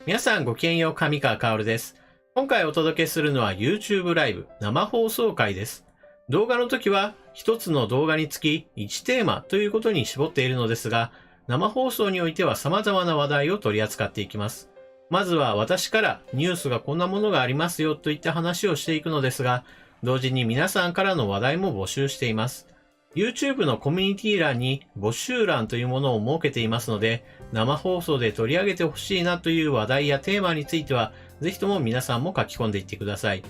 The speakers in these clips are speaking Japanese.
皆さんごきげんよう、上川薫です。今回お届けするのは YouTube ライブ生放送回です。動画の時は一つの動画につき1テーマということに絞っているのですが、生放送においては様々な話題を取り扱っていきます。まずは私からニュースがこんなものがありますよといった話をしていくのですが、同時に皆さんからの話題も募集しています。YouTube のコミュニティ欄に募集欄というものを設けていますので、生放送で取り上げてほしいなという話題やテーマについては、ぜひとも皆さんも書き込んでいってください。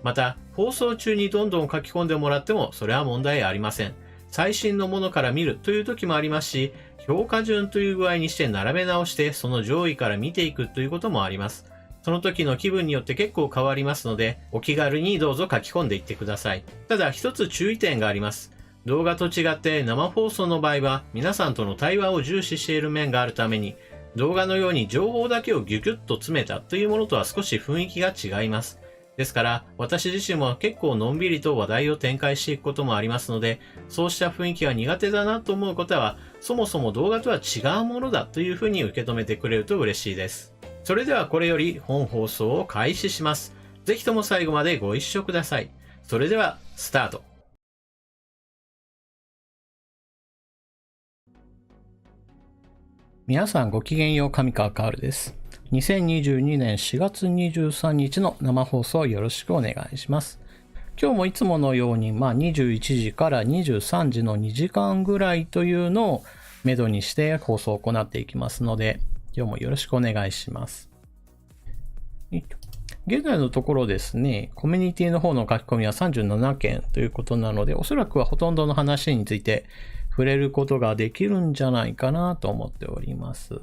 また、放送中にどんどん書き込んでもらっても、それは問題ありません。最新のものから見るという時もありますし、評価順という具合にして並べ直して、その上位から見ていくということもあります。その時の気分によって結構変わりますので、お気軽にどうぞ書き込んでいってください。ただ、一つ注意点があります。動画と違って生放送の場合は皆さんとの対話を重視している面があるために、動画のように情報だけをギュギュッと詰めたというものとは少し雰囲気が違います。ですから私自身も結構のんびりと話題を展開していくこともありますので、そうした雰囲気が苦手だなと思う方は、そもそも動画とは違うものだというふうに受け止めてくれると嬉しいです。それではこれより本放送を開始します。ぜひとも最後までご一緒ください。それではスタート。皆さんごきげんよう、上川薫です。2022年4月23日の生放送よろしくお願いします。今日もいつものように、21時から23時の2時間ぐらいというのをめどにして放送を行っていきますので、今日もよろしくお願いします。現在のところですね、コミュニティの方の書き込みは37件ということなので、おそらくはほとんどの話について触れることができるんじゃないかなと思っております。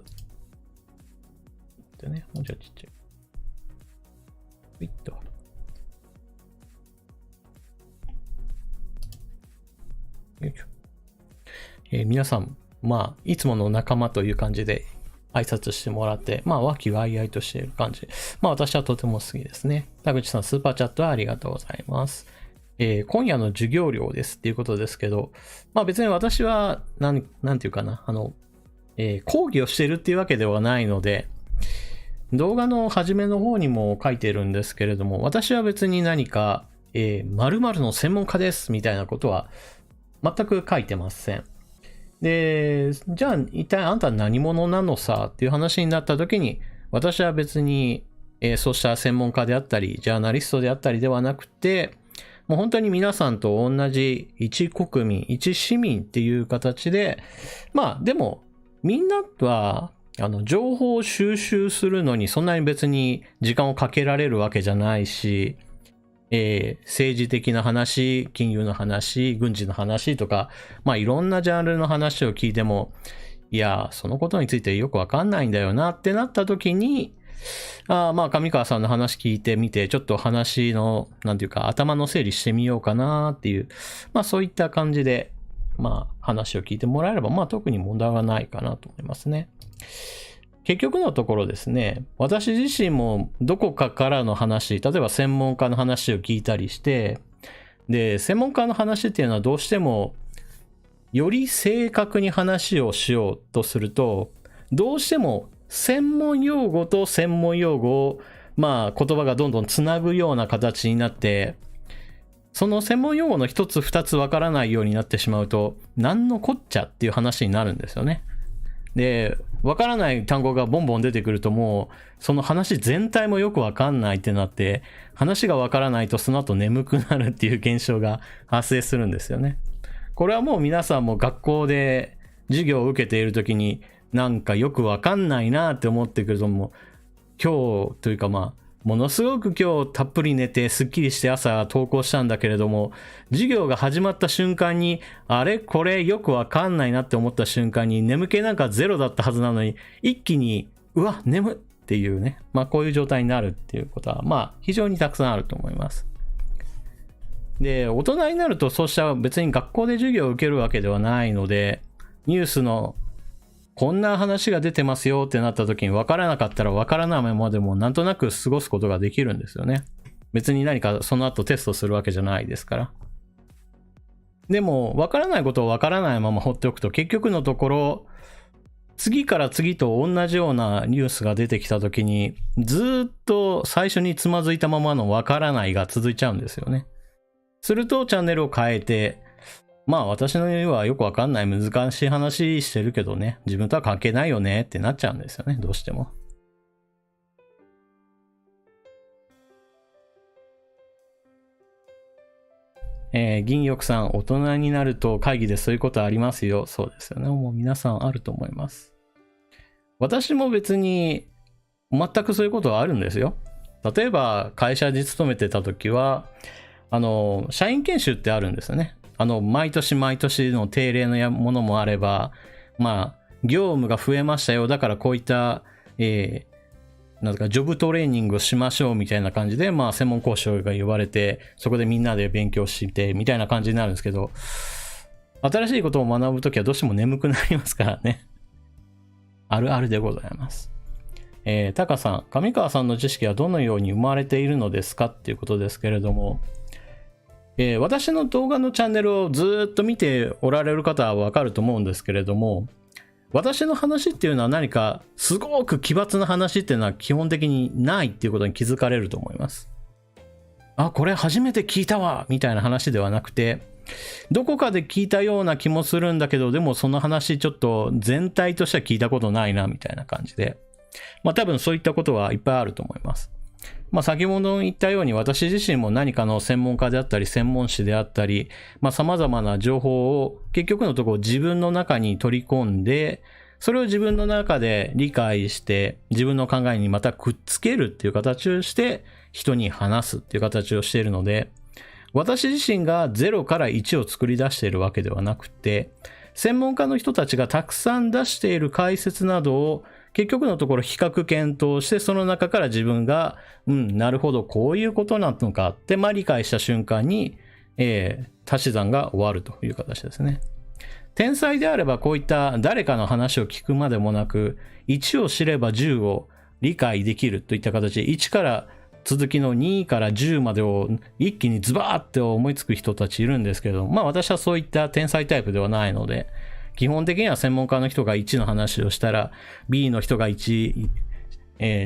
でね、もうちょっとちっちゃい。ピッと。よいしょ。皆さん、いつもの仲間という感じで挨拶してもらって、和気あいあいとしている感じ。私はとても好きですね。田口さん、スーパーチャットはありがとうございます。今夜の授業料ですっていうことですけど、別に私は、なんていうかな、講義をしているっていうわけではないので、動画の初めの方にも書いてるんですけれども、私は別に何か、〇〇の専門家ですみたいなことは全く書いてません。で、じゃあ一体あんた何者なのさっていう話になった時に、私は別に、そうした専門家であったり、ジャーナリストであったりではなくて、もう本当に皆さんと同じ一国民、一市民っていう形で、でもみんなは情報を収集するのにそんなに別に時間をかけられるわけじゃないし、政治的な話、金融の話、軍事の話とか、いろんなジャンルの話を聞いても、いや、そのことについてよくわかんないんだよなってなった時に、上川さんの話聞いてみて、ちょっと話の、頭の整理してみようかなっていう、そういった感じで、話を聞いてもらえれば、特に問題はないかなと思いますね。結局のところですね、私自身もどこかからの話、例えば専門家の話を聞いたりして、で、専門家の話っていうのはどうしても、より正確に話をしようとすると、どうしても専門用語と専門用語を、言葉がどんどんつなぐような形になって、その専門用語の一つ二つわからないようになってしまうと、何のこっちゃっていう話になるんですよね。で、わからない単語がボンボン出てくるともう、その話全体もよくわかんないってなって、話がわからないとその後眠くなるっていう現象が発生するんですよね。これはもう皆さんも学校で授業を受けているときになんかよくわかんないなって思ってくると、もう今日というかものすごく今日たっぷり寝てすっきりして朝登校したんだけれども、授業が始まった瞬間にあれこれよくわかんないなって思った瞬間に眠気なんかゼロだったはずなのに一気にうわ眠っていうね、こういう状態になるっていうことは非常にたくさんあると思います。で、大人になるとそうした別に学校で授業を受けるわけではないので、ニュースのこんな話が出てますよってなった時に分からなかったら分からないままでもなんとなく過ごすことができるんですよね。別に何かその後テストするわけじゃないですから。でも分からないことを分からないまま放っておくと結局のところ次から次と同じようなニュースが出てきた時に、ずっと最初につまずいたままのわからないが続いちゃうんですよね。するとチャンネルを変えて、まあ私の言うはよくわかんない難しい話してるけどね、自分とは関係ないよねってなっちゃうんですよね、どうしても。銀翼さん、大人になると会議でそういうことありますよ。そうですよね。もう皆さんあると思います。私も別に全くそういうことはあるんですよ。例えば会社に勤めてた時は、社員研修ってあるんですよね。毎年毎年の定例のものもあれば、まあ、業務が増えましたよ。だからこういった、なんかジョブトレーニングをしましょうみたいな感じで、まあ専門講師が言われて、そこでみんなで勉強してみたいな感じになるんですけど、新しいことを学ぶときはどうしても眠くなりますからね。あるあるでございます。タカさん、上川さんの知識はどのように生まれているのですかっていうことですけれども、私の動画のチャンネルをずっと見ておられる方はわかると思うんですけれども、私の話っていうのは何かすごく奇抜な話っていうのは基本的にないっていうことに気づかれると思います。あ、これ初めて聞いたわみたいな話ではなくて、どこかで聞いたような気もするんだけど、でもその話ちょっと全体としては聞いたことないなみたいな感じで、まあ多分そういったことはいっぱいあると思います。まあ先ほど言ったように私自身も何かの専門家であったり専門誌であったり、まあ様々な情報を結局のところ自分の中に取り込んで、それを自分の中で理解して自分の考えにまたくっつけるっていう形をして人に話すっていう形をしているので、私自身が0から1を作り出しているわけではなくて、専門家の人たちがたくさん出している解説などを結局のところ比較検討して、その中から自分が、なるほど、こういうことなのかって、まあ理解した瞬間に、足し算が終わるという形ですね。天才であればこういった誰かの話を聞くまでもなく、1を知れば10を理解できるといった形で、1から続きの2から10までを一気にズバーって思いつく人たちいるんですけど、まあ私はそういった天才タイプではないので、基本的には専門家の人が1の話をしたら B の人が1、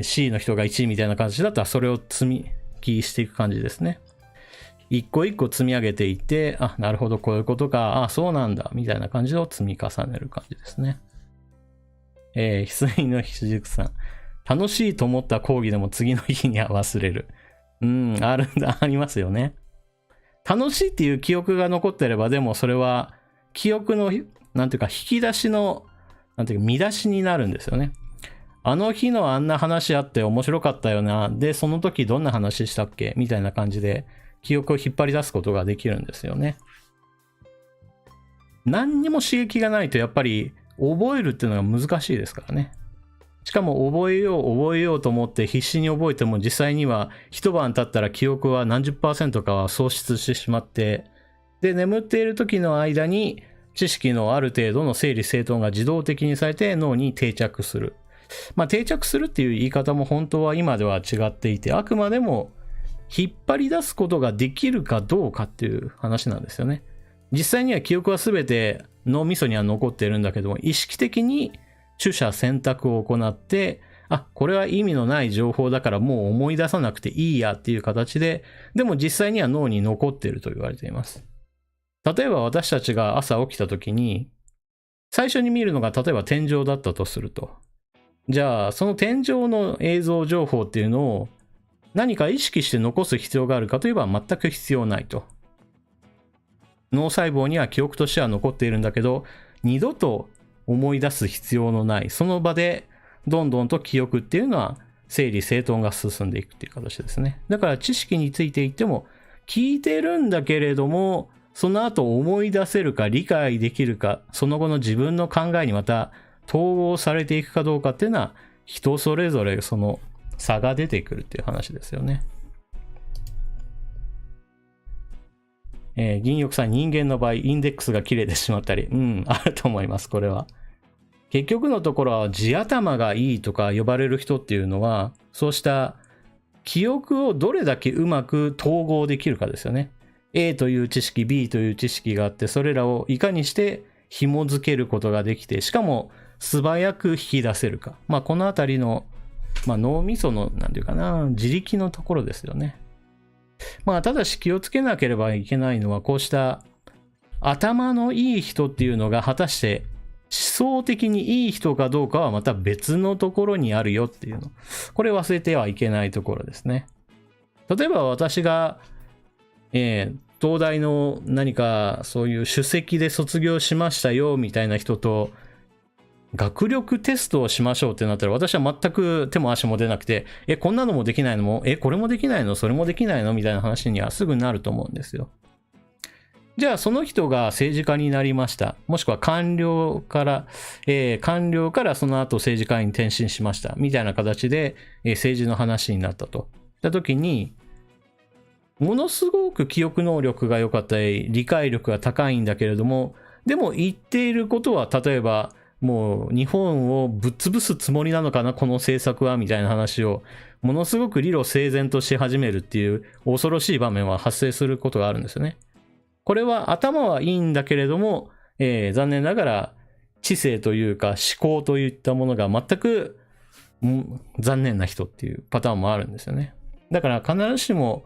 C の人が1みたいな感じだったらそれを積み木していく感じですね。一個一個積み上げていって、あ、なるほどこういうことか、あ、そうなんだみたいな感じを積み重ねる感じですね。翡翠のひじくさん、楽しいと思った講義でも次の日には忘れる。ありますよね。楽しいっていう記憶が残ってれば、でもそれは記憶のなんていうか引き出しのなんていうか見出しになるんですよね。あの日のあんな話あって面白かったよな。で、その時どんな話したっけみたいな感じで記憶を引っ張り出すことができるんですよね。何にも刺激がないとやっぱり覚えるっていうのが難しいですからね。しかも覚えようと思って必死に覚えても実際には一晩経ったら記憶は何十%かは喪失してしまって、で、眠っている時の間に知識のある程度の整理整頓が自動的にされて脳に定着する。まあ定着するっていう言い方も本当は今では違っていて、あくまでも引っ張り出すことができるかどうかっていう話なんですよね。実際には記憶は全て脳みそには残っているんだけども、意識的に取捨選択を行って、あ、これは意味のない情報だからもう思い出さなくていいやっていう形で、でも実際には脳に残っていると言われています。例えば私たちが朝起きた時に、最初に見るのが例えば天井だったとすると。じゃあ、その天井の映像情報っていうのを何か意識して残す必要があるかといえば全く必要ないと。脳細胞には記憶としては残っているんだけど、二度と思い出す必要のない、その場でどんどんと記憶っていうのは整理整頓が進んでいくっていう形ですね。だから知識について言っても聞いてるんだけれども、その後思い出せるか理解できるか、その後の自分の考えにまた統合されていくかどうかっていうのは人それぞれその差が出てくるっていう話ですよね。銀翼さん、人間の場合インデックスが切れてしまったり、あると思います。これは結局のところは地頭がいいとか呼ばれる人っていうのは、そうした記憶をどれだけうまく統合できるかですよね。A という知識 B という知識があって、それらをいかにして紐づけることができて、しかも素早く引き出せるか。まあこのあたりの、まあ脳みその、なんていうかな、自力のところですよね。まあただし気をつけなければいけないのは、こうした頭のいい人っていうのが果たして思想的にいい人かどうかはまた別のところにあるよっていうの。これ忘れてはいけないところですね。例えば私が、東大の何かそういう首席で卒業しましたよみたいな人と学力テストをしましょうってなったら、私は全く手も足も出なくて、こんなのもできないのも、これもできないのそれもできないのみたいな話にはすぐなると思うんですよ。じゃあその人が政治家になりました。もしくは官僚から、その後政治家に転身しました。みたいな形で、政治の話になったと。した時に、ものすごく記憶能力が良かったり、理解力が高いんだけれども、でも言っていることは、例えば、もう日本をぶっ潰すつもりなのかな、この政策は、みたいな話を、ものすごく理路整然とし始めるっていう恐ろしい場面は発生することがあるんですよね。これは頭はいいんだけれども、残念ながら知性というか思考といったものが全く残念な人っていうパターンもあるんですよね。だから必ずしも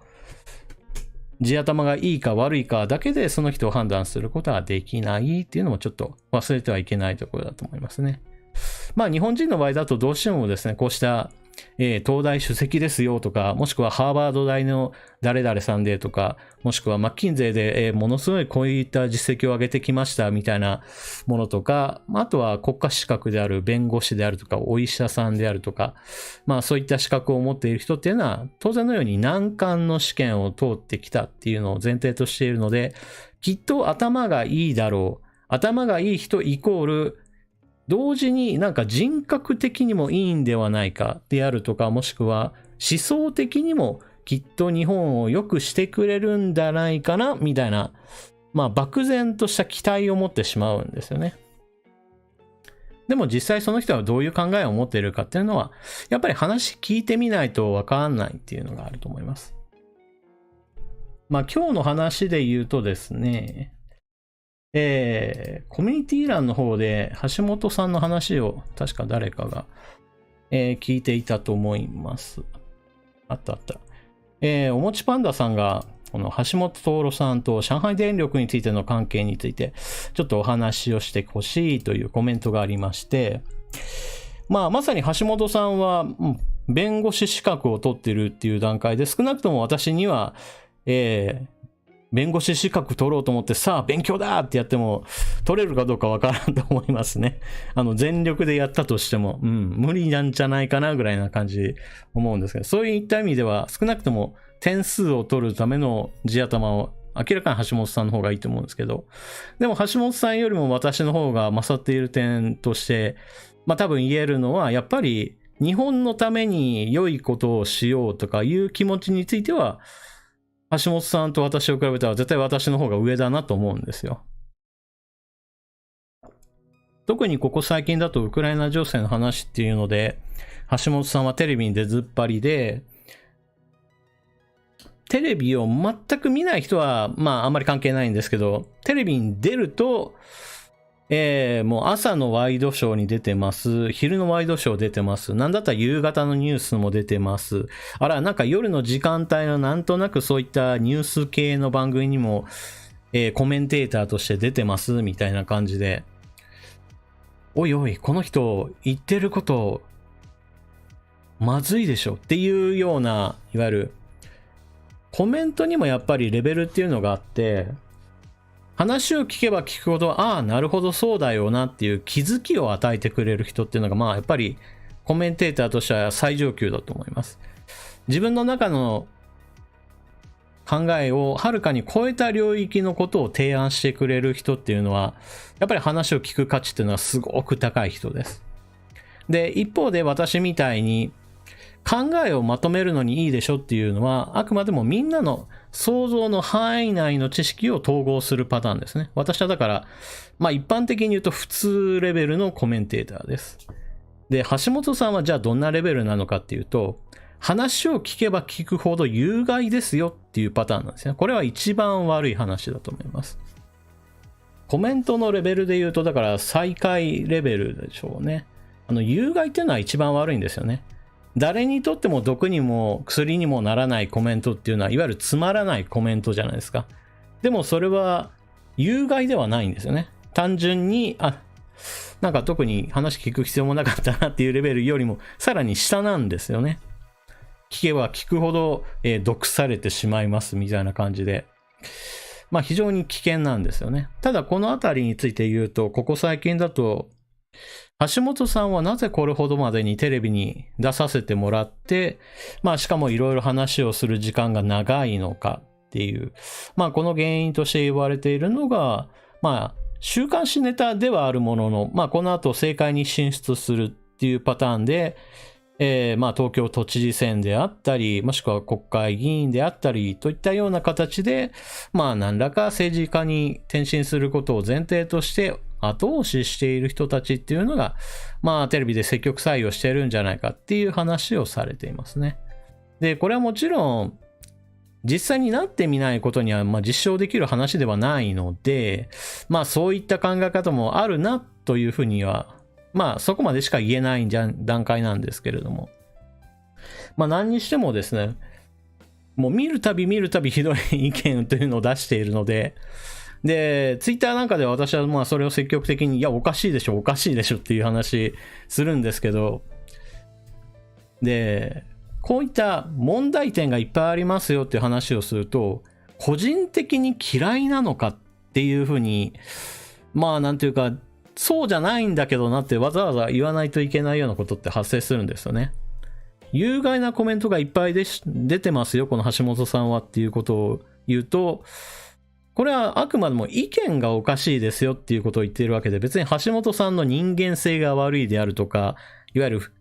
地頭がいいか悪いかだけでその人を判断することはできないっていうのもちょっと忘れてはいけないところだと思いますね。まあ日本人の場合だとどうしてもですね、こうした東大首席ですよとか、もしくはハーバード大の誰々さんでとか、もしくはマッキンゼーでものすごいこういった実績を上げてきましたみたいなものとか、あとは国家資格である弁護士であるとか、お医者さんであるとか、まあそういった資格を持っている人っていうのは、当然のように難関の試験を通ってきたっていうのを前提としているので、きっと頭がいいだろう。頭がいい人イコール、同時になんか人格的にもいいんではないかであるとか、もしくは思想的にもきっと日本を良くしてくれるんじゃないかなみたいな、まあ漠然とした期待を持ってしまうんですよね。でも実際その人はどういう考えを持っているかっていうのは、やっぱり話聞いてみないとわかんないっていうのがあると思います。まあ今日の話で言うとですね、コミュニティ欄の方で橋本さんの話を確か誰かが、聞いていたと思います。あった。おもちパンダさんがこの橋本徹さんと上海電力についての関係についてちょっとお話をしてほしいというコメントがありまして、まあまさに橋本さんは弁護士資格を取っているっていう段階で、少なくとも私には、弁護士資格取ろうと思ってさあ勉強だってやっても取れるかどうかわからんと思いますね。全力でやったとしても、無理なんじゃないかなぐらいな感じで思うんですけど、そういった意味では少なくとも点数を取るための地頭を明らかに橋本さんの方がいいと思うんですけど、でも橋本さんよりも私の方が勝っている点として、まあ多分言えるのはやっぱり日本のために良いことをしようとかいう気持ちについては橋本さんと私を比べたら絶対私の方が上だなと思うんですよ。特にここ最近だとウクライナ情勢の話っていうので、橋本さんはテレビに出ずっぱりで、テレビを全く見ない人はまああんまり関係ないんですけど、テレビに出ると、もう朝のワイドショーに出てます。昼のワイドショー出てます。なんだったら夕方のニュースも出てます。あら、なんか夜の時間帯のなんとなくそういったニュース系の番組にも、コメンテーターとして出てますみたいな感じで、おいおい、この人言ってることまずいでしょっていうような、いわゆるコメントにもやっぱりレベルっていうのがあって、話を聞けば聞くほど、ああ、なるほどそうだよなっていう気づきを与えてくれる人っていうのが、まあやっぱりコメンテーターとしては最上級だと思います。自分の中の考えをはるかに超えた領域のことを提案してくれる人っていうのは、やっぱり話を聞く価値っていうのはすごく高い人です。で、一方で私みたいに考えをまとめるのにいいでしょっていうのは、あくまでもみんなの想像の範囲内の知識を統合するパターンですね。私はだから、まあ一般的に言うと普通レベルのコメンテーターです。で、橋本さんはじゃあどんなレベルなのかっていうと、話を聞けば聞くほど有害ですよっていうパターンなんですね。これは一番悪い話だと思います。コメントのレベルで言うと、だから最下位レベルでしょうね。有害っていうのは一番悪いんですよね。誰にとっても毒にも薬にもならないコメントっていうのは、いわゆるつまらないコメントじゃないですか。でもそれは有害ではないんですよね。単純に、なんか特に話聞く必要もなかったなっていうレベルよりもさらに下なんですよね。聞けば聞くほど、毒されてしまいますみたいな感じで。まあ非常に危険なんですよね。ただこのあたりについて言うと、ここ最近だと、橋本さんはなぜこれほどまでにテレビに出させてもらって、まあしかもいろいろ話をする時間が長いのかっていう、まあこの原因として言われているのが、まあ週刊誌ネタではあるものの、まあこの後政界に進出するっていうパターンで、まあ東京都知事選であったり、もしくは国会議員であったりといったような形で、まあ何らか政治家に転身することを前提として後押ししている人たちっていうのが、まあテレビで積極採用してるんじゃないかっていう話をされていますね。で、これはもちろん実際になってみないことにはまあ実証できる話ではないので、まあそういった考え方もあるなというふうには、まあそこまでしか言えない段階なんですけれども。まあ何にしてもですね、もう見るたびひどい意見というのを出しているので、で、ツイッターなんかでは私はまあそれを積極的に、いやおかしいでしょっていう話するんですけど、で、こういった問題点がいっぱいありますよっていう話をすると、個人的に嫌いなのかっていうふうに、まあなんていうか、そうじゃないんだけどなってわざわざ言わないといけないようなことって発生するんですよね。有害なコメントがいっぱい出てますよ、この橋本さんはっていうことを言うと、これはあくまでも意見がおかしいですよっていうことを言っているわけで、別に橋本さんの人間性が悪いであるとか、いわゆる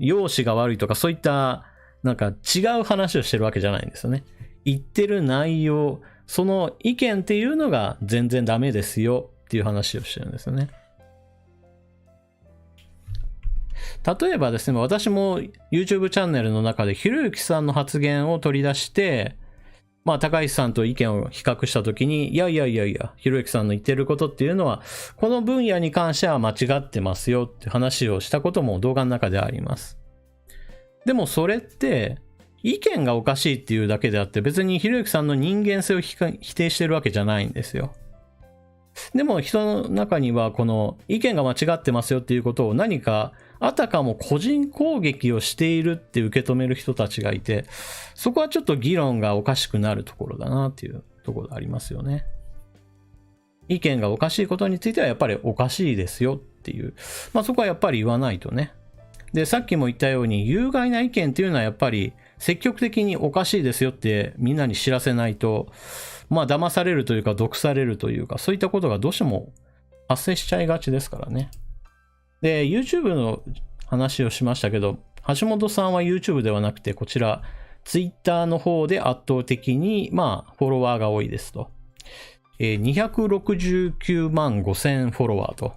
容姿が悪いとか、そういったなんか違う話をしてるわけじゃないんですよね。言ってる内容、その意見っていうのが全然ダメですよっていう話をしてるんですよね。例えばですね、私も YouTube チャンネルの中でひろゆきさんの発言を取り出して、まあ高石さんと意見を比較したときに、いや、ひろゆきさんの言ってることっていうのは、この分野に関しては間違ってますよって話をしたことも動画の中であります。でもそれって、意見がおかしいっていうだけであって、別にひろゆきさんの人間性を否定してるわけじゃないんですよ。でも人の中にはこの意見が間違ってますよっていうことを何かあたかも個人攻撃をしているって受け止める人たちがいて、そこはちょっと議論がおかしくなるところだなっていうところがありますよね。意見がおかしいことについてはやっぱりおかしいですよっていう、まあそこはやっぱり言わないとね。で、さっきも言ったように有害な意見っていうのはやっぱり積極的におかしいですよってみんなに知らせないと、まあ騙されるというか毒されるというか、そういったことがどうしても発生しちゃいがちですからね。で、YouTube の話をしましたけど、橋本さんは YouTube ではなくて、こちら Twitter の方で圧倒的にまあフォロワーが多いですと。269万5000フォロワーと。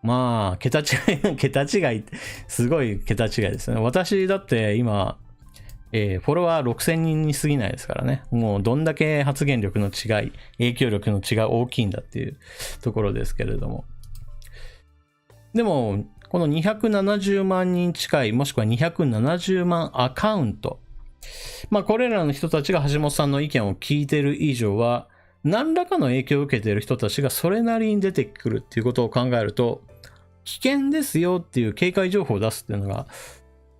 まあ、桁違い、すごい桁違いですね。私だって今、フォロワー6000人に過ぎないですからね。もうどんだけ発言力の違い、影響力の違い大きいんだっていうところですけれども。でも、この270万人近い、もしくは270万アカウント。まあ、これらの人たちが橋本さんの意見を聞いている以上は、何らかの影響を受けている人たちがそれなりに出てくるっていうことを考えると、危険ですよっていう警戒情報を出すっていうのが、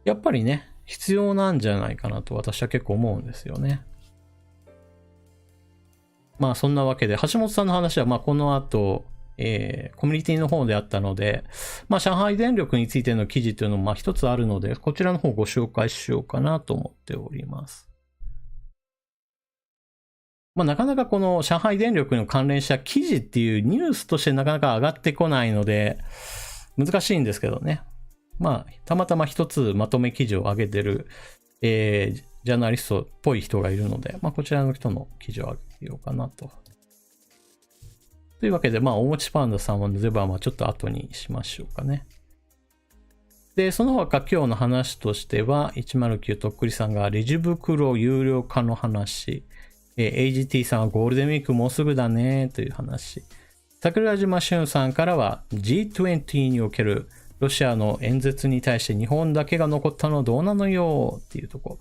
やっぱりね、必要なんじゃないかなと私は結構思うんですよね。まあそんなわけで、橋本さんの話はまあこの後、コミュニティの方であったので、まあ上海電力についての記事というのもまあ一つあるので、こちらの方をご紹介しようかなと思っております。まあなかなかこの上海電力の関連した記事っていうニュースとしてなかなか上がってこないので、難しいんですけどね。まあ、たまたま一つまとめ記事を上げてる、ジャーナリストっぽい人がいるので、まあ、こちらの人の記事を上げようかなと。というわけで、まあ、おもちパンダさんの出番はちょっと後にしましょうかね。で、その他今日の話としては、109とっくりさんがレジ袋有料化の話、AGT さんはゴールデンウィークもうすぐだねという話。桜島俊さんからは G20 におけるロシアの演説に対して日本だけが残ったのどうなのよっていうとこ。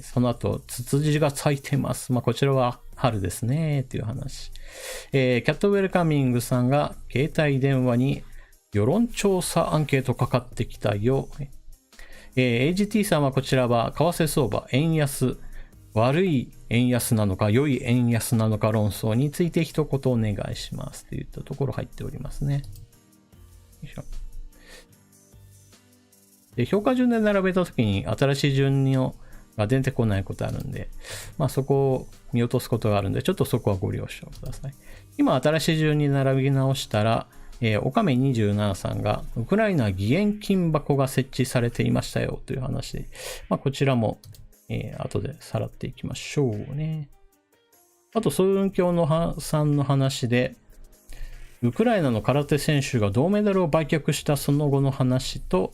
その後、ツツジが咲いてます。こちらは春ですねっていう話。キャットウェルカミングさんが携帯電話に世論調査アンケートかかってきたよ。AGT さんはこちらは為替相場、円安、悪い円安なのか良い円安なのか論争について一言お願いしますといったところ入っておりますね。よいしょ。で、評価順で並べたときに新しい順が出てこないことあるんで、そこを見落とすことがあるんで、ちょっとそこはご了承ください。今、新しい順に並び直したら、おかめ27さんが、ウクライナ義援金箱が設置されていましたよという話で、こちらも、後でさらっていきましょうね。あと、ソウル教のさんの話で、ウクライナの空手選手が銅メダルを売却したその後の話と、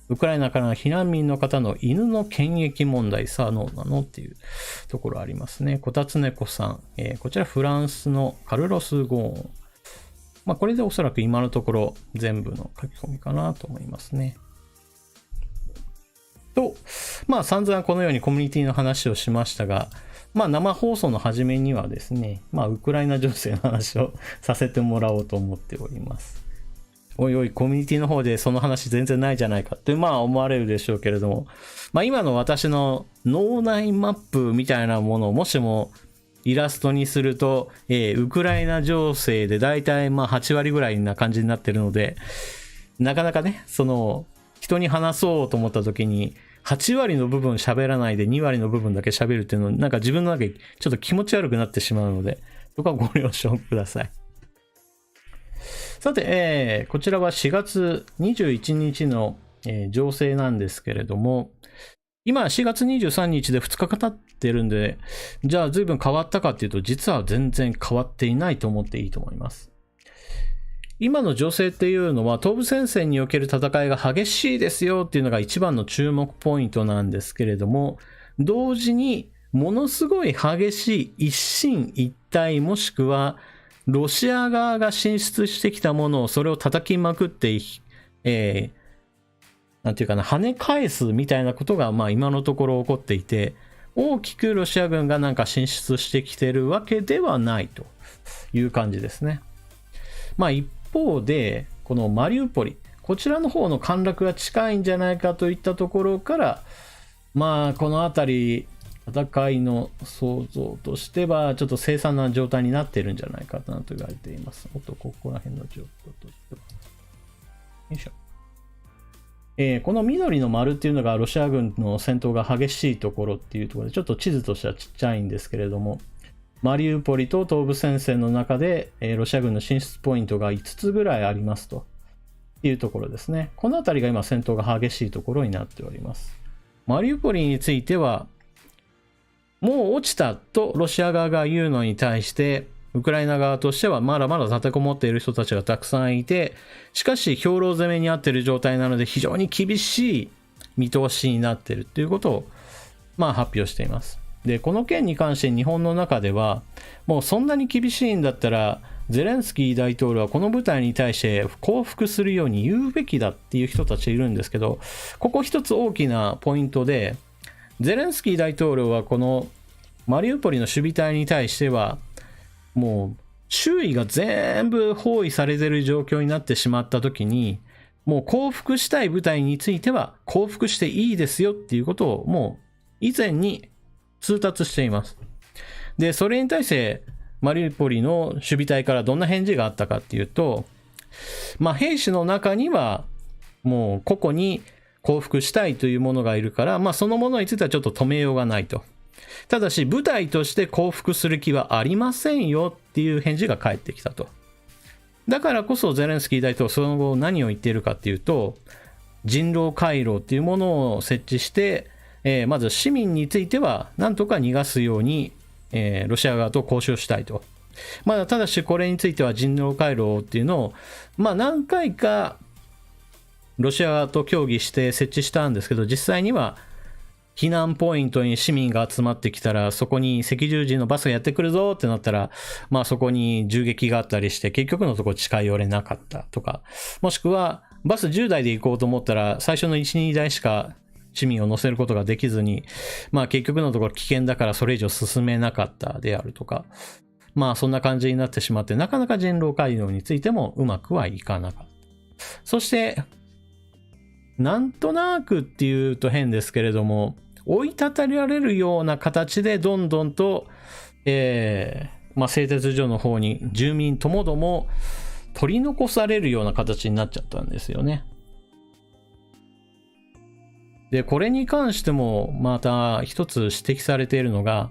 ウクライナからの避難民の方の犬の検疫問題、さあどうなのっていうところありますね。こたつねこさん、こちらフランスのカルロス・ゴーン。これでおそらく今のところ全部の書き込みかなと思いますね。と、散々このようにコミュニティの話をしましたが、生放送の初めにはですね、ウクライナ情勢の話をさせてもらおうと思っております。おいおい、コミュニティの方でその話全然ないじゃないかって思われるでしょうけれども、今の私の脳内マップみたいなものをもしもイラストにすると、ウクライナ情勢でだいたい8割ぐらいな感じになってるので、なかなかね、人に話そうと思った時に8割の部分喋らないで2割の部分だけ喋るっていうのなんか自分の中でちょっと気持ち悪くなってしまうので、そこはご了承ください。さて、こちらは4月21日の、情勢なんですけれども、今4月23日で2日経ってるんで、じゃあ随分変わったかっていうと、実は全然変わっていないと思っていいと思います。今の情勢っていうのは、東部戦線における戦いが激しいですよっていうのが一番の注目ポイントなんですけれども、同時にものすごい激しい一進一退もしくはロシア側が進出してきたものをそれを叩きまくってなんていうかな、跳ね返すみたいなことが今のところ起こっていて、大きくロシア軍がなんか進出してきてるわけではないという感じですね。一方でこのマリウポリ、こちらの方の陥落が近いんじゃないかといったところから、この辺り戦いの想像としてはちょっと凄惨な状態になっているんじゃないかなと言われています。ここら辺の状況としては。よいしょ。この緑の丸っていうのがロシア軍の戦闘が激しいところっていうところで、ちょっと地図としてはちっちゃいんですけれども、マリウポリと東部戦線の中で、ロシア軍の進出ポイントが5つぐらいありますというところですね。この辺りが今戦闘が激しいところになっております。マリウポリについては、もう落ちたとロシア側が言うのに対して、ウクライナ側としてはまだまだ立てこもっている人たちがたくさんいて、しかし兵糧攻めにあっている状態なので非常に厳しい見通しになっているということを発表しています。で、この件に関して日本の中ではもうそんなに厳しいんだったらゼレンスキー大統領はこの部隊に対して降伏するように言うべきだっていう人たちいるんですけど、ここ一つ大きなポイントで、ゼレンスキー大統領はこのマリウポリの守備隊に対してはもう周囲が全部包囲されている状況になってしまった時に、もう降伏したい部隊については降伏していいですよっていうことをもう以前に通達しています。で、それに対してマリウポリの守備隊からどんな返事があったかっていうと、兵士の中にはもう個々に降伏したいというものがいるから、そのものについてはちょっと止めようがないと。ただし部隊として降伏する気はありませんよっていう返事が返ってきたと。だからこそゼレンスキー大統領その後何を言っているかっていうと、人狼回廊っていうものを設置して、まず市民については何とか逃がすように、ロシア側と交渉したいと。ただしこれについては人狼回廊っていうのを何回かロシア側と協議して設置したんですけど、実際には避難ポイントに市民が集まってきたら、そこに赤十字のバスがやってくるぞってなったら、まあそこに銃撃があったりして、結局のところ近寄れなかったとか、もしくはバス10台で行こうと思ったら、最初の1、2台しか市民を乗せることができずに、まあ結局のところ危険だからそれ以上進めなかったであるとか、まあそんな感じになってしまって、なかなか人狼街道についてもうまくはいかなかった。そして、なんとなくっていうと変ですけれども、追い立てられるような形でどんどんと、まあ、製鉄所の方に住民ともども取り残されるような形になっちゃったんですよね。で、これに関してもまた一つ指摘されているのが、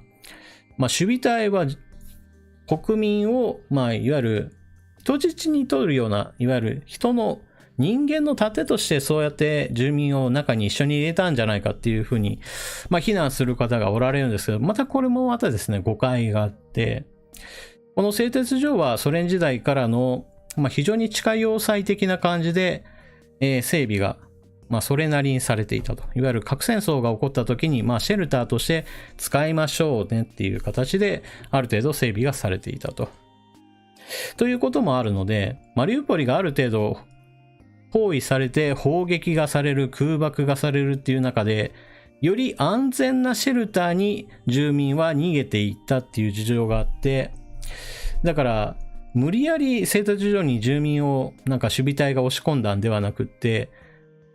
まあ、守備隊は国民を、まあ、いわゆる人質に取るような、いわゆる人間の盾としてそうやって住民を中に一緒に入れたんじゃないかっていうふうに、まあ、非難する方がおられるんですけど、またこれもまたですね、誤解があって、この製鉄所はソ連時代からの、まあ、非常に地下要塞的な感じで、整備が、まあ、それなりにされていたと。いわゆる核戦争が起こった時に、まあ、シェルターとして使いましょうねっていう形で、ある程度整備がされていたと。ということもあるので、マリウポリがある程度、包囲されて砲撃がされる、空爆がされるっていう中で、より安全なシェルターに住民は逃げていったっていう事情があって、だから無理やり製鉄所に住民をなんか守備隊が押し込んだんではなくって、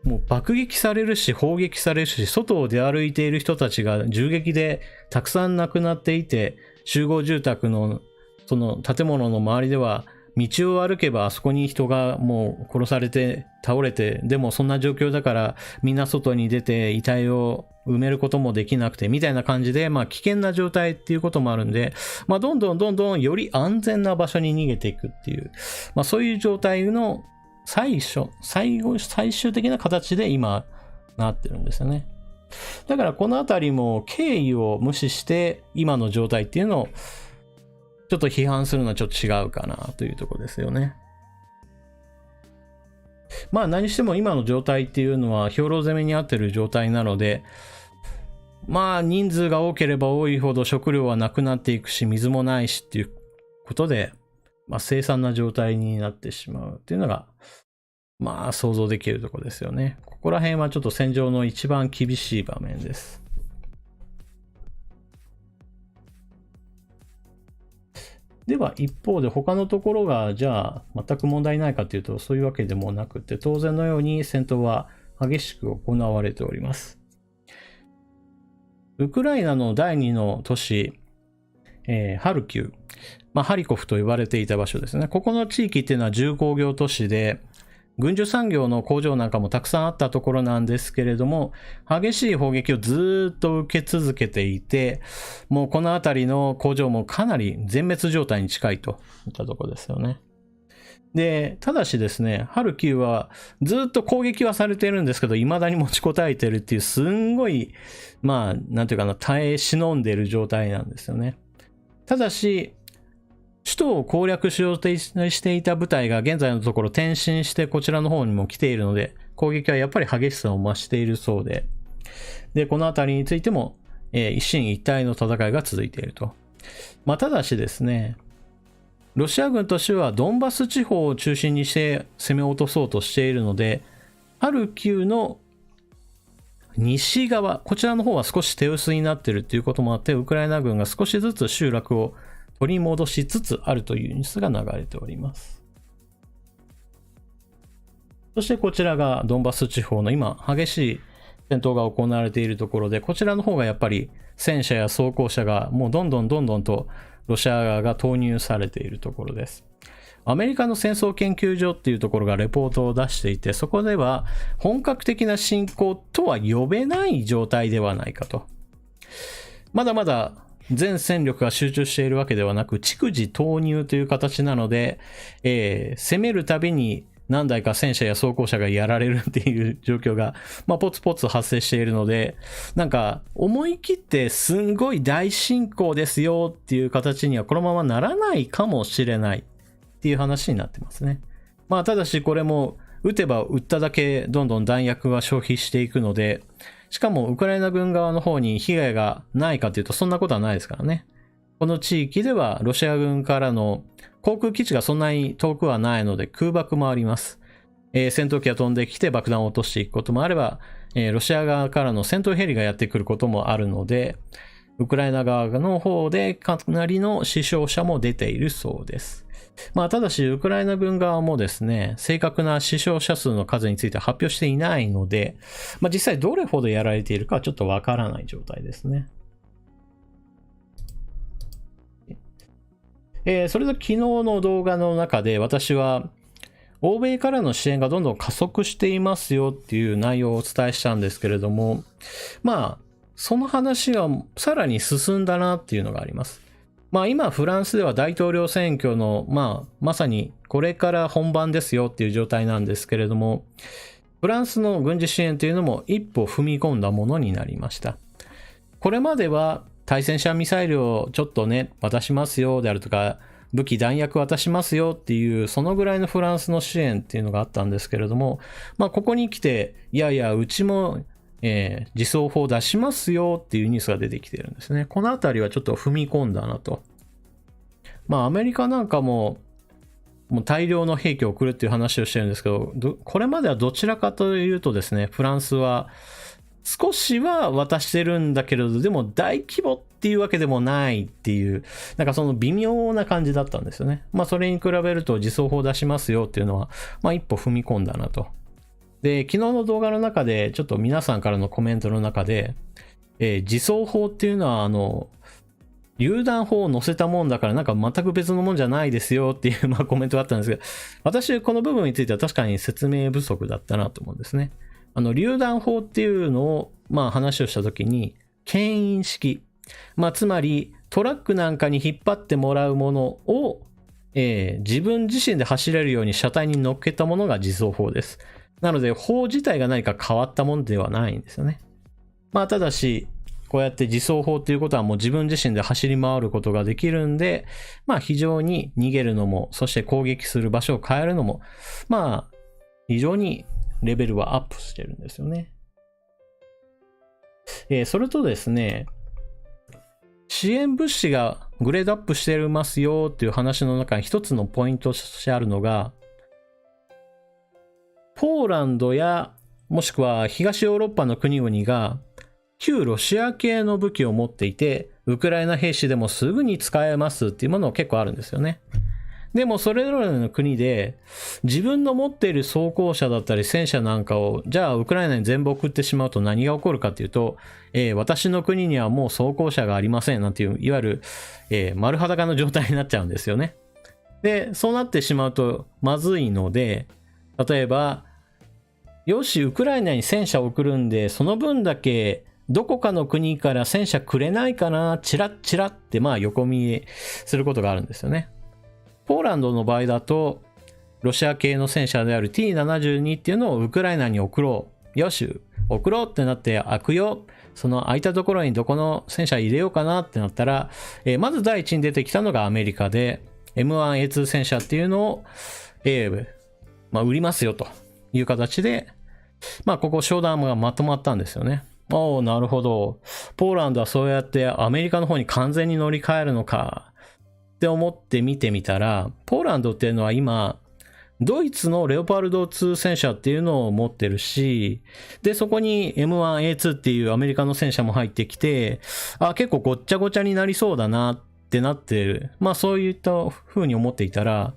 もう爆撃されるし砲撃されるし、外を出歩いている人たちが銃撃でたくさん亡くなっていて、集合住宅のその建物の周りでは道を歩けばあそこに人がもう殺されて倒れて、でもそんな状況だからみんな外に出て遺体を埋めることもできなくてみたいな感じで、まあ危険な状態っていうこともあるんで、まあどんどんより安全な場所に逃げていくっていう、まあそういう状態の最終的な形で今なってるんですよね。だからこのあたりも経緯を無視して今の状態っていうのをちょっと批判するのはちょっと違うかなというところですよね。まあ何しても今の状態っていうのは兵糧攻めにあってる状態なので、まあ人数が多ければ多いほど食料はなくなっていくし、水もないしっていうことで、まあ凄惨な状態になってしまうっていうのが、まあ想像できるところですよね。ここら辺はちょっと戦場の一番厳しい場面です。では一方で他のところがじゃあ全く問題ないかというとそういうわけでもなくて、当然のように戦闘は激しく行われております。ウクライナの第2の都市、ハルキウ、ハリコフと呼ばれていた場所ですね。ここの地域っていうのは重工業都市で、軍需産業の工場なんかもたくさんあったところなんですけれども、激しい砲撃をずっと受け続けていて、もうこの辺りの工場もかなり全滅状態に近いといったところですよね。で、ただしですね、ハルキウはずっと攻撃はされているんですけど、未だに持ちこたえてるっていうすんごい、なんていうかな、耐え忍んでいる状態なんですよね。ただし、首都を攻略しようとしていた部隊が現在のところ転進してこちらの方にも来ているので、攻撃はやっぱり激しさを増しているそうで、この辺りについても、一進一退の戦いが続いていると。ただしですね、ロシア軍としてはドンバス地方を中心にして攻め落とそうとしているので、ハルキウの西側、こちらの方は少し手薄になっているということもあって、ウクライナ軍が少しずつ集落を取り戻しつつあるというニュースが流れております。そしてこちらがドンバス地方の今激しい戦闘が行われているところで、こちらの方がやっぱり戦車や装甲車がもうどんどんとロシア側が投入されているところです。アメリカの戦争研究所っていうところがレポートを出していて、そこでは本格的な侵攻とは呼べない状態ではないかと。まだまだ全戦力が集中しているわけではなく、逐次投入という形なので、攻めるたびに何台か戦車や装甲車がやられるっていう状況が、ポツポツ発生しているので、なんか思い切ってすんごい大侵攻ですよっていう形にはこのままならないかもしれないっていう話になってますね。ただしこれも撃てば撃っただけどんどん弾薬は消費していくので、しかもウクライナ軍側の方に被害がないかというとそんなことはないですからね。この地域ではロシア軍からの航空基地がそんなに遠くはないので空爆もあります。戦闘機が飛んできて爆弾を落としていくこともあれば、ロシア側からの戦闘ヘリがやってくることもあるので、ウクライナ側の方でかなりの死傷者も出ているそうです。まあ、ただし、ウクライナ軍側もですね、正確な死傷者数の数について発表していないので、まあ、実際どれほどやられているかはちょっとわからない状態ですね。それと昨日の動画の中で私は、欧米からの支援がどんどん加速していますよっていう内容をお伝えしたんですけれども、まあ、その話がさらに進んだなっていうのがあります。まあ今フランスでは大統領選挙のまさにこれから本番ですよっていう状態なんですけれども、フランスの軍事支援というのも一歩踏み込んだものになりました。これまでは対戦車ミサイルをちょっとね渡しますよであるとか、武器弾薬渡しますよっていうそのぐらいのフランスの支援っていうのがあったんですけれども、まあここに来ていやいやうちも自走砲出しますよっていうニュースが出てきてるんですね。このあたりはちょっと踏み込んだなと。まあアメリカなんかもう大量の兵器を送るっていう話をしてるんですけど、これまではどちらかというとですね、フランスは少しは渡してるんだけれど、でも大規模っていうわけでもないっていう、なんかその微妙な感じだったんですよね。まあそれに比べると自走砲出しますよっていうのは、まあ一歩踏み込んだなと。で、昨日の動画の中で、ちょっと皆さんからのコメントの中で、自走砲っていうのは、榴弾砲を載せたもんだからなんか全く別のもんじゃないですよっていうコメントがあったんですけど、私この部分については確かに説明不足だったなと思うんですね。榴弾砲っていうのを、話をしたときに、牽引式。つまりトラックなんかに引っ張ってもらうものを、自分自身で走れるように車体に乗っけたものが自走砲です。なので、砲自体が何か変わったものではないんですよね。ただし、こうやって自走砲っていうことはもう自分自身で走り回ることができるんで、非常に逃げるのも、そして攻撃する場所を変えるのも、非常にレベルはアップしてるんですよね。それとですね、支援物資がグレードアップしてますよっていう話の中に一つのポイントとしてあるのが、ポーランドやもしくは東ヨーロッパの国々が旧ロシア系の武器を持っていて、ウクライナ兵士でもすぐに使えますっていうものが結構あるんですよね。でもそれぞれの国で自分の持っている装甲車だったり戦車なんかをじゃあウクライナに全部送ってしまうと何が起こるかっていうと、私の国にはもう装甲車がありませんなんていういわゆる、丸裸の状態になっちゃうんですよね。で、そうなってしまうとまずいので、例えばよしウクライナに戦車を送るんでその分だけどこかの国から戦車くれないかなチラッチラって横見えすることがあるんですよね。ポーランドの場合だとロシア系の戦車である T72 っていうのをウクライナに送ろう。よし送ろうってなって開くよ。その開いたところにどこの戦車入れようかなってなったら、まず第一に出てきたのがアメリカで M1A2 戦車っていうのを、売りますよという形で、ここ商談がまとまったんですよね。なるほど。ポーランドはそうやってアメリカの方に完全に乗り換えるのかって思って見てみたら、ポーランドっていうのは今、ドイツのレオパルド2戦車っていうのを持ってるし、で、そこに M1A2 っていうアメリカの戦車も入ってきて、結構ごっちゃごちゃになりそうだなってなってる。そういった風に思っていたら、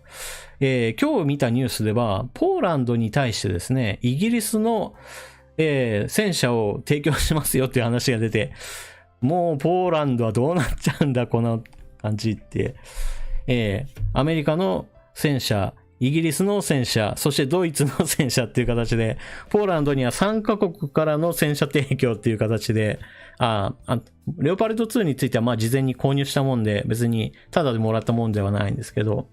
今日見たニュースでは、ポーランドに対してですね、イギリスの、戦車を提供しますよっていう話が出て、もうポーランドはどうなっちゃうんだ、この感じって。アメリカの戦車、イギリスの戦車、そしてドイツの戦車っていう形で、ポーランドには3カ国からの戦車提供っていう形で、レオパルト2については事前に購入したもんで、別にタダでもらったもんではないんですけど、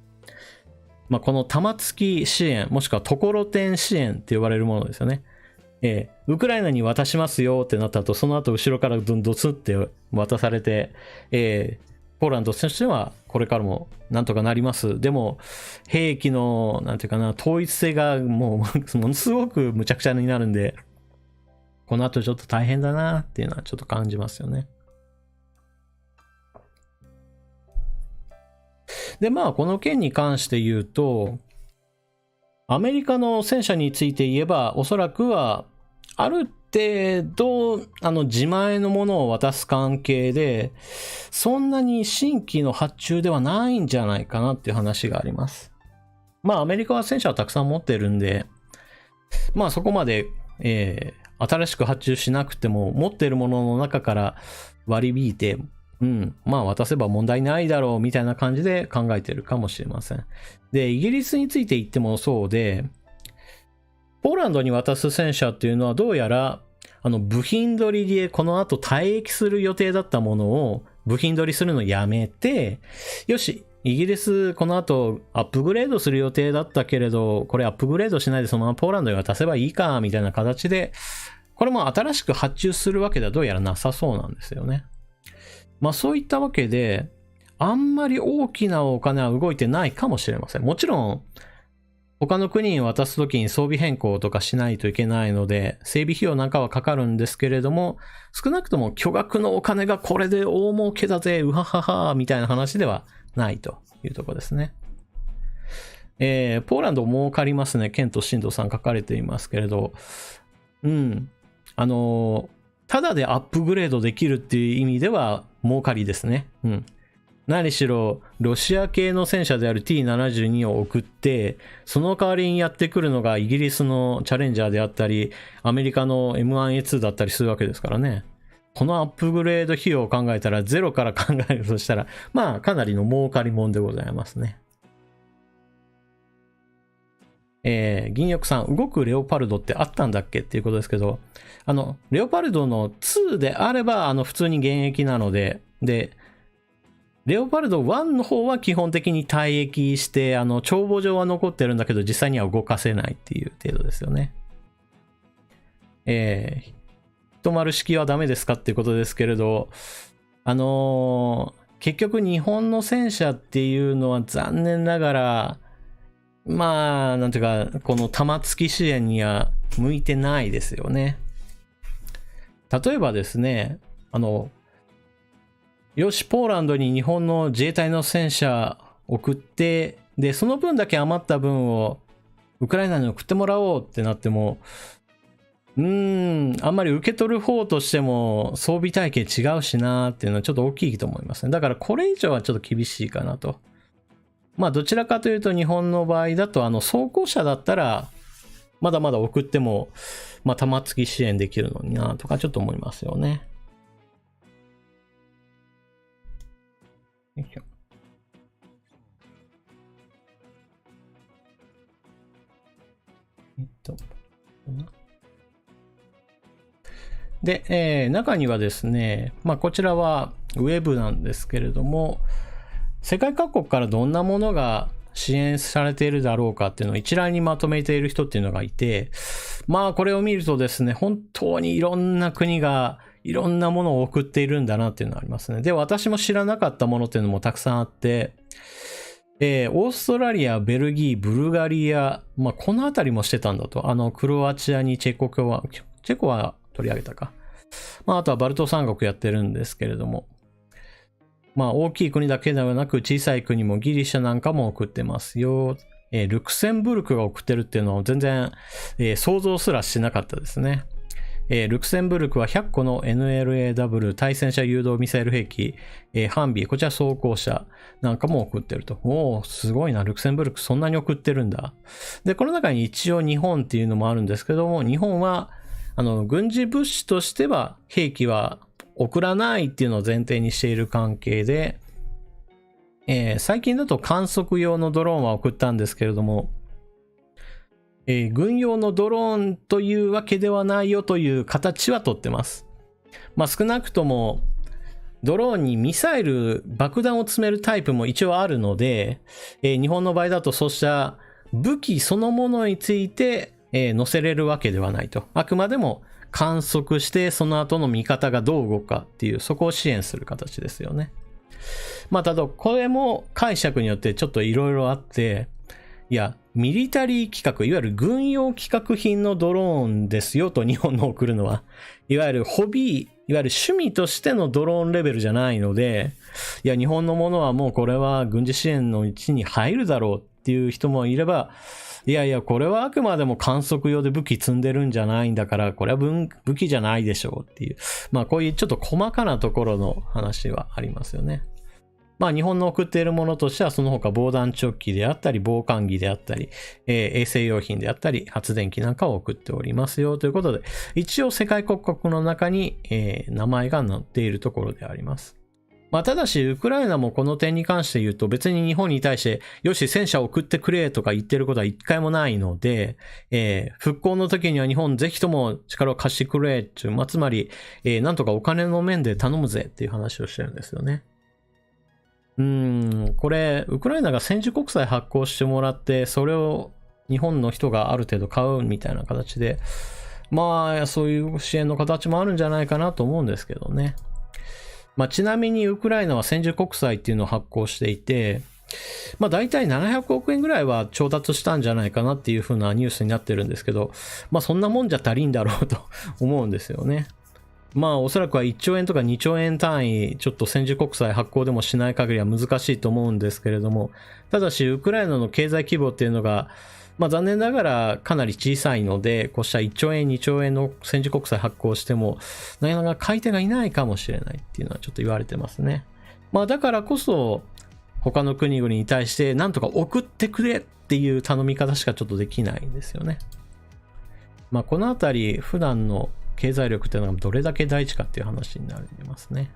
この玉突き支援、もしくはところてん支援って呼ばれるものですよね。ウクライナに渡しますよってなった後、その後後ろからドスって渡されて、ポーランドとしてはこれからもなんとかなります。でも、兵器の、統一性がもう、ものすごく無茶苦茶になるんで、この後ちょっと大変だなっていうのはちょっと感じますよね。で、まあ、この件に関して言うと、アメリカの戦車について言えば、おそらくは、ある程度、自前のものを渡す関係で、そんなに新規の発注ではないんじゃないかなっていう話があります。まあ、アメリカは戦車をたくさん持ってるんで、まあ、そこまで、新しく発注しなくても、持ってるものの中から割り引いて、まあ渡せば問題ないだろうみたいな感じで考えてるかもしれません。で、イギリスについて言ってもそうで、ポーランドに渡す戦車っていうのはどうやら、部品取りでこの後退役する予定だったものを部品取りするのをやめて、よし、イギリスこの後アップグレードする予定だったけれど、これアップグレードしないでそのままポーランドに渡せばいいか、みたいな形で、これも新しく発注するわけではどうやらなさそうなんですよね。まあそういったわけで、あんまり大きなお金は動いてないかもしれません。もちろん、他の国に渡すときに装備変更とかしないといけないので、整備費用なんかはかかるんですけれども、少なくとも巨額のお金がこれで大儲けだぜ、うははは、みたいな話ではないというところですね。ポーランド儲かりますね。ケント・シンドさん書かれていますけれど、ただでアップグレードできるっていう意味では儲かりですね。何しろロシア系の戦車である T72 を送って、その代わりにやってくるのがイギリスのチャレンジャーであったり、アメリカの M1A2 だったりするわけですからね。このアップグレード費用を考えたら、ゼロから考えるとしたら、まあかなりの儲かりもんでございますね。銀翼さん、動くレオパルドってあったんだっけっていうことですけど、レオパルドの2であれば、普通に現役なので、で、レオパルド1の方は基本的に退役して、帳簿上は残ってるんだけど、実際には動かせないっていう程度ですよね。一丸式はダメですかっていうことですけれど、結局日本の戦車っていうのは残念ながら、まあ、なんていうか、この弾付き支援には向いてないですよね。例えばですね、よし、ポーランドに日本の自衛隊の戦車送って、で、その分だけ余った分をウクライナに送ってもらおうってなっても、あんまり受け取る方としても装備体系違うしなーっていうのはちょっと大きいと思いますね。だからこれ以上はちょっと厳しいかなと。まあどちらかというと日本の場合だと装甲車だったらまだまだ送ってもまあ弾付き支援できるのになとかちょっと思いますよね。よいしょ。で、中にはですね、まあこちらはウェブなんですけれども、世界各国からどんなものが支援されているだろうかっていうのを一覧にまとめている人っていうのがいて、まあこれを見るとですね、本当にいろんな国がいろんなものを送っているんだなっていうのがありますね。で、私も知らなかったものっていうのもたくさんあって、オーストラリア、ベルギー、ブルガリア、まあこのあたりもしてたんだと。クロアチアにチェコは取り上げたか。まああとはバルト三国やってるんですけれども。まあ大きい国だけではなく小さい国もギリシャなんかも送ってますよ。ルクセンブルクが送ってるっていうのを全然、想像すらしなかったですね。ルクセンブルクは100個の NLAW 対戦車誘導ミサイル兵器、ハンビー、こちら装甲車なんかも送ってると。おー、すごいな、ルクセンブルクそんなに送ってるんだ。で、この中に一応日本っていうのもあるんですけども、日本は軍事物資としては兵器は送らないっていうのを前提にしている関係で、最近だと観測用のドローンは送ったんですけれども、軍用のドローンというわけではないよという形はとってます。まあ少なくともドローンにミサイル、爆弾を積めるタイプも一応あるので、日本の場合だとそうした武器そのものについて、載せれるわけではないと。あくまでも観測してその後の見方がどう動くかっていう、そこを支援する形ですよね。まあただこれも解釈によってちょっといろいろあって、いや、ミリタリー規格、いわゆる軍用規格品のドローンですよと日本の送るのは。いわゆるホビー、いわゆる趣味としてのドローンレベルじゃないので、いや、日本のものはもうこれは軍事支援の位に入るだろうっていう人もいれば、いやいや、これはあくまでも観測用で武器積んでるんじゃないんだから、これは武器じゃないでしょうっていう。まあこういうちょっと細かなところの話はありますよね。まあ日本の送っているものとしてはその他防弾チョッキであったり防寒着であったり、衛生用品であったり発電機なんかを送っておりますよということで、一応世界各国の中に、名前が載っているところであります。まあただしウクライナもこの点に関して言うと別に日本に対してよし戦車を送ってくれとか言ってることは一回もないので、復興の時には日本ぜひとも力を貸してくれっていう、まあ、つまり、なんとかお金の面で頼むぜっていう話をしてるんですよね。これ、ウクライナが戦時国債発行してもらって、それを日本の人がある程度買うみたいな形で、まあ、そういう支援の形もあるんじゃないかなと思うんですけどね。まあ、ちなみにウクライナは戦時国債っていうのを発行していて、まあ、大体700億円ぐらいは調達したんじゃないかなっていう風なニュースになってるんですけど、まあ、そんなもんじゃ足りんだろうと思うんですよね。まあおそらくは1兆円とか2兆円単位ちょっと戦時国債発行でもしない限りは難しいと思うんですけれども、ただしウクライナの経済規模っていうのがまあ残念ながらかなり小さいので、こうした1兆円2兆円の戦時国債発行してもなかなか買い手がいないかもしれないっていうのはちょっと言われてますね。まあだからこそ他の国々に対してなんとか送ってくれっていう頼み方しかちょっとできないんですよね。まあこのあたり普段の経済力っていうのがどれだけ大事かっていう話になりますね。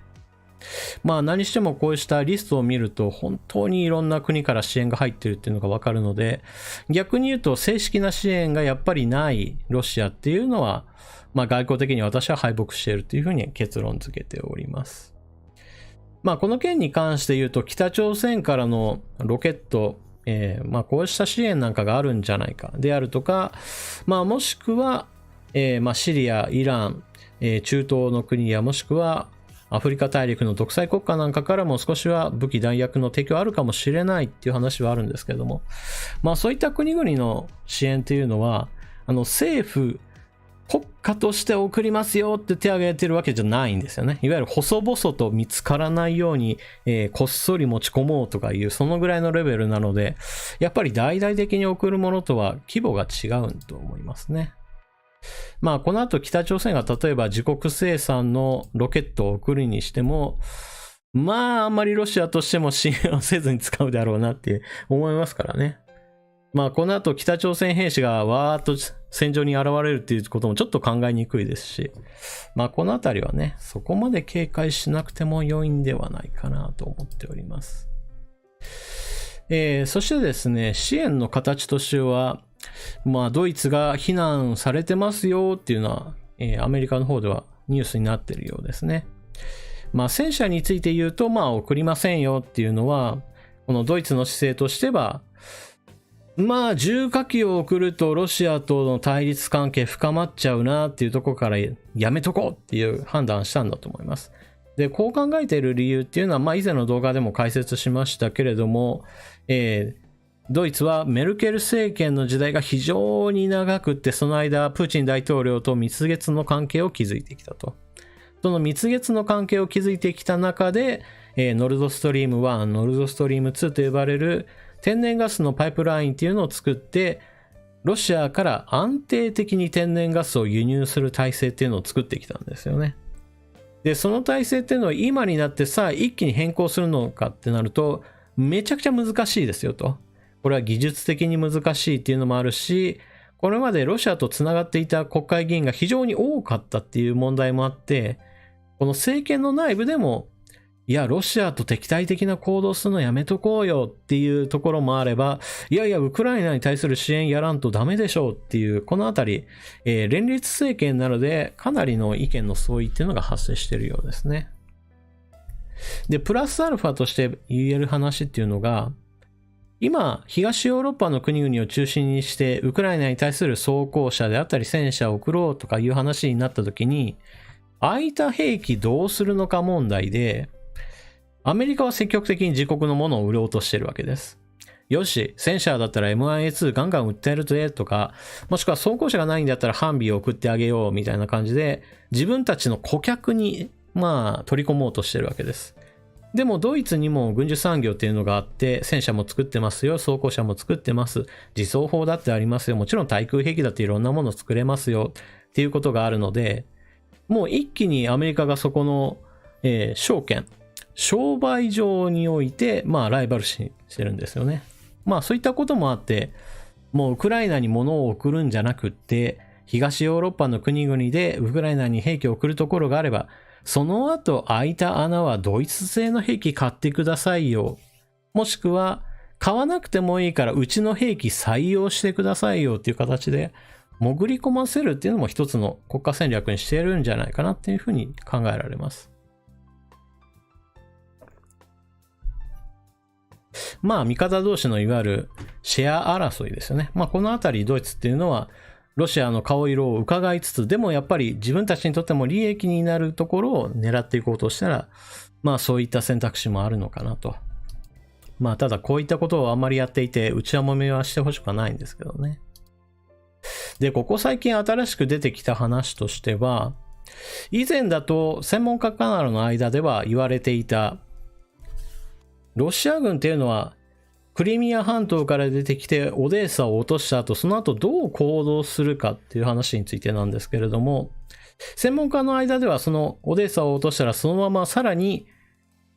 まあ何してもこうしたリストを見ると本当にいろんな国から支援が入ってるっていうのがわかるので、逆に言うと正式な支援がやっぱりないロシアっていうのは、まあ外交的に私は敗北しているというふうに結論付けております。まあこの件に関して言うと北朝鮮からのロケット、まあこうした支援なんかがあるんじゃないかであるとか、まあもしくはまあ、シリア、イラン、中東の国やもしくはアフリカ大陸の独裁国家なんかからも少しは武器弾薬の提供あるかもしれないっていう話はあるんですけども、まあそういった国々の支援っていうのは政府国家として送りますよって手を挙げてるわけじゃないんですよね。いわゆる細々と見つからないように、こっそり持ち込もうとかいうそのぐらいのレベルなので、やっぱり大々的に送るものとは規模が違うと思いますね。まあこの後北朝鮮が例えば自国生産のロケットを送るにしても、まああんまりロシアとしても支援をせずに使うだろうなって思いますからね。まあこの後北朝鮮兵士がわーっと戦場に現れるっていうこともちょっと考えにくいですし、まあこのあたりはね、そこまで警戒しなくても良いんではないかなと思っております。そしてですね、支援の形としては、まあドイツが非難されてますよっていうのは、アメリカの方ではニュースになっているようですね。まあ戦車について言うと、まあ送りませんよっていうのは、このドイツの姿勢としては、まあ重火器を送るとロシアとの対立関係深まっちゃうなっていうところからやめとこうっていう判断したんだと思います。で、こう考えている理由っていうのは、まあ以前の動画でも解説しましたけれども、ドイツはメルケル政権の時代が非常に長くって、その間プーチン大統領と蜜月の関係を築いてきたと。その蜜月の関係を築いてきた中で、ノルドストリーム1、ノルドストリーム2と呼ばれる天然ガスのパイプラインっていうのを作って、ロシアから安定的に天然ガスを輸入する体制っていうのを作ってきたんですよね。で、その体制っていうのは今になってさあ一気に変更するのかってなると、めちゃくちゃ難しいですよと。これは技術的に難しいっていうのもあるし、これまでロシアとつながっていた国会議員が非常に多かったっていう問題もあって、この政権の内部でも、いや、ロシアと敵対的な行動するのやめとこうよっていうところもあれば、いやいや、ウクライナに対する支援やらんとダメでしょうっていう、このあたり、連立政権なので、かなりの意見の相違っていうのが発生しているようですね。で、プラスアルファとして言える話っていうのが、今、東ヨーロッパの国々を中心にして、ウクライナに対する装甲車であったり戦車を送ろうとかいう話になった時に、空いた兵器どうするのか問題で、アメリカは積極的に自国のものを売ろうとしてるわけです。よし、戦車だったら M1A2 ガンガン撃ってやるととか、もしくは装甲車がないんだったらハンビーを送ってあげようみたいな感じで、自分たちの顧客に、取り込もうとしてるわけです。でもドイツにも軍需産業っていうのがあって、戦車も作ってますよ、装甲車も作ってます、自走砲だってありますよ、もちろん対空兵器だっていろんなもの作れますよっていうことがあるので、もう一気にアメリカがそこの、商売上において、ライバル視してるんですよね。そういったこともあって、もうウクライナに物を送るんじゃなくって、東ヨーロッパの国々でウクライナに兵器を送るところがあれば、その後空いた穴はドイツ製の兵器買ってくださいよ。もしくは、買わなくてもいいからうちの兵器採用してくださいよっていう形で、潜り込ませるっていうのも一つの国家戦略にしてるんじゃないかなっていうふうに考えられます。味方同士のいわゆるシェア争いですよね。このあたりドイツっていうのはロシアの顔色を伺いつつ、でもやっぱり自分たちにとっても利益になるところを狙っていこうとしたら、そういった選択肢もあるのかなと。ただこういったことをあんまりやっていて、内輪もめはしてほしくはないんですけどね。で、ここ最近新しく出てきた話としては、以前だと専門家カナルの間では言われていた、ロシア軍っていうのはクリミア半島から出てきてオデーサを落とした後、その後どう行動するかっていう話についてなんですけれども、専門家の間ではそのオデーサを落としたらそのままさらに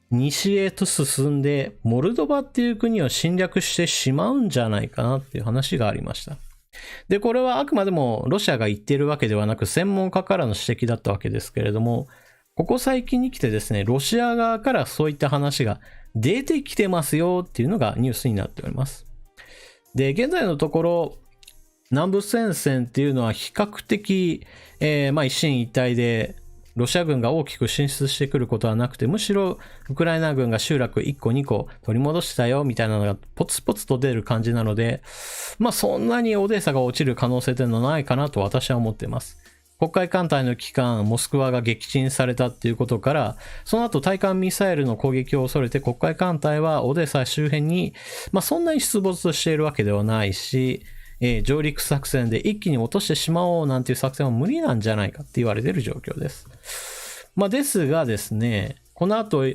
西へと進んでモルドバっていう国を侵略してしまうんじゃないかなっていう話がありました。で、これはあくまでもロシアが言っているわけではなく専門家からの指摘だったわけですけれども、ここ最近に来てですね、ロシア側からそういった話が出てきてますよっていうのがニュースになっております。で、現在のところ南部戦線っていうのは比較的、一進一退でロシア軍が大きく進出してくることはなくて、むしろウクライナ軍が集落1個2個取り戻したよみたいなのがポツポツと出る感じなので、そんなにオデーサが落ちる可能性っていうのはないかなと私は思っています。黒海艦隊の旗艦モスクワが撃沈されたっていうことから、その後対艦ミサイルの攻撃を恐れて黒海艦隊はオデーサ周辺に、そんなに出没しているわけではないし、上陸作戦で一気に落としてしまおうなんていう作戦は無理なんじゃないかって言われている状況です。ですがですね、この後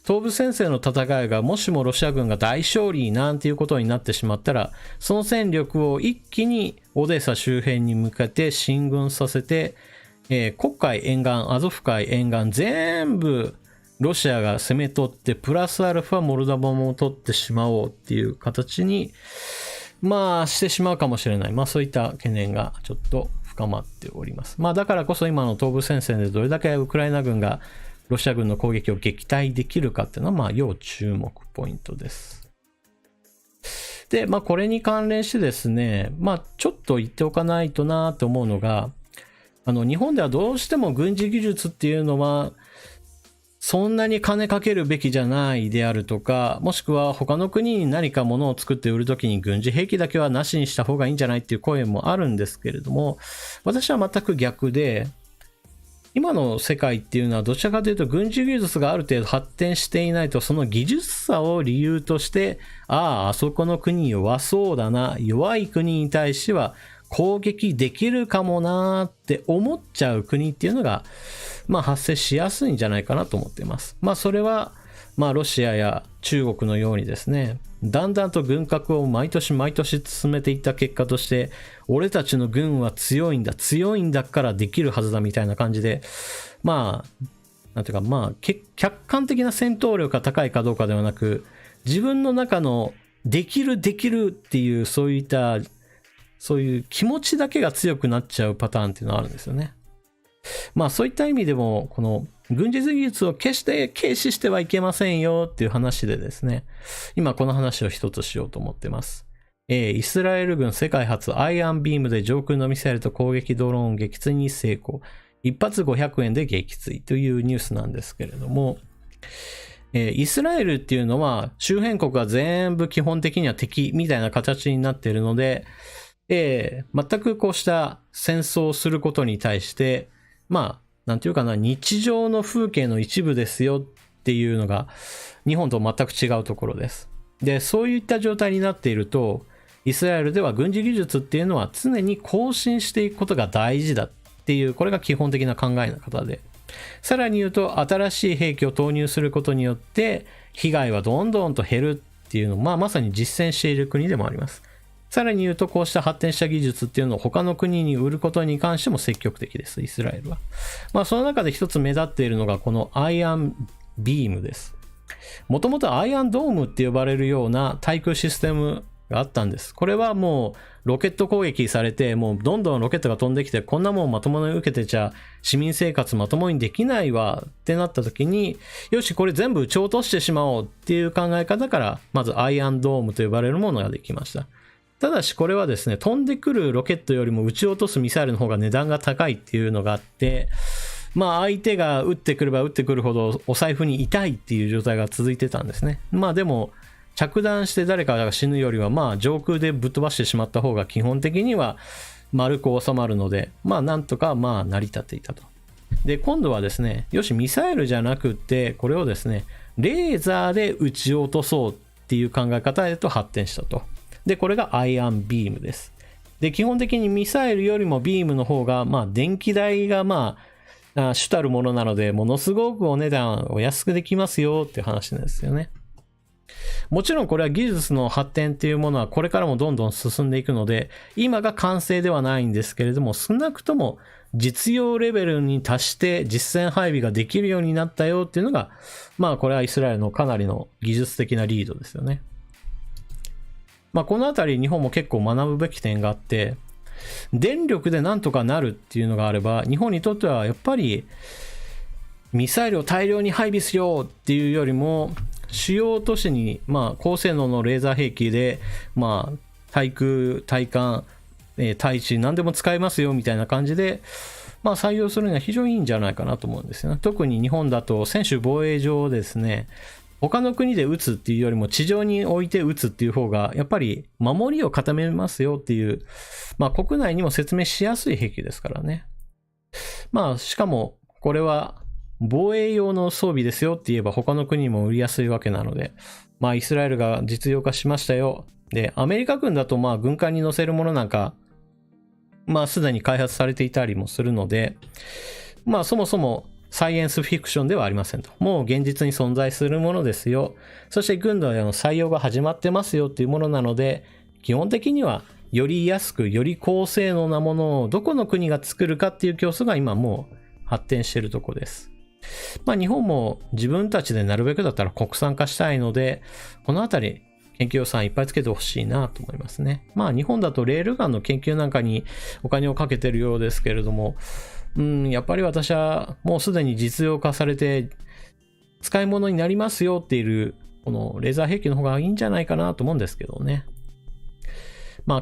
東部戦線の戦いがもしもロシア軍が大勝利なんていうことになってしまったら、その戦力を一気にオデーサ周辺に向けて進軍させて、黒海沿岸、アゾフ海沿岸全部ロシアが攻め取って、プラスアルファモルドバも取ってしまおうっていう形にしてしまうかもしれない。そういった懸念がちょっと深まっております。だからこそ今の東部戦線でどれだけウクライナ軍がロシア軍の攻撃を撃退できるかっていうのは要注目ポイントです。で、これに関連してですね、ちょっと言っておかないとなと思うのが、日本ではどうしても軍事技術っていうのはそんなに金かけるべきじゃないであるとか、もしくは他の国に何か物を作って売るときに軍事兵器だけはなしにした方がいいんじゃないっていう声もあるんですけれども、私は全く逆で、今の世界っていうのはどちらかというと軍事技術がある程度発展していないと、その技術差を理由として、あそこの国弱そうだな、弱い国に対しては攻撃できるかもなって思っちゃう国っていうのが、発生しやすいんじゃないかなと思っています。それは、ロシアや中国のようにですね、だんだんと軍拡を毎年毎年進めていった結果として、俺たちの軍は強いんだからできるはずだみたいな感じで、なんていうか、客観的な戦闘力が高いかどうかではなく、自分の中のできるっていう、そういう気持ちだけが強くなっちゃうパターンっていうのはあるんですよね。そういった意味でも、この軍事技術を決して軽視してはいけませんよっていう話でですね、今この話を一つしようと思ってます。イスラエル軍世界初アイアンビームで上空のミサイルと攻撃ドローン撃墜に成功。一発500円で撃墜というニュースなんですけれども、イスラエルっていうのは周辺国が全部基本的には敵みたいな形になっているので、全くこうした戦争をすることに対して、なんていうかな、日常の風景の一部ですよっていうのが日本と全く違うところです。で、そういった状態になっていると、イスラエルでは軍事技術っていうのは常に更新していくことが大事だっていう、これが基本的な考えの方で、さらに言うと、新しい兵器を投入することによって被害はどんどんと減るっていうのを、まさに実践している国でもあります。さらに言うと、こうした発展した技術っていうのを他の国に売ることに関しても積極的です、イスラエルは。その中で一つ目立っているのがこのアイアンビームです。もともとアイアンドームって呼ばれるような対空システムがあったんです。これはもうロケット攻撃されて、もうどんどんロケットが飛んできて、こんなもんまともに受けてちゃ市民生活まともにできないわってなった時に、よしこれ全部撃ち落としてしまおうっていう考え方から、まずアイアンドームと呼ばれるものができました。ただしこれはですね、飛んでくるロケットよりも撃ち落とすミサイルの方が値段が高いっていうのがあって、相手が撃ってくれば撃ってくるほどお財布に痛いっていう状態が続いてたんですね。でも着弾して誰かが死ぬよりは上空でぶっ飛ばしてしまった方が基本的には丸く収まるので、なんとか成り立っていたと。で、今度はですね、よしミサイルじゃなくってこれをですね、レーザーで撃ち落とそうっていう考え方へと発展したと。で、これがアイアンビームです。で、基本的にミサイルよりもビームの方が電気代が主たるものなので、ものすごくお値段お安くできますよっていう話なんですよね。もちろんこれは技術の発展っていうものはこれからもどんどん進んでいくので、今が完成ではないんですけれども、少なくとも実用レベルに達して実戦配備ができるようになったよっていうのが、これはイスラエルのかなりの技術的なリードですよね。このあたり日本も結構学ぶべき点があって、電力でなんとかなるっていうのがあれば、日本にとってはやっぱりミサイルを大量に配備しようっていうよりも、主要都市に高性能のレーザー兵器で対空対艦対地何でも使えますよみたいな感じで採用するには非常にいいんじゃないかなと思うんですよね。特に日本だと専守防衛上ですね、他の国で撃つっていうよりも地上に置いて撃つっていう方がやっぱり守りを固めますよっていう、国内にも説明しやすい兵器ですからね。しかもこれは防衛用の装備ですよって言えば他の国にも売りやすいわけなので、イスラエルが実用化しましたよ。で、アメリカ軍だと軍艦に乗せるものなんかすでに開発されていたりもするので、そもそもサイエンスフィクションではありませんと。もう現実に存在するものですよ。そして軍での採用が始まってますよっていうものなので、基本的にはより安くより高性能なものをどこの国が作るかっていう競争が今もう発展しているところです。日本も自分たちでなるべくだったら国産化したいので、このあたり研究予算いっぱいつけてほしいなと思いますね。日本だとレールガンの研究なんかにお金をかけてるようですけれども、やっぱり私はもうすでに実用化されて使い物になりますよっていうこのレーザー兵器の方がいいんじゃないかなと思うんですけどね。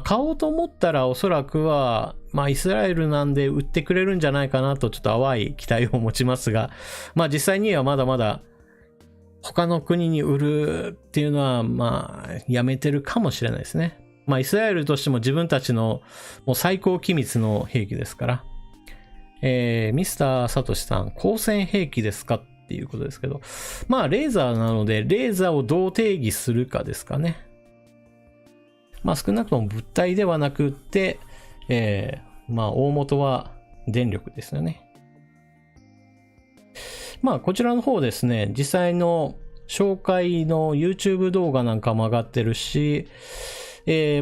買おうと思ったらおそらくはイスラエルなんで売ってくれるんじゃないかなとちょっと淡い期待を持ちますが、実際にはまだまだ他の国に売るっていうのはやめてるかもしれないですね。イスラエルとしても自分たちのもう最高機密の兵器ですから。ミスターサトシさん、光線兵器ですかっていうことですけど、レーザーなのでレーザーをどう定義するかですかね。少なくとも物体ではなくって、大元は電力ですよね。こちらの方ですね、実際の紹介の YouTube 動画なんかも上がってるし、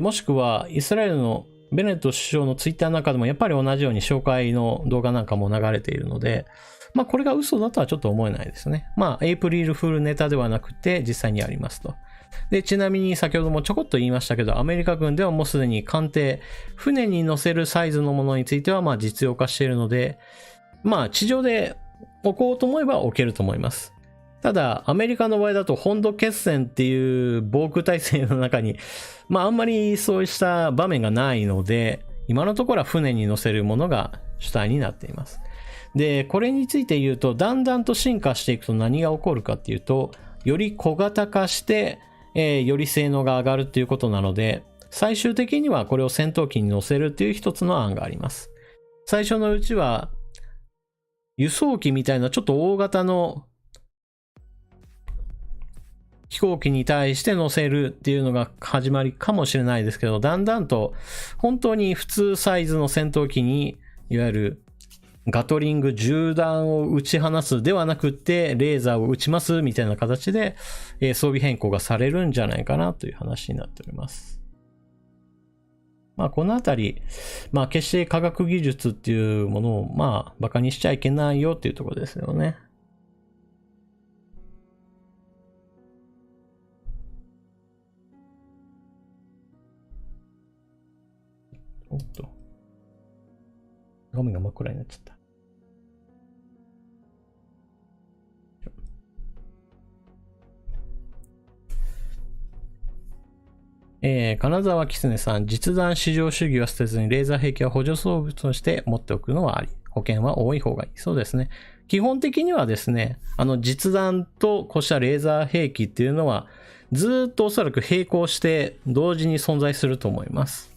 もしくはイスラエルのベネット首相の Twitter の中でもやっぱり同じように紹介の動画なんかも流れているので、これが嘘だとはちょっと思えないですね。エイプリルフールネタではなくて実際にありますと。で、ちなみに先ほどもちょこっと言いましたけど、アメリカ軍ではもうすでに艦艇、船に乗せるサイズのものについては実用化しているので、地上で置こうと思えば置けると思います。ただ、アメリカの場合だと本土決戦っていう防空体制の中に、あんまりそうした場面がないので、今のところは船に乗せるものが主体になっています。で、これについて言うと、だんだんと進化していくと何が起こるかっていうと、より小型化して、より性能が上がるっていうことなので、最終的にはこれを戦闘機に乗せるっていう一つの案があります。最初のうちは、輸送機みたいなちょっと大型の飛行機に対して乗せるっていうのが始まりかもしれないですけど、だんだんと本当に普通サイズの戦闘機に、いわゆるガトリング銃弾を撃ち放すではなくってレーザーを撃ちますみたいな形で装備変更がされるんじゃないかなという話になっております。まあこのあたり、まあ決して科学技術っていうものをまあバカにしちゃいけないよっていうところですよね。おっと。画面が真っ暗になっちゃった。金沢キツネさん、実弾至上主義は捨てずにレーザー兵器は補助装備として持っておくのはあり。保険は多い方がいい。そうですね。基本的にはですね、実弾とこうしたレーザー兵器っていうのはずっとおそらく並行して同時に存在すると思います。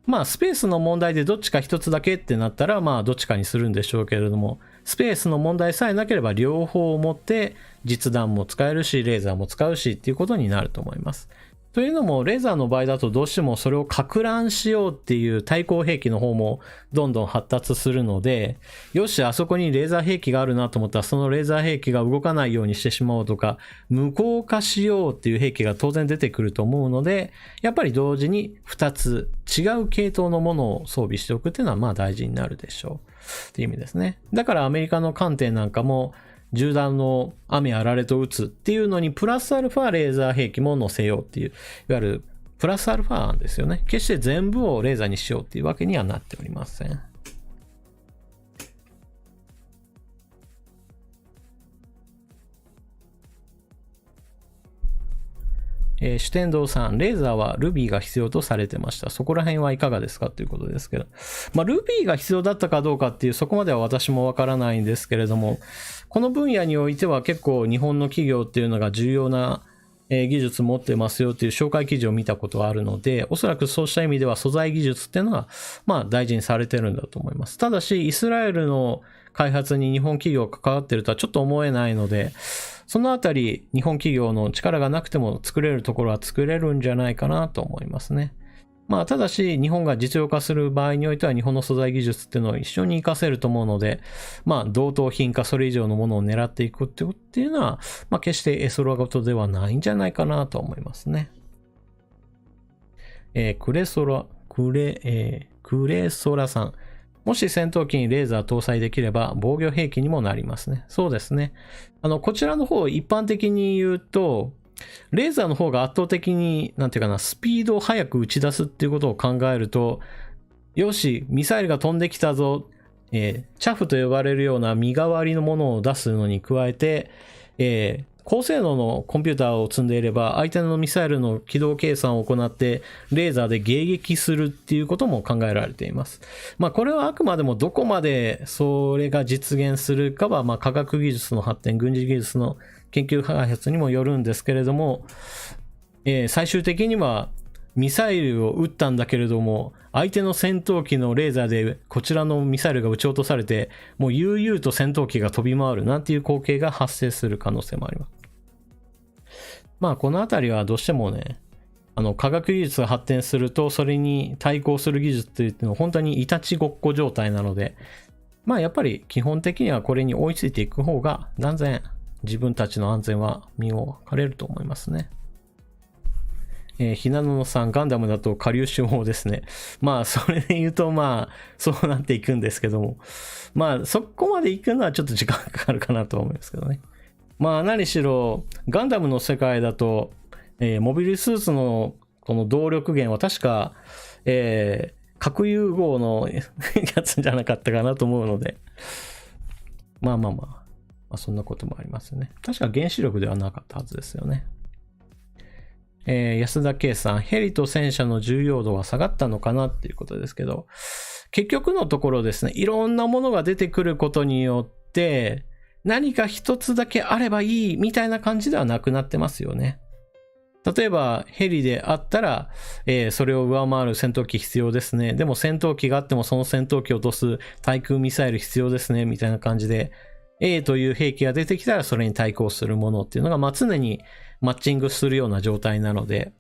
まあスペースの問題でどっちか一つだけってなったらまあどっちかにするんでしょうけれども、スペースの問題さえなければ両方を持って実弾も使えるしレーザーも使うしっていうことになると思います。というのもレーザーの場合だとどうしてもそれを撹乱しようっていう対抗兵器の方もどんどん発達するので、よしあそこにレーザー兵器があるなと思ったらそのレーザー兵器が動かないようにしてしまおうとか無効化しようっていう兵器が当然出てくると思うので、やっぱり同時に2つ違う系統のものを装備しておくっていうのはまあ大事になるでしょうっていう意味ですね。だからアメリカの艦艇なんかも銃弾の雨あられと撃つっていうのにプラスアルファレーザー兵器も載せようっていう、いわゆるプラスアルファなんですよね。決して全部をレーザーにしようっていうわけにはなっておりません。主天堂さん、レーザーはルビーが必要とされてました。そこら辺はいかがですかということですけど。まあ、ルビーが必要だったかどうかっていう、そこまでは私もわからないんですけれども、この分野においては結構日本の企業っていうのが重要な技術持ってますよっていう紹介記事を見たことがあるので、おそらくそうした意味では素材技術っていうのは、まあ大事にされてるんだと思います。ただし、イスラエルの開発に日本企業が関わってるとはちょっと思えないので、そのあたり日本企業の力がなくても作れるところは作れるんじゃないかなと思いますね。まあただし日本が実用化する場合においては日本の素材技術っていうのを一緒に活かせると思うので、まあ同等品かそれ以上のものを狙っていくっていうのは、まあ決して絵空事ではないんじゃないかなと思いますね。クレソラさん。もし戦闘機にレーザー搭載できれば防御兵器にもなりますね。そうですね。こちらの方一般的に言うと、レーザーの方が圧倒的に、なんていうかな、スピードを速く打ち出すっていうことを考えると、よし、ミサイルが飛んできたぞ、チャフと呼ばれるような身代わりのものを出すのに加えて、高性能のコンピューターを積んでいれば相手のミサイルの軌道計算を行ってレーザーで迎撃するっていうことも考えられています。まあこれはあくまでもどこまでそれが実現するかはまあ科学技術の発展、軍事技術の研究開発にもよるんですけれども、最終的にはミサイルを撃ったんだけれども相手の戦闘機のレーザーでこちらのミサイルが撃ち落とされてもう悠々と戦闘機が飛び回るなんていう光景が発生する可能性もあります。まあこのあたりはどうしてもね、科学技術が発展するとそれに対抗する技術っていうのは本当にいたちごっこ状態なので、まあやっぱり基本的にはこれに追いついていく方が断然自分たちの安全は身を借りると思いますね。ひなののさん、ガンダムだと下粒子砲ですね。まあそれで言うとまあそうなっていくんですけども、まあそこまで行くのはちょっと時間かかるかなと思いますけどね。まあ何しろガンダムの世界だと、モビルスーツのこの動力源は確か、核融合のやつじゃなかったかなと思うので、まあそんなこともありますよね。確か原子力ではなかったはずですよね。安田圭さん、ヘリと戦車の重要度は下がったのかなっていうことですけど、結局のところですね、いろんなものが出てくることによって何か一つだけあればいいみたいな感じではなくなってますよね。例えばヘリであったら、それを上回る戦闘機必要ですね。でも戦闘機があってもその戦闘機を落とす対空ミサイル必要ですねみたいな感じで、A という兵器が出てきたらそれに対抗するものっていうのが、まあ、常にマッチングするような状態なので、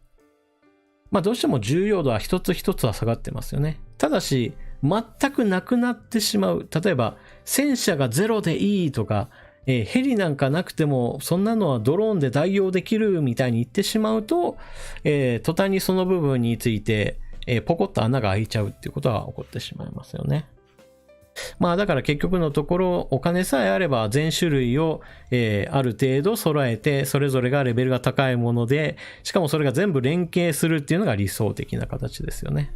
まあ、どうしても重要度は一つ一つは下がってますよね。ただし、全くなくなってしまう。例えば、戦車がゼロでいいとか、ヘリなんかなくても、そんなのはドローンで代用できるみたいに言ってしまうと、途端にその部分について、ポコッと穴が開いちゃうっていうことが起こってしまいますよね。まあだから結局のところ、お金さえあれば全種類を、ある程度揃えて、それぞれがレベルが高いもので、しかもそれが全部連携するっていうのが理想的な形ですよね。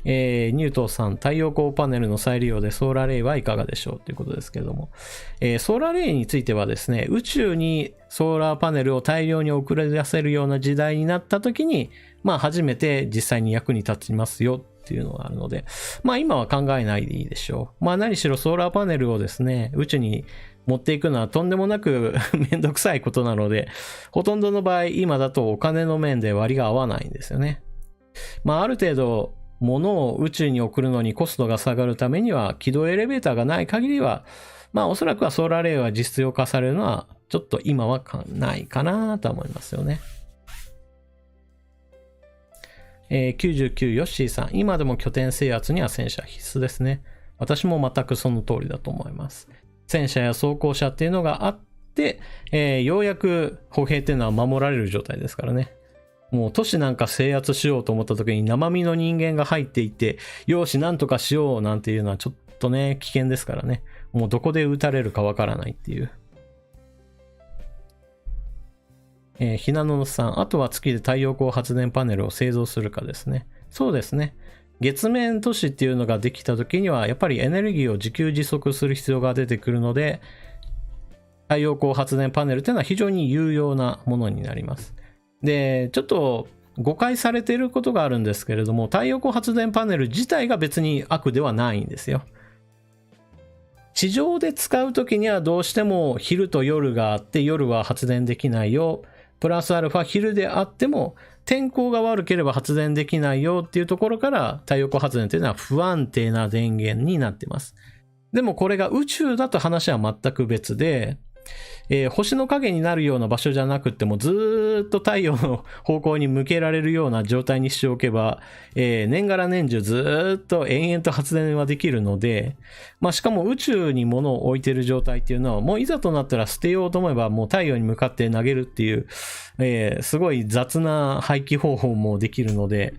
ニュートンさん、太陽光パネルの再利用でソーラーレイはいかがでしょうということですけれども、ソーラーレイについてはですね、宇宙にソーラーパネルを大量に送り出せるような時代になった時に、まあ初めて実際に役に立ちますよっていうのがあるので、まあ今は考えないでいいでしょう。まあ何しろソーラーパネルをですね、宇宙に持っていくのはとんでもなくめんどくさいことなので、ほとんどの場合今だとお金の面で割が合わないんですよね。まあある程度、物を宇宙に送るのにコストが下がるためには軌道エレベーターがない限りは、まあおそらくはソーラーレイは実用化されるのはちょっと今はないかなと思いますよね。99ヨッシーさん、今でも拠点制圧には戦車必須ですね。私も全くその通りだと思います。戦車や装甲車っていうのがあって、ようやく歩兵っていうのは守られる状態ですからね。もう都市なんか制圧しようと思った時に生身の人間が入っていて、よしなんとかしようなんていうのはちょっとね、危険ですからね。もうどこで撃たれるかわからないっていう。ひなののさん、あとは月で太陽光発電パネルを製造するかですね。そうですね。月面都市っていうのができた時には、やっぱりエネルギーを自給自足する必要が出てくるので、太陽光発電パネルっていうのは非常に有用なものになります。で、ちょっと誤解されていることがあるんですけれども、太陽光発電パネル自体が別に悪ではないんですよ。地上で使うときにはどうしても昼と夜があって夜は発電できないよ。プラスアルファ昼であっても天候が悪ければ発電できないよっていうところから太陽光発電というのは不安定な電源になっています。でもこれが宇宙だと話は全く別で、星の影になるような場所じゃなくてもずーっと太陽の方向に向けられるような状態にしておけば、年がら年中ずーっと延々と発電はできるので、まあしかも宇宙に物を置いてる状態っていうのはもういざとなったら捨てようと思えばもう太陽に向かって投げるっていう、すごい雑な廃棄方法もできるので、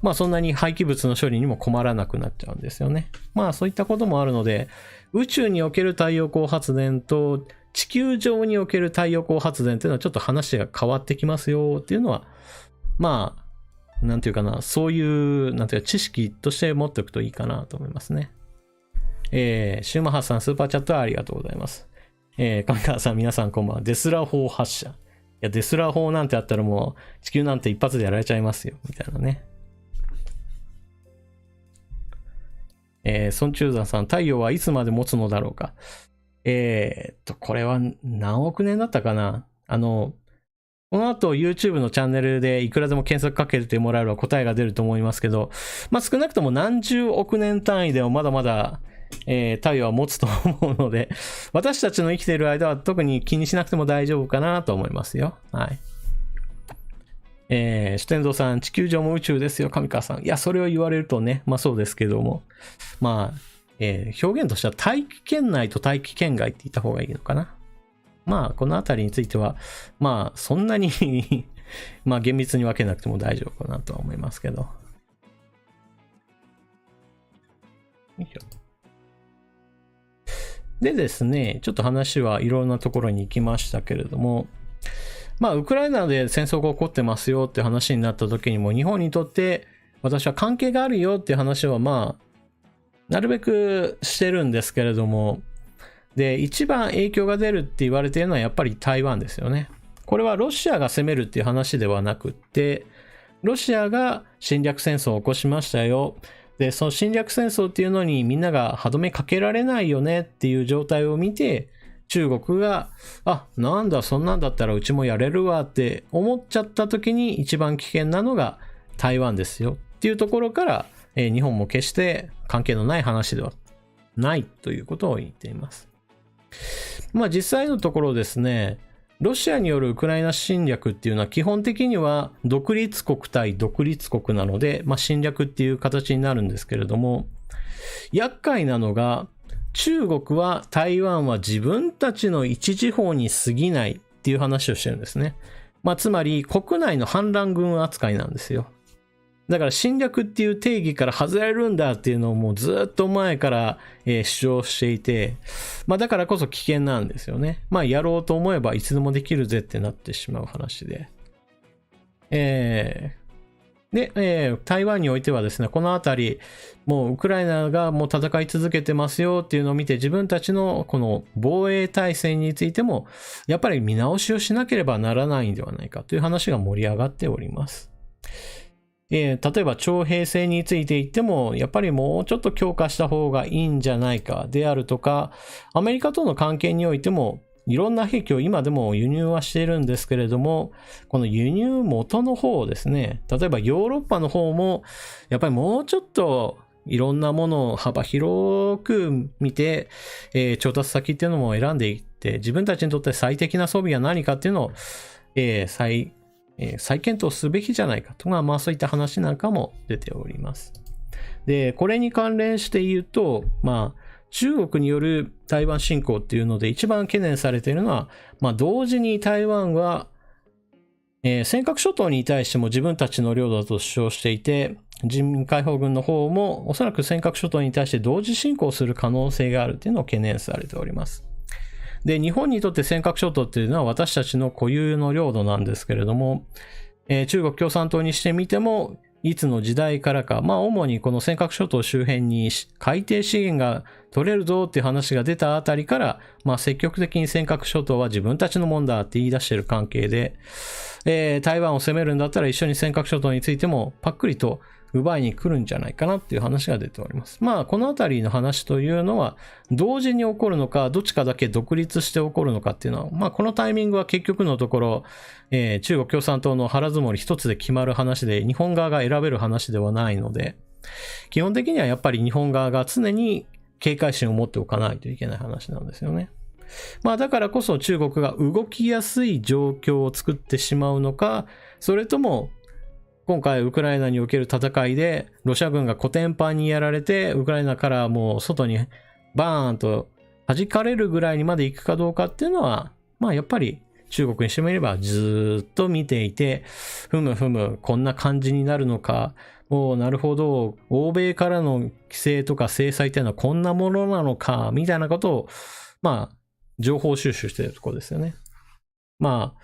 まあそんなに廃棄物の処理にも困らなくなっちゃうんですよね。まあそういったこともあるので、宇宙における太陽光発電と地球上における太陽光発電っていうのはちょっと話が変わってきますよっていうのは、まあ、なんていうかな、そういう、なんていうか知識として持っておくといいかなと思いますね。シューマハさん、スーパーチャットありがとうございます。上川さん、皆さんこんばんは。デスラ砲発射。いや、デスラ砲なんてあったらもう地球なんて一発でやられちゃいますよ、みたいなね。孫中山さん、太陽はいつまで持つのだろうか。これは何億年だったかな。この後 YouTube のチャンネルでいくらでも検索かけてもらえれば答えが出ると思いますけど、まあ少なくとも何十億年単位でもまだまだ、太陽は持つと思うので、私たちの生きている間は特に気にしなくても大丈夫かなと思いますよ。はい。主天堂さん、地球上も宇宙ですよ、上川さん。いや、それを言われるとね、まあそうですけども、まあ、表現としては大気圏内と大気圏外って言った方がいいのかな。まあ、このあたりについては、まあ、そんなにまあ、厳密に分けなくても大丈夫かなとは思いますけど。でですね、ちょっと話はいろんなところに行きましたけれども、まあ、ウクライナで戦争が起こってますよって話になった時にも、日本にとって私は関係があるよっていう話は、まあ、なるべくしてるんですけれども、で、一番影響が出るって言われているのはやっぱり台湾ですよね。これはロシアが攻めるっていう話ではなくって、ロシアが侵略戦争を起こしましたよ。で、その侵略戦争っていうのにみんなが歯止めかけられないよねっていう状態を見て、中国が、あ、なんだ、そんなんだったらうちもやれるわって思っちゃった時に一番危険なのが台湾ですよっていうところから、日本も決して関係のない話ではないということを言っています。まあ実際のところですね、ロシアによるウクライナ侵略っていうのは基本的には独立国対独立国なので、まあ侵略っていう形になるんですけれども、厄介なのが、中国は台湾は自分たちの一時法に過ぎないっていう話をしてるんですね。まあつまり国内の反乱軍扱いなんですよ。だから侵略っていう定義から外れるんだっていうのをもうずっと前から、主張していて、まあだからこそ危険なんですよね。まあやろうと思えばいつでもできるぜってなってしまう話で。台湾においてはですね、このあたり、もうウクライナがもう戦い続けてますよっていうのを見て、自分たちのこの防衛体制についても、やっぱり見直しをしなければならないんではないかという話が盛り上がっております。例えば徴兵制について言っても、やっぱりもうちょっと強化した方がいいんじゃないかであるとか、アメリカとの関係においても、いろんな兵器を今でも輸入はしているんですけれども、この輸入元の方ですね、例えばヨーロッパの方も、やっぱりもうちょっといろんなものを幅広く見て、調達先っていうのも選んでいって、自分たちにとって最適な装備は何かっていうのを、再検討すべきじゃないかとか、まあそういった話なんかも出ております。で、これに関連して言うと、まあ、中国による台湾侵攻っていうので一番懸念されているのは、まあ同時に台湾は、尖閣諸島に対しても自分たちの領土だと主張していて、人民解放軍の方もおそらく尖閣諸島に対して同時侵攻する可能性があるっていうのを懸念されております。で、日本にとって尖閣諸島っていうのは私たちの固有の領土なんですけれども、中国共産党にしてみても、いつの時代からか、まあ主にこの尖閣諸島周辺に海底資源が取れるぞっていう話が出たあたりから、まあ積極的に尖閣諸島は自分たちのもんだって言い出している関係で、台湾を攻めるんだったら一緒に尖閣諸島についてもパックリと奪いに来るんじゃないかなっていう話が出ております。まあこのあたりの話というのは同時に起こるのか、どっちかだけ独立して起こるのかっていうのは、まあこのタイミングは結局のところ、中国共産党の腹積もり一つで決まる話で、日本側が選べる話ではないので、基本的にはやっぱり日本側が常に警戒心を持っておかないといけない話なんですよね。まあだからこそ中国が動きやすい状況を作ってしまうのか、それとも今回ウクライナにおける戦いでロシア軍がコテンパンにやられてウクライナからもう外にバーンと弾かれるぐらいにまで行くかどうかっていうのは、まあやっぱり中国にしてみればずっと見ていて、ふむふむこんな感じになるのか、なるほど、欧米からの規制とか制裁っていうのはこんなものなのかみたいなことを、まあ情報収集しているところですよね。まあ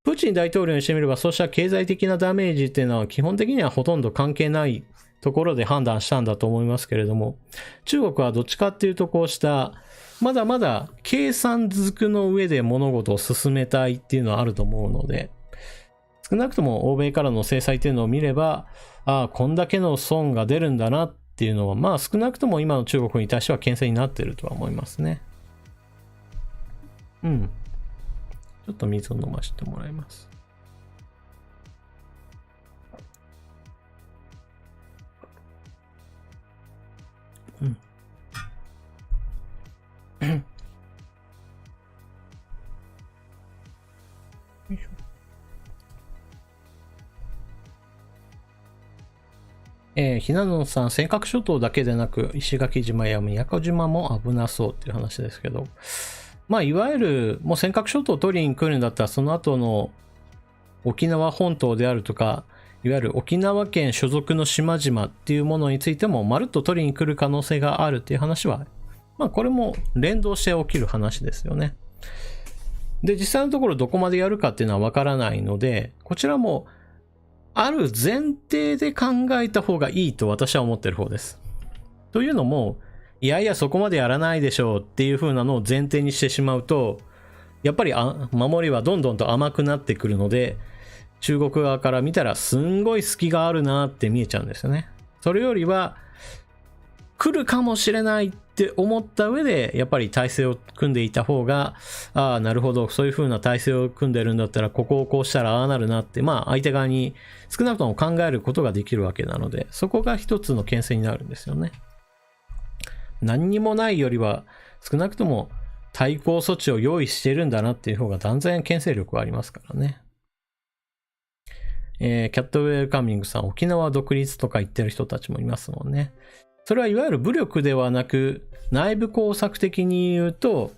プーチン大統領にしてみればそうした経済的なダメージっていうのは基本的にはほとんど関係ないところで判断したんだと思いますけれども、中国はどっちかっていうとこうしたまだまだ計算づくの上で物事を進めたいっていうのはあると思うので、少なくとも欧米からの制裁っていうのを見れば、こんだけの損が出るんだなっていうのは、まあ少なくとも今の中国に対しては牽制になっているとは思いますね。ちょっと水を飲ませてもらいます。よいしょ。ひなのさん、尖閣諸島だけでなく石垣島や宮古島も危なそうっていう話ですけど、まあいわゆるもう尖閣諸島を取りに来るんだったらその後の沖縄本島であるとか、いわゆる沖縄県所属の島々っていうものについてもまるっと取りに来る可能性があるっていう話は、まあこれも連動して起きる話ですよね。で、実際のところどこまでやるかっていうのはわからないので、こちらもある前提で考えた方がいいと私は思ってる方です。というのも、いやいやそこまでやらないでしょうっていう風なのを前提にしてしまうと、やっぱり守りはどんどんと甘くなってくるので、中国側から見たらすんごい隙があるなって見えちゃうんですよね。それよりは来るかもしれないって思った上でやっぱり体制を組んでいた方が、なるほど、そういう風な体制を組んでるんだったらここをこうしたらああなるなって、まあ相手側に少なくとも考えることができるわけなので、そこが一つの牽制になるんですよね。何にもないよりは少なくとも対抗措置を用意してるんだなっていう方が断然牽制力はありますからね。キャットウェルカミングさん、沖縄独立とか言ってる人たちもいますもんね。それはいわゆる武力ではなく、内部工作的に言うと、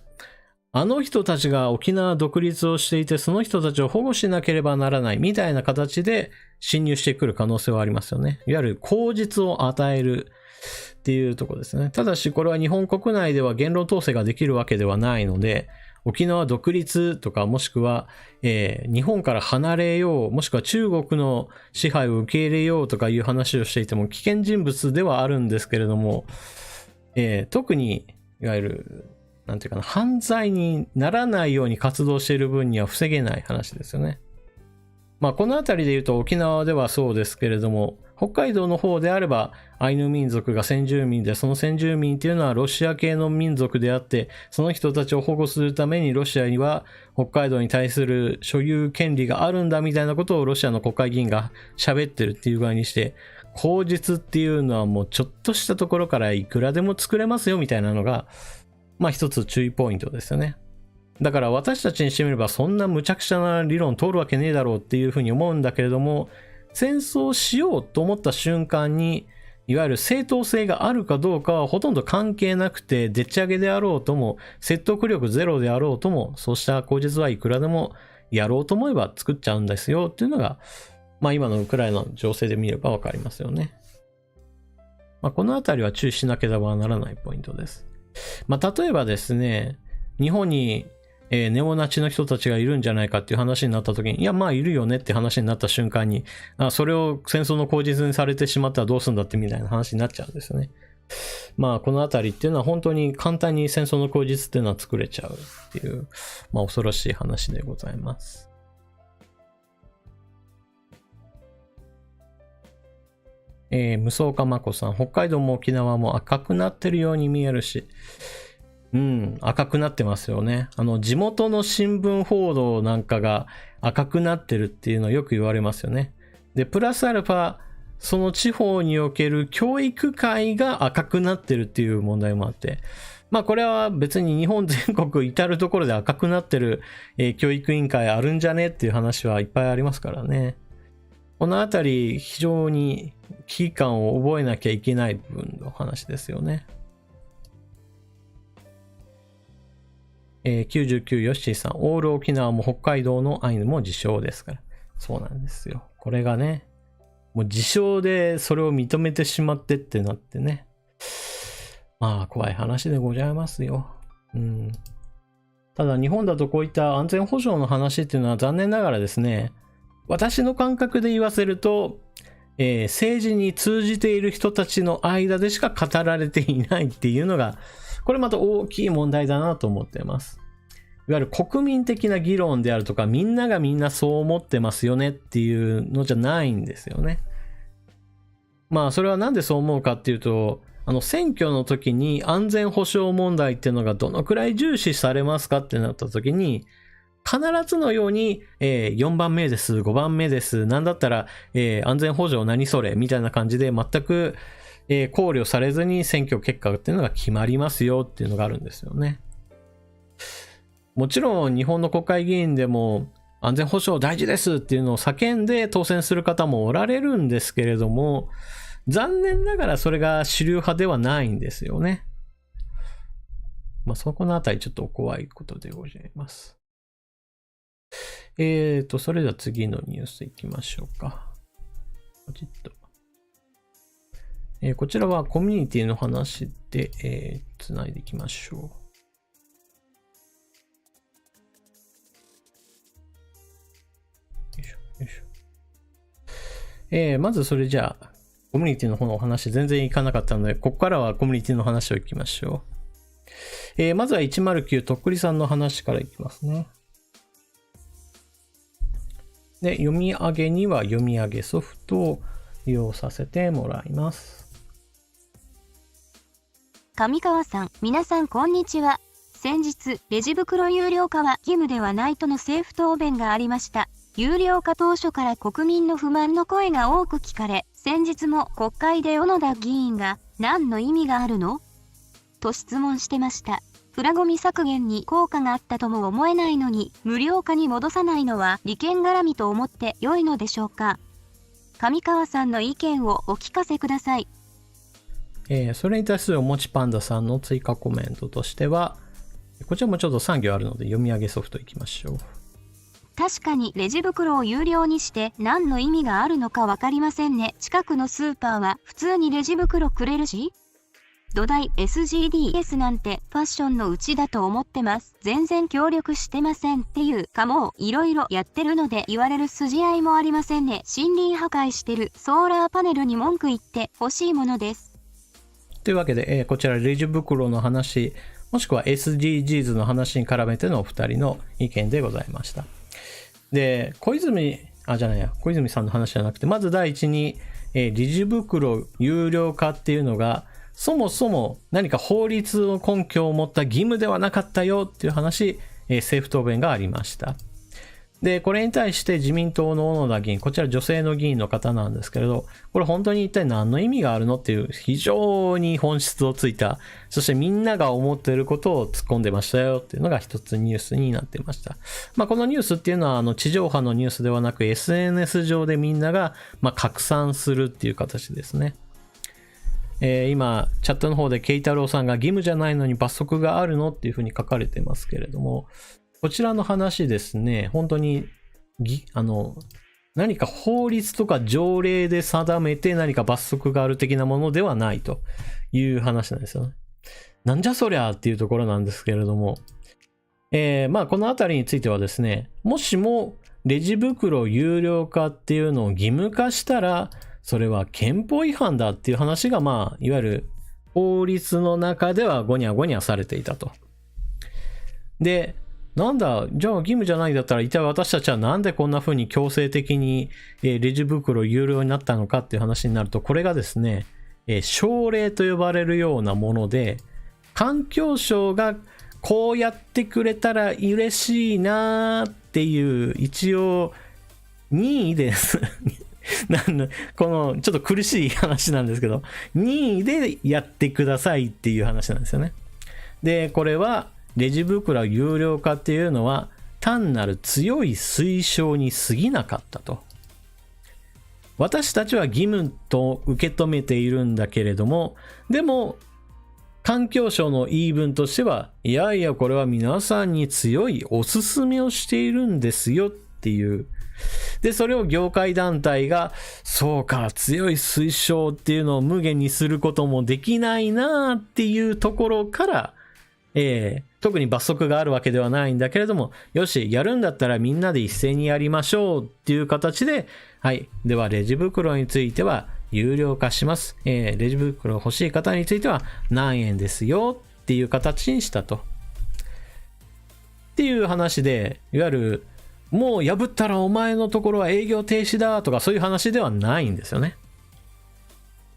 あの人たちが沖縄独立をしていて、その人たちを保護しなければならないみたいな形で侵入してくる可能性はありますよね。いわゆる口実を与えるっていうところですね。ただしこれは日本国内では言論統制ができるわけではないので、沖縄独立とかもしくは、日本から離れよう、もしくは中国の支配を受け入れようとかいう話をしていても危険人物ではあるんですけれども、特にいわゆるなんていうかな、犯罪にならないように活動している分には防げない話ですよね。まあこのあたりで言うと沖縄ではそうですけれども、北海道の方であればアイヌ民族が先住民で、その先住民っていうのはロシア系の民族であって、その人たちを保護するためにロシアには北海道に対する所有権利があるんだみたいなことをロシアの国会議員が喋ってるっていう具合にして、口実っていうのはもうちょっとしたところからいくらでも作れますよみたいなのが、まあ一つ注意ポイントですよね。だから私たちにしてみればそんな無茶苦茶な理論通るわけねえだろうっていうふうに思うんだけれども、戦争しようと思った瞬間にいわゆる正当性があるかどうかはほとんど関係なくて、でっち上げであろうとも説得力ゼロであろうとも、そうした口実はいくらでもやろうと思えば作っちゃうんですよっていうのが、まあ今のウクライナの情勢で見ればわかりますよね。まあこのあたりは注意しなければならないポイントです。まあ例えばですね、日本にネオナチの人たちがいるんじゃないかっていう話になった時に、いやまあいるよねって話になった瞬間に、それを戦争の口実にされてしまったらどうするんだってみたいな話になっちゃうんですよね。まあこのあたりっていうのは本当に簡単に戦争の口実っていうのは作れちゃうっていう、まあ恐ろしい話でございます。無双かまこさん、北海道も沖縄も赤くなってるように見えるし、赤くなってますよね。地元の新聞報道なんかが赤くなってるっていうのはよく言われますよね。で、プラスアルファ、その地方における教育界が赤くなってるっていう問題もあって、まあこれは別に日本全国至るところで赤くなってる、教育委員会あるんじゃねっていう話はいっぱいありますからね。このあたり非常に危機感を覚えなきゃいけない部分の話ですよね。99ヨッシーさん、オール沖縄も北海道のアイヌも自称ですから。そうなんですよ。これがね、もう自称でそれを認めてしまってってなってね。まあ怖い話でございますよ。ただ日本だとこういった安全保障の話っていうのは残念ながらですね、私の感覚で言わせると、政治に通じている人たちの間でしか語られていないっていうのが、これまた大きい問題だなと思っています。いわゆる国民的な議論であるとか、みんながみんなそう思ってますよねっていうのじゃないんですよね。まあそれはなんでそう思うかっていうと、選挙の時に安全保障問題っていうのがどのくらい重視されますかってなった時に、必ずのように、4番目です、5番目です、なんだったら、安全保障何それみたいな感じで全く、考慮されずに選挙結果っていうのが決まりますよっていうのがあるんですよね。もちろん日本の国会議員でも安全保障大事ですっていうのを叫んで当選する方もおられるんですけれども、残念ながらそれが主流派ではないんですよね。まあそこのあたりちょっと怖いことでございます。それでは次のニュースいきましょうか。ポチッと。こちらはコミュニティの話で、つないでいきましょう。よいしょ、よいしょ。まずそれじゃあ、コミュニティの方のお話全然いかなかったので、ここからはコミュニティの話をいきましょう。まずは109とっくりさんの話からいきますね。で、読み上げには読み上げソフトを利用させてもらいます。上川さん、皆さんこんにちは。先日、レジ袋有料化は義務ではないとの政府答弁がありました。有料化当初から国民の不満の声が多く聞かれ、先日も国会で小野田議員が何の意味があるのと質問してました。プラゴミ削減に効果があったとも思えないのに、無料化に戻さないのは利権絡みと思って良いのでしょうか。上川さんの意見をお聞かせください。それに対するおもちパンダさんの追加コメントとしては、こちらもちょっと3行あるので読み上げソフトいきましょう。確かにレジ袋を有料にして何の意味があるのかわかりませんね。近くのスーパーは普通にレジ袋くれるし、土台 SGDS なんてファッションのうちだと思ってます。全然協力してませんっていうか、もういろいろやってるので言われる筋合いもありませんね。森林破壊してるソーラーパネルに文句言って欲しいものです。というわけで、こちらレジ袋の話、もしくは SDGs の話に絡めてのお二人の意見でございました。で、小泉さんの話じゃなくて、まず第一に、レジ袋有料化っていうのが、そもそも何か法律の根拠を持った義務ではなかったよっていう話、政府答弁がありました。で、これに対して自民党の小野田議員、こちら女性の議員の方なんですけれど、これ本当に一体何の意味があるのっていう非常に本質をついた、そしてみんなが思っていることを突っ込んでましたよっていうのが一つニュースになっていました。このニュースっていうのは地上波のニュースではなく SNS 上でみんなが拡散するっていう形ですね。今、チャットの方でケイタロウさんが義務じゃないのに罰則があるのっていうふうに書かれてますけれども、こちらの話ですね、本当に何か法律とか条例で定めて何か罰則がある的なものではないという話なんですよね。なんじゃそりゃっていうところなんですけれども、このあたりについてはですね、もしもレジ袋有料化っていうのを義務化したら、それは憲法違反だっていう話が、いわゆる法律の中ではゴニャゴニャされていたと。で、なんだ、じゃあ義務じゃないんだったら、一体私たちはなんでこんな風に強制的にレジ袋有料になったのかっていう話になると、これがですね、省令と呼ばれるようなもので、環境省がこうやってくれたら嬉しいなっていう、一応任意ですこのちょっと苦しい話なんですけど、任意でやってくださいっていう話なんですよね。で、これはレジ袋有料化っていうのは単なる強い推奨に過ぎなかったと。私たちは義務と受け止めているんだけれども、でも環境省の言い分としては、いやいやこれは皆さんに強いおすすめをしているんですよっていう。で、それを業界団体が、そうか、強い推奨っていうのを無限にすることもできないなっていうところから、特に罰則があるわけではないんだけれども、よし、やるんだったらみんなで一斉にやりましょうっていう形で、はい、ではレジ袋については有料化します。レジ袋欲しい方については何円ですよっていう形にしたと。っていう話で、いわゆる、もう破ったらお前のところは営業停止だとかそういう話ではないんですよね。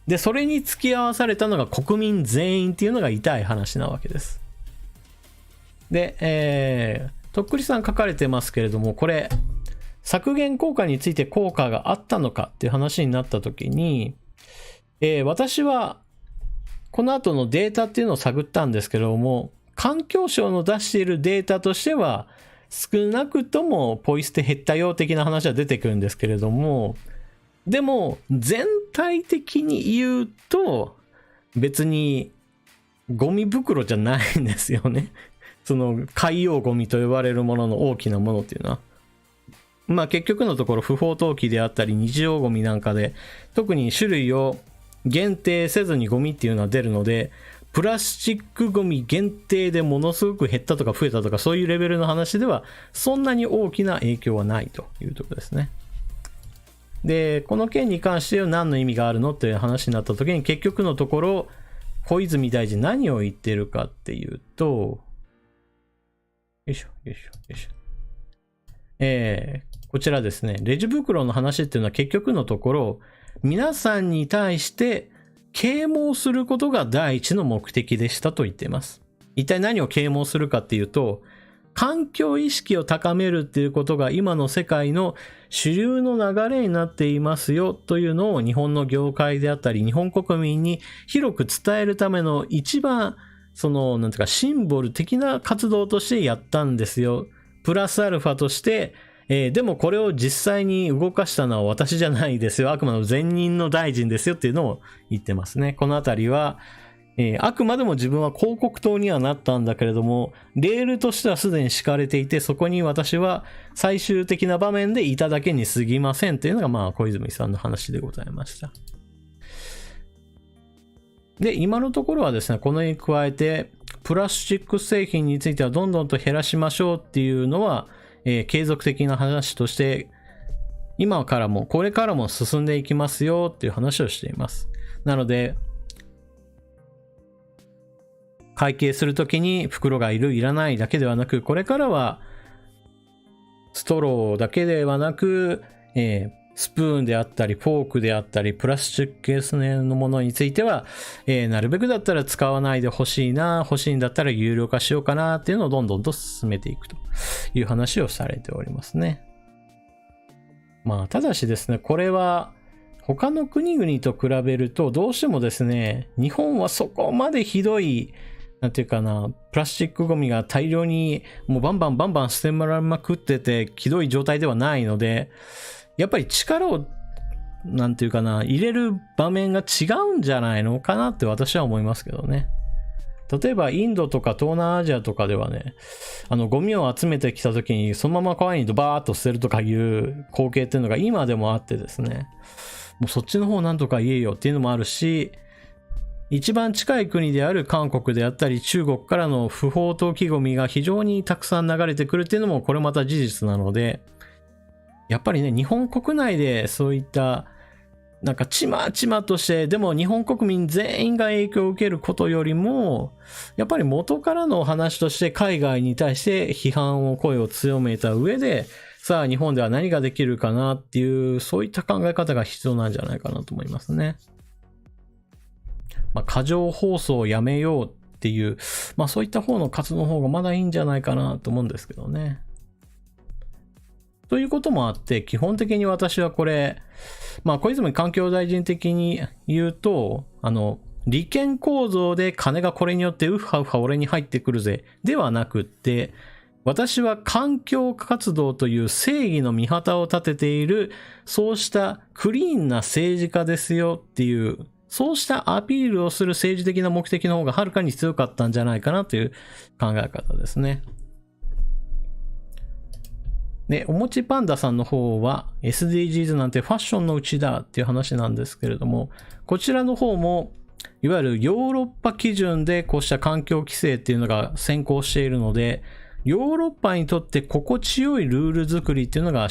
で、それに付き合わされたのが国民全員っていうのが痛い話なわけです。で、とっくりさん書かれてますけれども、これ、削減効果について効果があったのかっていう話になった時に、私はこの後のデータっていうのを探ったんですけれども、環境省の出しているデータとしては、少なくともポイ捨て減ったよ的な話は出てくるんですけれども、でも全体的に言うと別にゴミ袋じゃないんですよね。その海洋ゴミと呼ばれるものの大きなものっていうのは、結局のところ不法投棄であったり日常ゴミなんかで特に種類を限定せずにゴミっていうのは出るので、プラスチックゴミ限定でものすごく減ったとか増えたとかそういうレベルの話ではそんなに大きな影響はないというところですね。で、この件に関しては何の意味があるのっていう話になった時に、結局のところ小泉大臣何を言ってるかっていうと、こちらですね、レジ袋の話っていうのは結局のところ皆さんに対して啓蒙することが第一の目的でしたと言っています。一体何を啓蒙するかっていうと、環境意識を高めるっていうことが今の世界の主流の流れになっていますよというのを日本の業界であったり日本国民に広く伝えるための一番なんていうか、シンボル的な活動としてやったんですよ。プラスアルファとして、でもこれを実際に動かしたのは私じゃないですよ。あくまでも前任の大臣ですよっていうのを言ってますね。このあたりは、あくまでも自分は広告塔にはなったんだけれども、レールとしてはすでに敷かれていて、そこに私は最終的な場面でいただけに過ぎませんというのが、まあ、小泉さんの話でございました。で、今のところはですね、このに加えて、プラスチック製品についてはどんどんと減らしましょうっていうのは、継続的な話として、今からも、これからも進んでいきますよっていう話をしています。なので、会計するときに袋がいる、いらないだけではなく、これからは、ストローだけではなく、スプーンであったり、フォークであったり、プラスチックケースのものについては、なるべくだったら使わないでほしいな、欲しいんだったら有料化しようかなっていうのをどんどんと進めていくという話をされておりますね。まあ、ただしですね、これは他の国々と比べるとどうしてもですね、日本はそこまでひどい、なんていうかな、プラスチックゴミが大量にもうバンバン捨てられまくっててひどい状態ではないので、やっぱり力を、なんていうかな、入れる場面が違うんじゃないのかなって私は思いますけどね。例えばインドとか東南アジアとかではね、ゴミを集めてきた時にそのまま川にドバーッと捨てるとかいう光景っていうのが今でもあってですね、もうそっちの方なんとか言えよっていうのもあるし、一番近い国である韓国であったり中国からの不法投棄ゴミが非常にたくさん流れてくるっていうのもこれまた事実なので、やっぱりね、日本国内でそういったなんかちまちまとして、でも日本国民全員が影響を受けることよりも、やっぱり元からの話として海外に対して批判を声を強めた上で、さあ日本では何ができるかなっていう、そういった考え方が必要なんじゃないかなと思いますね。まあ、過剰放送をやめようっていう、まあそういった方の活動の方がまだいいんじゃないかなと思うんですけどね。ということもあって、基本的に私はこれ、まあ小泉環境大臣的に言うと、利権構造で金がこれによってウッハウハ俺に入ってくるぜ、ではなくって、私は環境活動という正義の御旗を立てている、そうしたクリーンな政治家ですよっていう、そうしたアピールをする政治的な目的の方がはるかに強かったんじゃないかなという考え方ですね。で、おもちパンダさんの方は SDGs なんてファッションのうちだっていう話なんですけれども、こちらの方もいわゆるヨーロッパ基準でこうした環境規制っていうのが先行しているので、ヨーロッパにとって心地よいルール作りっていうのが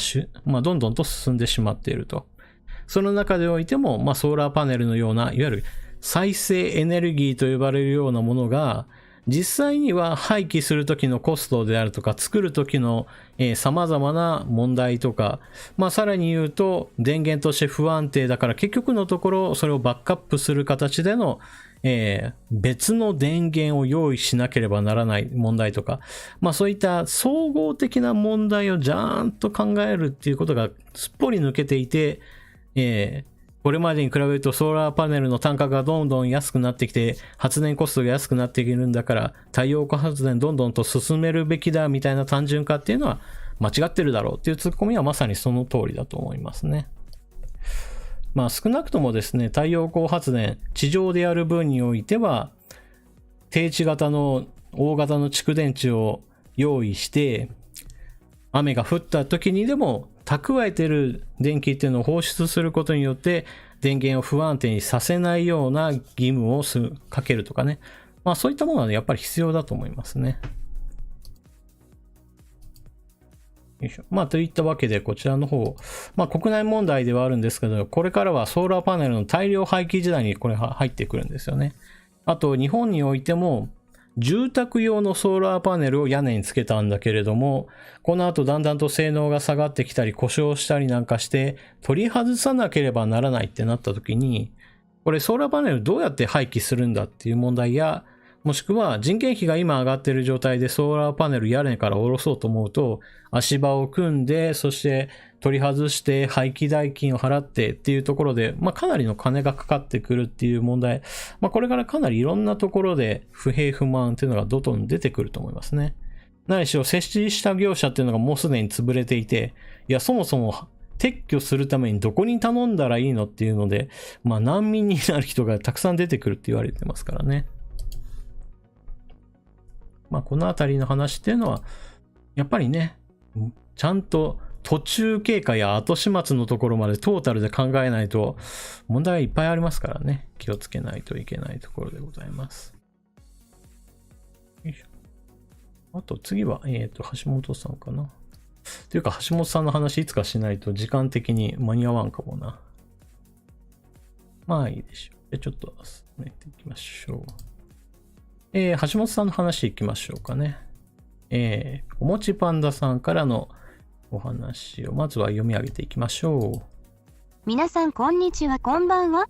どんどんと進んでしまっていると。その中でおいても、ソーラーパネルのような、いわゆる再生エネルギーと呼ばれるようなものが、実際には廃棄するときのコストであるとか、作るときの様々な問題とか、さらに言うと、電源として不安定だから、結局のところ、それをバックアップする形での、別の電源を用意しなければならない問題とか、そういった総合的な問題をじゃーんと考えるっていうことがすっぽり抜けていて、これまでに比べるとソーラーパネルの単価がどんどん安くなってきて、発電コストが安くなっているんだから、太陽光発電どんどんと進めるべきだみたいな単純化っていうのは間違ってるだろうっていうツッコミはまさにその通りだと思いますね。少なくともですね、太陽光発電、地上でやる分においては、低地型の大型の蓄電池を用意して、雨が降った時にでも蓄えてる電気っていうのを放出することによって電源を不安定にさせないような義務をかけるとかね。そういったものはやっぱり必要だと思いますね。よいしょ。といったわけでこちらの方、国内問題ではあるんですけど、これからはソーラーパネルの大量廃棄時代にこれ入ってくるんですよね。あと日本においても住宅用のソーラーパネルを屋根につけたんだけれども、この後だんだんと性能が下がってきたり故障したりなんかして取り外さなければならないってなった時に、これソーラーパネルどうやって廃棄するんだっていう問題や、もしくは人件費が今上がっている状態でソーラーパネル屋根から下ろそうと思うと足場を組んで、そして取り外して廃棄代金を払ってっていうところで、かなりの金がかかってくるっていう問題、これからかなりいろんなところで不平不満っていうのがどんどん出てくると思いますね。何しろ設置した業者っていうのがもうすでに潰れていて、いや、そもそも撤去するためにどこに頼んだらいいのっていうので、難民になる人がたくさん出てくるって言われてますからね。このあたりの話っていうのは、やっぱりね、ちゃんと途中経過や後始末のところまでトータルで考えないと問題がいっぱいありますからね。気をつけないといけないところでございます。よいしょ。あと次は、橋本さんかな。というか、橋本さんの話いつかしないと時間的に間に合わんかもな。いいでしょう。じゃあちょっと進めていきましょう。橋本さんの話いきましょうかね。おもちパンダさんからのお話をまずは読み上げていきましょう。皆さんこんにちは、こんばんは。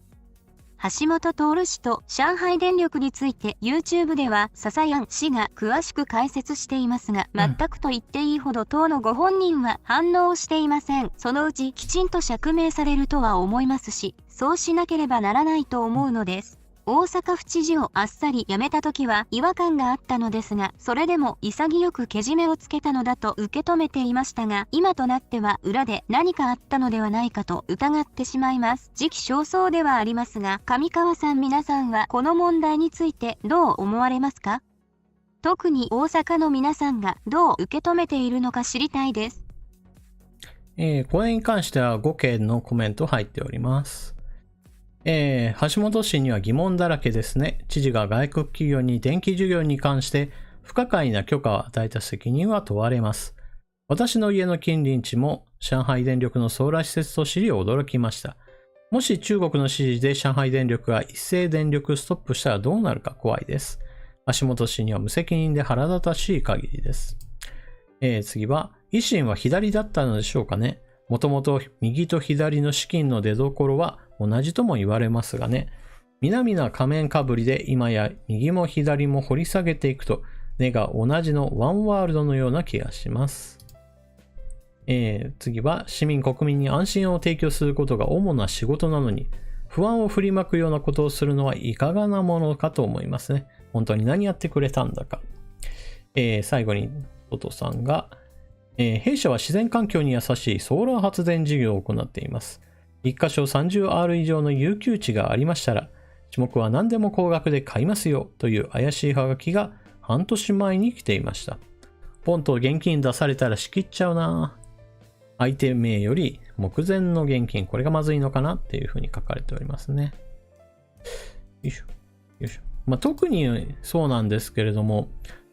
橋本徹氏と上海電力について YouTube では笹谷氏が詳しく解説していますが、全くと言っていいほど当のご本人は反応していません。そのうちきちんと釈明されるとは思いますし、そうしなければならないと思うのです。大阪府知事をあっさり辞めた時は違和感があったのですが、それでも潔くけじめをつけたのだと受け止めていましたが、今となっては裏で何かあったのではないかと疑ってしまいます。時期尚早ではありますが、上川さん皆さんはこの問題についてどう思われますか？特に大阪の皆さんがどう受け止めているのか知りたいです。これに関しては5件のコメント入っております。橋本氏には疑問だらけですね。知事が外国企業に電気事業に関して不可解な許可を与えた責任は問われます。私の家の近隣地も上海電力のソーラー施設と知り驚きました。もし中国の指示で上海電力が一斉電力ストップしたらどうなるか怖いです。橋本氏には無責任で腹立たしい限りです。次は、維新は左だったのでしょうかね。もともと右と左の資金の出所は同じとも言われますがね。南な仮面かぶりで今や右も左も掘り下げていくと根が同じのワンワールドのような気がします。次は市民国民に安心を提供することが主な仕事なのに不安を振りまくようなことをするのはいかがなものかと思いますね。本当に何やってくれたんだか。最後にトトさんが弊社は自然環境に優しいソーラー発電事業を行っています。1箇所 30R 以上の有給地がありましたら、地目は何でも高額で買いますよという怪しいハガキが半年前に来ていました。ポンと現金出されたら仕切っちゃうな。相手名より目前の現金、これがまずいのかなっていうふうに書かれておりますね。よいしょ。よいしょ。特にそうなんですけれども、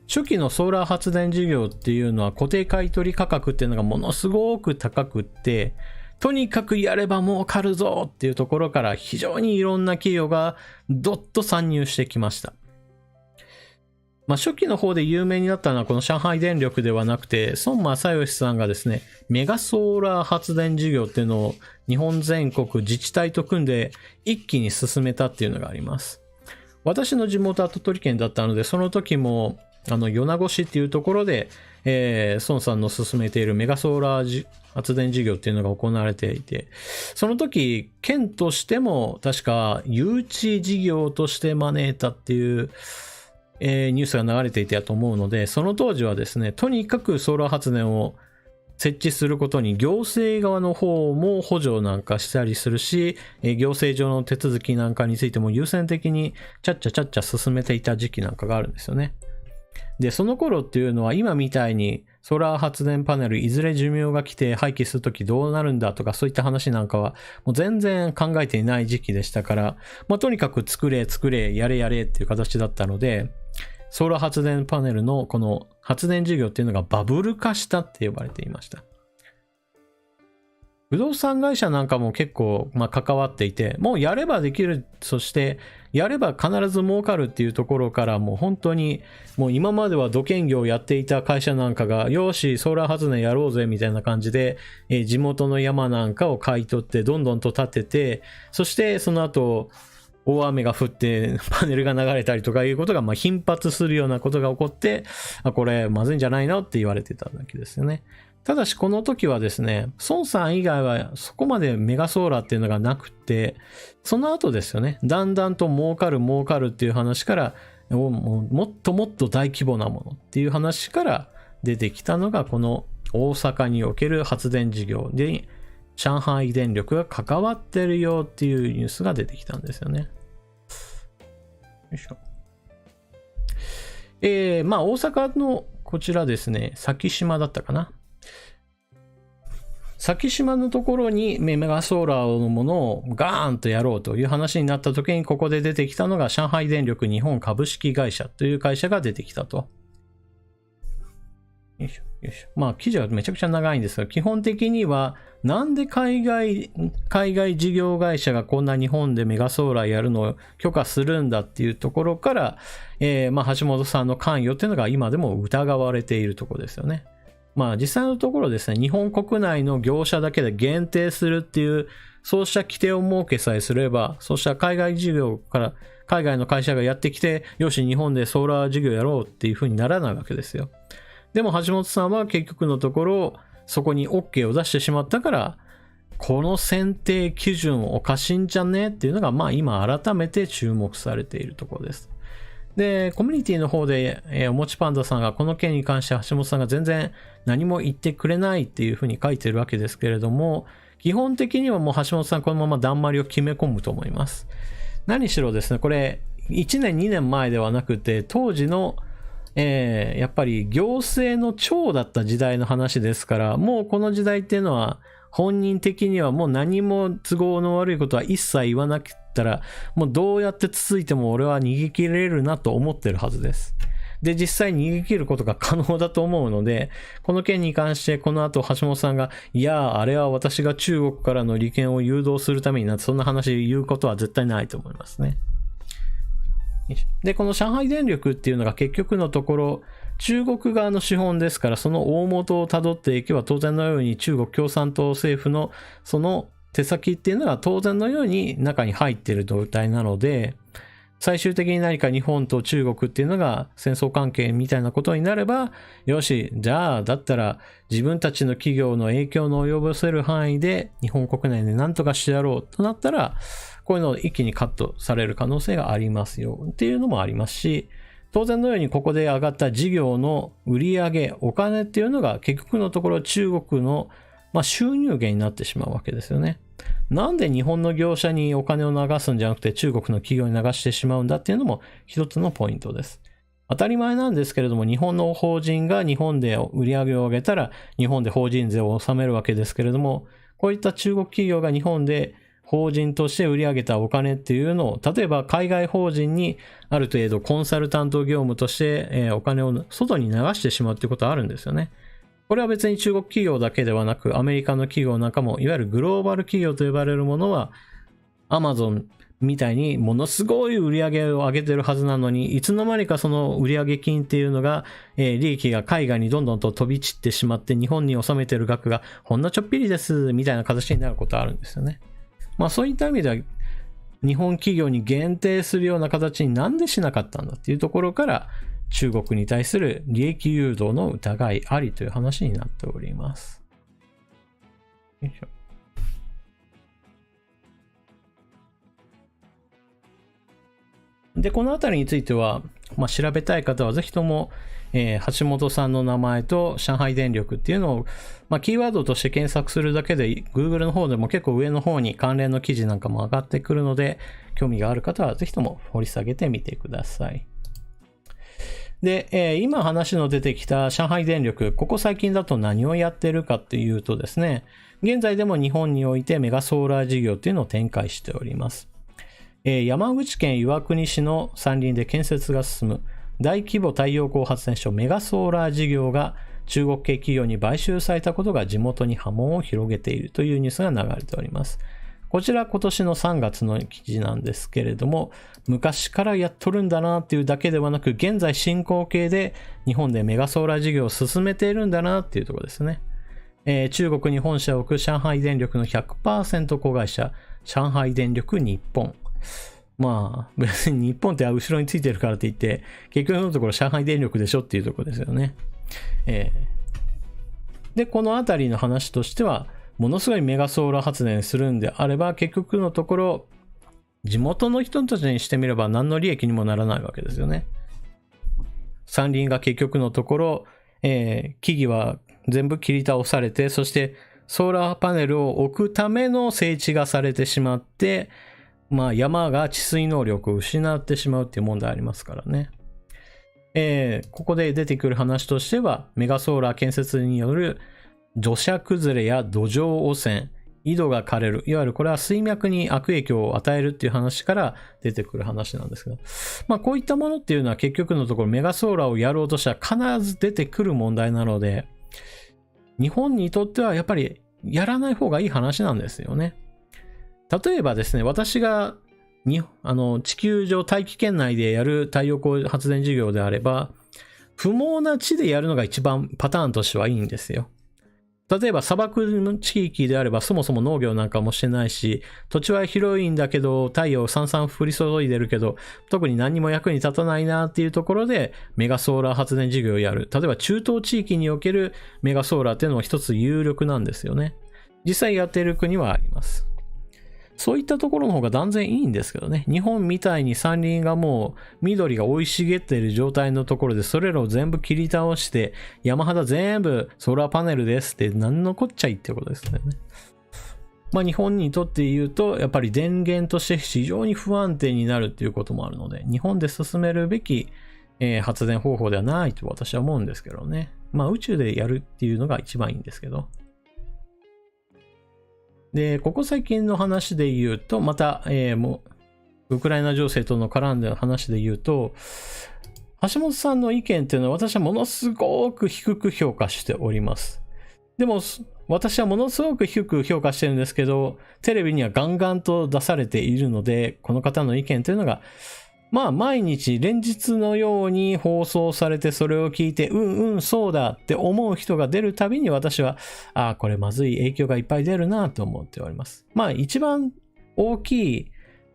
初期のソーラー発電事業っていうのは固定買取価格っていうのがものすごく高くって、とにかくやれば儲かるぞっていうところから非常にいろんな企業がどっと参入してきました。初期の方で有名になったのはこの上海電力ではなくて、孫正義さんがですね、メガソーラー発電事業っていうのを日本全国自治体と組んで一気に進めたっていうのがあります。私の地元は鳥取県だったので、その時も米子市っていうところで、孫さんの進めているメガソーラー発電事業っていうのが行われていて、その時、県としても確か誘致事業として招いたっていう、ニュースが流れていたと思うので、その当時はですね、とにかくソーラー発電を設置することに行政側の方も補助なんかしたりするし、行政上の手続きなんかについても優先的にちゃっちゃ進めていた時期なんかがあるんですよね。で、その頃っていうのは今みたいにソーラー発電パネルいずれ寿命が来て廃棄するときどうなるんだとかそういった話なんかはもう全然考えていない時期でしたから、とにかく作れやれっていう形だったので、ソーラー発電パネルのこの発電事業っていうのがバブル化したって呼ばれていました。不動産会社なんかも結構関わっていて、もうやればできる、そしてやれば必ず儲かるっていうところからもう本当にもう今までは土建業をやっていた会社なんかがよしソーラー発電やろうぜみたいな感じで、地元の山なんかを買い取ってどんどんと建てて、そしてその後大雨が降ってパネルが流れたりとかいうことが頻発するようなことが起こって、これまずいんじゃないのって言われてたわけですよね。ただしこの時はですね、孫さん以外はそこまでメガソーラーっていうのがなくて、その後ですよね、だんだんと儲かるっていう話から、もっともっと大規模なものっていう話から出てきたのが、この大阪における発電事業で上海電力が関わってるよっていうニュースが出てきたんですよね。よいしょ。大阪のこちらですね、先島だったかな。先島のところにメガソーラーのものをガーンとやろうという話になった時に、ここで出てきたのが上海電力日本株式会社という会社が出てきたと。よいしょよいしょ。記事はめちゃくちゃ長いんですが、基本的にはなんで海外事業会社がこんな日本でメガソーラーやるのを許可するんだっていうところから、橋本さんの関与っていうのが今でも疑われているところですよね。実際のところですね、日本国内の業者だけで限定するっていう、そうした規定を設けさえすれば、そうした海外事業から海外の会社がやってきて、よし、日本でソーラー事業やろうっていう風にならないわけですよ。でも橋本さんは結局のところ、そこに OK を出してしまったから、この選定基準おかしいんじゃねっていうのが、今改めて注目されているところです。で、コミュニティの方で、おもちパンダさんがこの件に関して橋本さんが全然何も言ってくれないっていうふうに書いてるわけですけれども、基本的にはもう橋本さんこのままだんまりを決め込むと思います。何しろですね、これ1年2年前ではなくて、当時の、やっぱり行政の長だった時代の話ですから、もうこの時代っていうのは本人的にはもう何も都合の悪いことは一切言わなかったら、もうどうやってつついても俺は逃げ切れるなと思ってるはずです。で、実際に逃げ切ることが可能だと思うので、この件に関してこの後橋本さんが、いや、あれは私が中国からの利権を誘導するためになって、そんな話言うことは絶対ないと思いますね。で、この上海電力っていうのが結局のところ、中国側の資本ですから、その大元をたどっていけば当然のように中国共産党政府のその手先っていうのが当然のように中に入っている状態なので、最終的に何か日本と中国っていうのが戦争関係みたいなことになれば、よし、じゃあだったら自分たちの企業の影響の及ぼせる範囲で日本国内で何とかしてやろうとなったら、こういうのを一気にカットされる可能性がありますよっていうのもありますし、当然のようにここで上がった事業の売上、お金っていうのが結局のところ中国の収入源になってしまうわけですよね。なんで日本の業者にお金を流すんじゃなくて中国の企業に流してしまうんだっていうのも一つのポイントです。当たり前なんですけれども、日本の法人が日本で売上を上げたら日本で法人税を納めるわけですけれども、こういった中国企業が日本で法人として売り上げたお金っていうのを、例えば海外法人にある程度コンサルタント業務としてお金を外に流してしまうっていうことはあるんですよね。これは別に中国企業だけではなく、アメリカの企業なんかも、いわゆるグローバル企業と呼ばれるものは、アマゾンみたいにものすごい売り上げを上げてるはずなのに、いつの間にかその売上金っていうのが、利益が海外にどんどんと飛び散ってしまって、日本に納めてる額がほんのちょっぴりです、みたいな形になることがあるんですよね。そういった意味では、日本企業に限定するような形になんでしなかったんだっていうところから、中国に対する利益誘導の疑いありという話になっております。よいしょ。で、このあたりについては、調べたい方はぜひとも、橋本さんの名前と上海電力っていうのを、キーワードとして検索するだけで Google の方でも結構上の方に関連の記事なんかも上がってくるので、興味がある方はぜひとも掘り下げてみてください。で、今話の出てきた上海電力、ここ最近だと何をやってるかっていうとですね、現在でも日本においてメガソーラー事業っていうのを展開しております。山口県岩国市の山林で建設が進む大規模太陽光発電所メガソーラー事業が中国系企業に買収されたことが地元に波紋を広げているというニュースが流れております。こちら今年の3月の記事なんですけれども、昔からやっとるんだなっていうだけではなく、現在進行形で日本でメガソーラー事業を進めているんだなっていうところですね。中国に本社を置く上海電力の 100% 子会社、上海電力日本。まあ別に日本って後ろについてるからって言って結局のところ上海電力でしょっていうところですよね。でこの辺りの話としては、ものすごいメガソーラー発電するんであれば結局のところ地元の人たちにしてみれば何の利益にもならないわけですよね。山林が結局のところ、木々は全部切り倒されて、そしてソーラーパネルを置くための整地がされてしまって、まあ山が治水能力を失ってしまうっていう問題ありますからね。ここで出てくる話としては、メガソーラー建設による土砂崩れや土壌汚染、井戸が枯れる、いわゆるこれは水脈に悪影響を与えるっていう話から出てくる話なんですけど、まあこういったものっていうのは結局のところメガソーラーをやろうとしたら必ず出てくる問題なので、日本にとってはやっぱりやらない方がいい話なんですよね。例えばですね、私が地球上大気圏内でやる太陽光発電事業であれば、不毛な地でやるのが一番パターンとしてはいいんですよ。例えば砂漠の地域であればそもそも農業なんかもしてないし、土地は広いんだけど太陽さんさん降り注いでるけど特に何にも役に立たないなっていうところでメガソーラー発電事業をやる。例えば中東地域におけるメガソーラーっていうのも一つ有力なんですよね。実際やっている国はあります。そういったところの方が断然いいんですけどね。日本みたいに山林がもう緑が生い茂っている状態のところでそれらを全部切り倒して山肌全部ソーラーパネルですって何のこっちゃいってことですよね。まあ日本にとって言うとやっぱり電源として非常に不安定になるっていうこともあるので、日本で進めるべき、発電方法ではないと私は思うんですけどね。まあ宇宙でやるっていうのが一番いいんですけど。で、ここ最近の話で言うと、また、もう、ウクライナ情勢との絡んでの話で言うと、橋本さんの意見っていうのは私はものすごく低く評価しております。でも、私はものすごく低く評価してるんですけど、テレビにはガンガンと出されているので、この方の意見というのが、まあ毎日連日のように放送されてそれを聞いてそうだって思う人が出るたびに私はこれまずい影響がいっぱい出るなと思っております。まあ一番大きい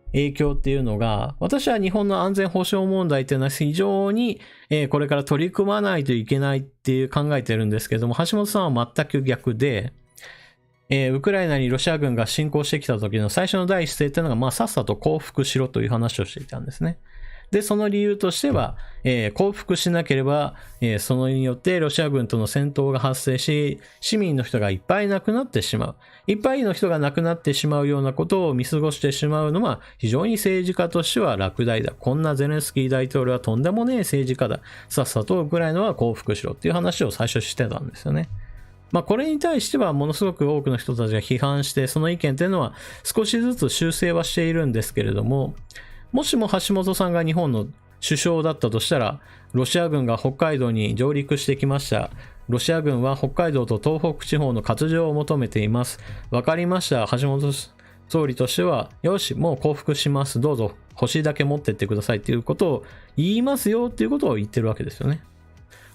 影響っていうのが、私は日本の安全保障問題っていうのは非常にこれから取り組まないといけないっていう考えてるんですけども、橋本さんは全く逆で、ウクライナにロシア軍が侵攻してきた時の最初の第一声っていうのが、まあ、さっさと降伏しろという話をしていたんですね。で、その理由としては、降伏しなければ、そのによってロシア軍との戦闘が発生し、市民の人がいっぱい亡くなってしまう。いっぱいの人が亡くなってしまうようなことを見過ごしてしまうのは、非常に政治家としては落第だ。こんなゼレンスキー大統領はとんでもねえ政治家だ。さっさとウクライナは降伏しろっていう話を最初してたんですよね。まあこれに対してはものすごく多くの人たちが批判して、その意見というのは少しずつ修正はしているんですけれども、もしも橋本さんが日本の首相だったとしたら、ロシア軍が北海道に上陸してきました。ロシア軍は北海道と東北地方の割譲を求めています。わかりました。橋本総理としては、よし、もう降伏します。どうぞ欲しいだけ持ってってくださいっていうことを言いますよっていうことを言ってるわけですよね。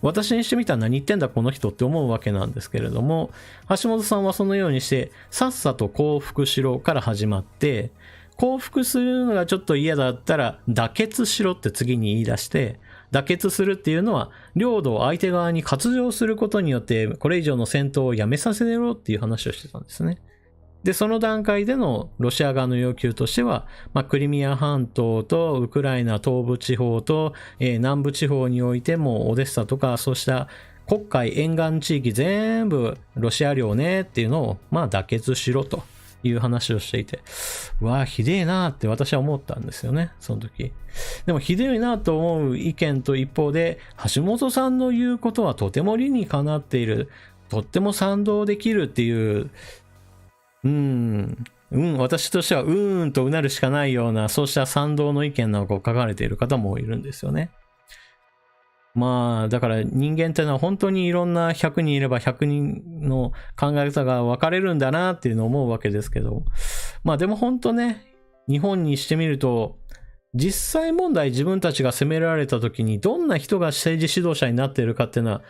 私にしてみたら何言ってんだこの人って思うわけなんですけれども、橋本さんはそのようにしてさっさと降伏しろから始まって、降伏するのがちょっと嫌だったら妥結しろって次に言い出して、妥結するっていうのは領土を相手側に割譲することによってこれ以上の戦闘をやめさせろっていう話をしてたんですね。で、その段階でのロシア側の要求としては、クリミア半島とウクライナ東部地方と、南部地方においてもオデッサとかそうした黒海沿岸地域全部ロシア領ねっていうのを妥結しろという話をしていて、わあひでえなって私は思ったんですよね、その時。でもひでえなと思う意見と一方で、橋本さんの言うことはとても理にかなっている、とっても賛同できるっていう私としてはとうなるしかないような、そうした賛同の意見なんかを書かれている方もいるんですよね。だから人間ってのは本当にいろんな100人いれば100人の考え方が分かれるんだなっていうのを思うわけですけど、でも本当ね、日本にしてみると、実際問題自分たちが責められた時にどんな人が政治指導者になっているかっていうのは、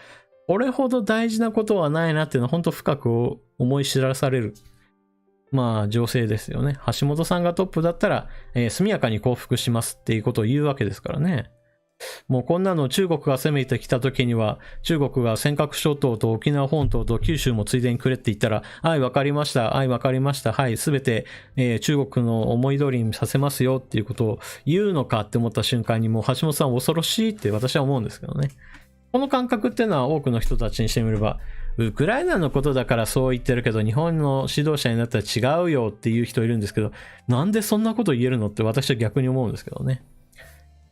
これほど大事なことはないなっていうのは本当深く思い知らされる。まあ情勢ですよね。橋本さんがトップだったら、速やかに降伏しますっていうことを言うわけですからね。もうこんなの中国が攻めてきた時には、中国が尖閣諸島と沖縄本島と九州もついでにくれって言ったら、はい、わかりました、はい、わかりました、はい、すべて、中国の思い通りにさせますよっていうことを言うのかって思った瞬間に、もう橋本さん恐ろしいって私は思うんですけどね。この感覚っていうのは多くの人たちにしてみれば、ウクライナのことだからそう言ってるけど、日本の指導者になったら違うよっていう人いるんですけど、なんでそんなこと言えるのって私は逆に思うんですけどね。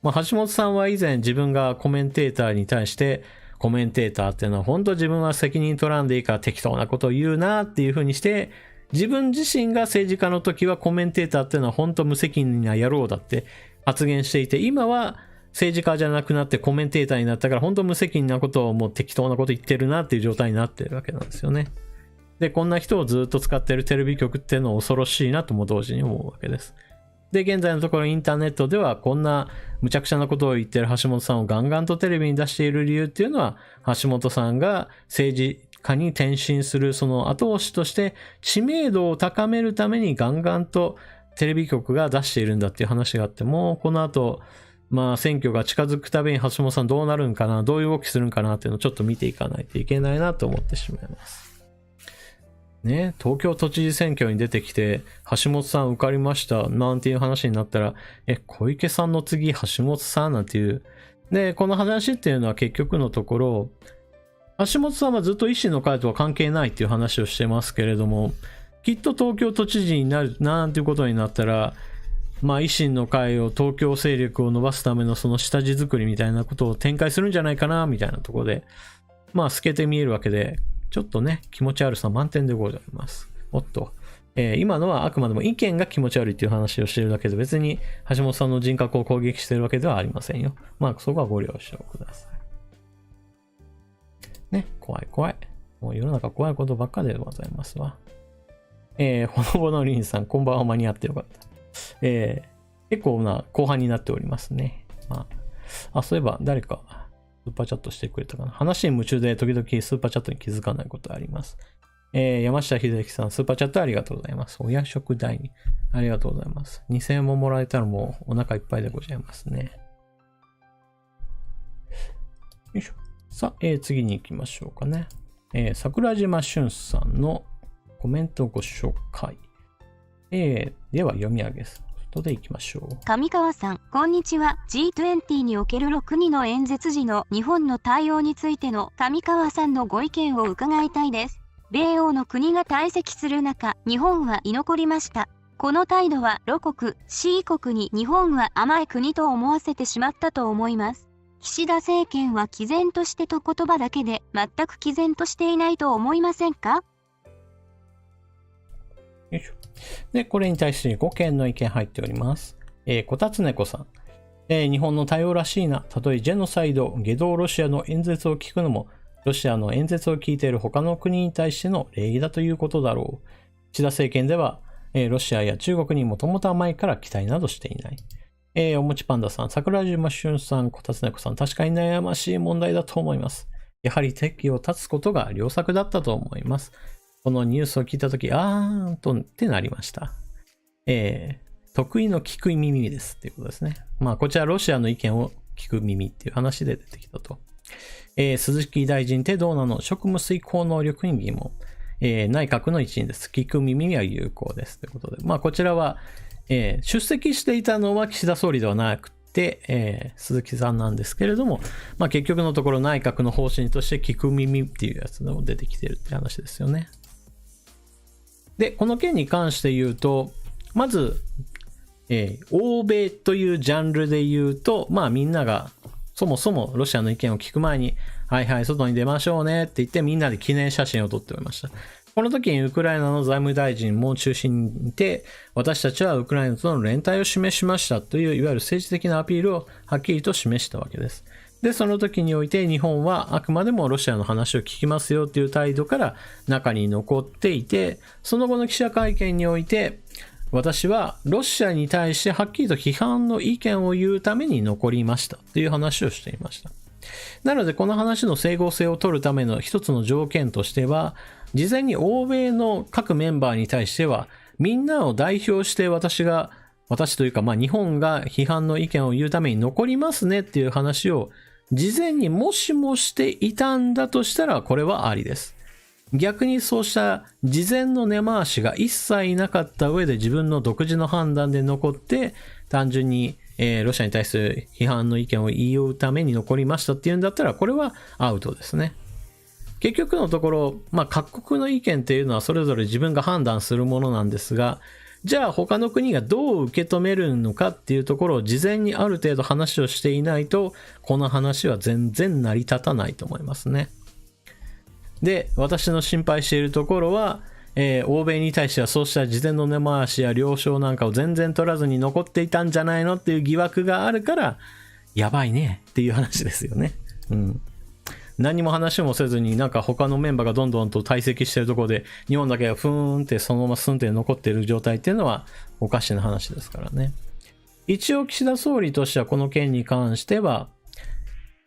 まあ、橋本さんは以前自分がコメンテーターに対して、コメンテーターっていうのは本当自分は責任取らんでいいから適当なことを言うなっていう風にして、自分自身が政治家の時はコメンテーターっていうのは本当無責任な野郎だって発言していて、今は政治家じゃなくなってコメンテーターになったから本当無責任なことをもう適当なこと言ってるなっていう状態になってるわけなんですよね。で、こんな人をずっと使ってるテレビ局っていうのは恐ろしいなとも同時に思うわけです。で、現在のところインターネットではこんな無茶苦茶なことを言ってる橋本さんをガンガンとテレビに出している理由っていうのは、橋本さんが政治家に転身するその後押しとして知名度を高めるためにガンガンとテレビ局が出しているんだっていう話があっても、この後、まあ選挙が近づくたびに橋本さんどうなるんかな、どういう動きするんかなっていうのをちょっと見ていかないといけないなと思ってしまいます。ね、東京都知事選挙に出てきて、橋本さん受かりましたなんていう話になったら、小池さんの次橋本さんなんていう。で、この話っていうのは結局のところ、橋本さんはずっと維新の会とは関係ないっていう話をしてますけれども、きっと東京都知事になるなんていうことになったら、まあ維新の会を東京勢力を伸ばすためのその下地作りみたいなことを展開するんじゃないかなみたいなところで、まあ透けて見えるわけで、ちょっとね、気持ち悪さ満点でございます。おっと。今のはあくまでも意見が気持ち悪いっていう話をしているだけで、別に橋本さんの人格を攻撃しているわけではありませんよ。まあ、そこはご了承ください。ね、怖い怖い。もう世の中怖いことばっかでございますわ。ほのぼのりんさん、こんばんは、間に合ってよかった。結構な後半になっておりますね。まあ、そういえば誰か、スーパーチャットしてくれたかな。話に夢中で時々スーパーチャットに気づかないことあります。山下秀樹さん、スーパーチャットありがとうございます。お夜食代にありがとうございます。2000円ももらえたらもうお腹いっぱいでございますね。よいしょ。さあ、次に行きましょうかね。桜島俊さんのコメントご紹介。では読み上げます。で行きましょう。上川さん、こんにちは。G20 における6人の演説時の日本の対応についての上川さんのご意見を伺いたいです。米欧の国が退席する中、日本は居残りました。この態度は露国、C 国に日本は甘い国と思わせてしまったと思います。岸田政権は毅然としてと言葉だけで全く毅然としていないと思いませんか？よいしょ。で、これに対して5件の意見入っております。こたつねこさん。日本の対応らしいな。たとえジェノサイド、下道ロシアの演説を聞くのも、ロシアの演説を聞いている他の国に対しての礼儀だということだろう。岸田政権では、ロシアや中国にもともと甘いから期待などしていない。おもちパンダさん、桜島俊さん、こたつねこさん、確かに悩ましい問題だと思います。やはり敵を断つことが良策だったと思います。このニュースを聞いたとき、ってなりました。得意の聞く耳ですっていうことですね。まあ、こちらロシアの意見を聞く耳っていう話で出てきたと。鈴木大臣ってどうなの？職務遂行能力に疑問。内閣の一員です。聞く耳は有効です。ということで。まあ、こちらは、出席していたのは岸田総理ではなくて、鈴木さんなんですけれども、まあ、結局のところ内閣の方針として聞く耳っていうやつも出てきてるって話ですよね。で、この件に関して言うと、まず、欧米というジャンルで言うと、まあみんながそもそもロシアの意見を聞く前に、はいはい、外に出ましょうねって言ってみんなで記念写真を撮っておりました。この時にウクライナの財務大臣も中心にいて、私たちはウクライナとの連帯を示しましたという、いわゆる政治的なアピールをはっきりと示したわけです。で、その時において日本はあくまでもロシアの話を聞きますよという態度から中に残っていて、その後の記者会見において、私はロシアに対してはっきりと批判の意見を言うために残りましたという話をしていました。なのでこの話の整合性を取るための一つの条件としては、事前に欧米の各メンバーに対してはみんなを代表して私というか、日本が批判の意見を言うために残りますねっていう話を事前にもしもしていたんだとしたら、これはありです。逆にそうした事前の根回しが一切なかった上で自分の独自の判断で残って、単純に、ロシアに対する批判の意見を言いようために残りましたっていうんだったら、これはアウトですね。結局のところ、各国の意見っていうのはそれぞれ自分が判断するものなんですが、じゃあ他の国がどう受け止めるのかっていうところを事前にある程度話をしていないと、この話は全然成り立たないと思いますね。で、私の心配しているところは、欧米に対してはそうした事前の根回しや了承なんかを全然取らずに残っていたんじゃないのっていう疑惑があるから、やばいねっていう話ですよね。何も話もせずになんか他のメンバーがどんどんと退席してるところで日本だけがふーんってそのままスンって残っている状態っていうのはおかしな話ですからね。一応岸田総理としてはこの件に関しては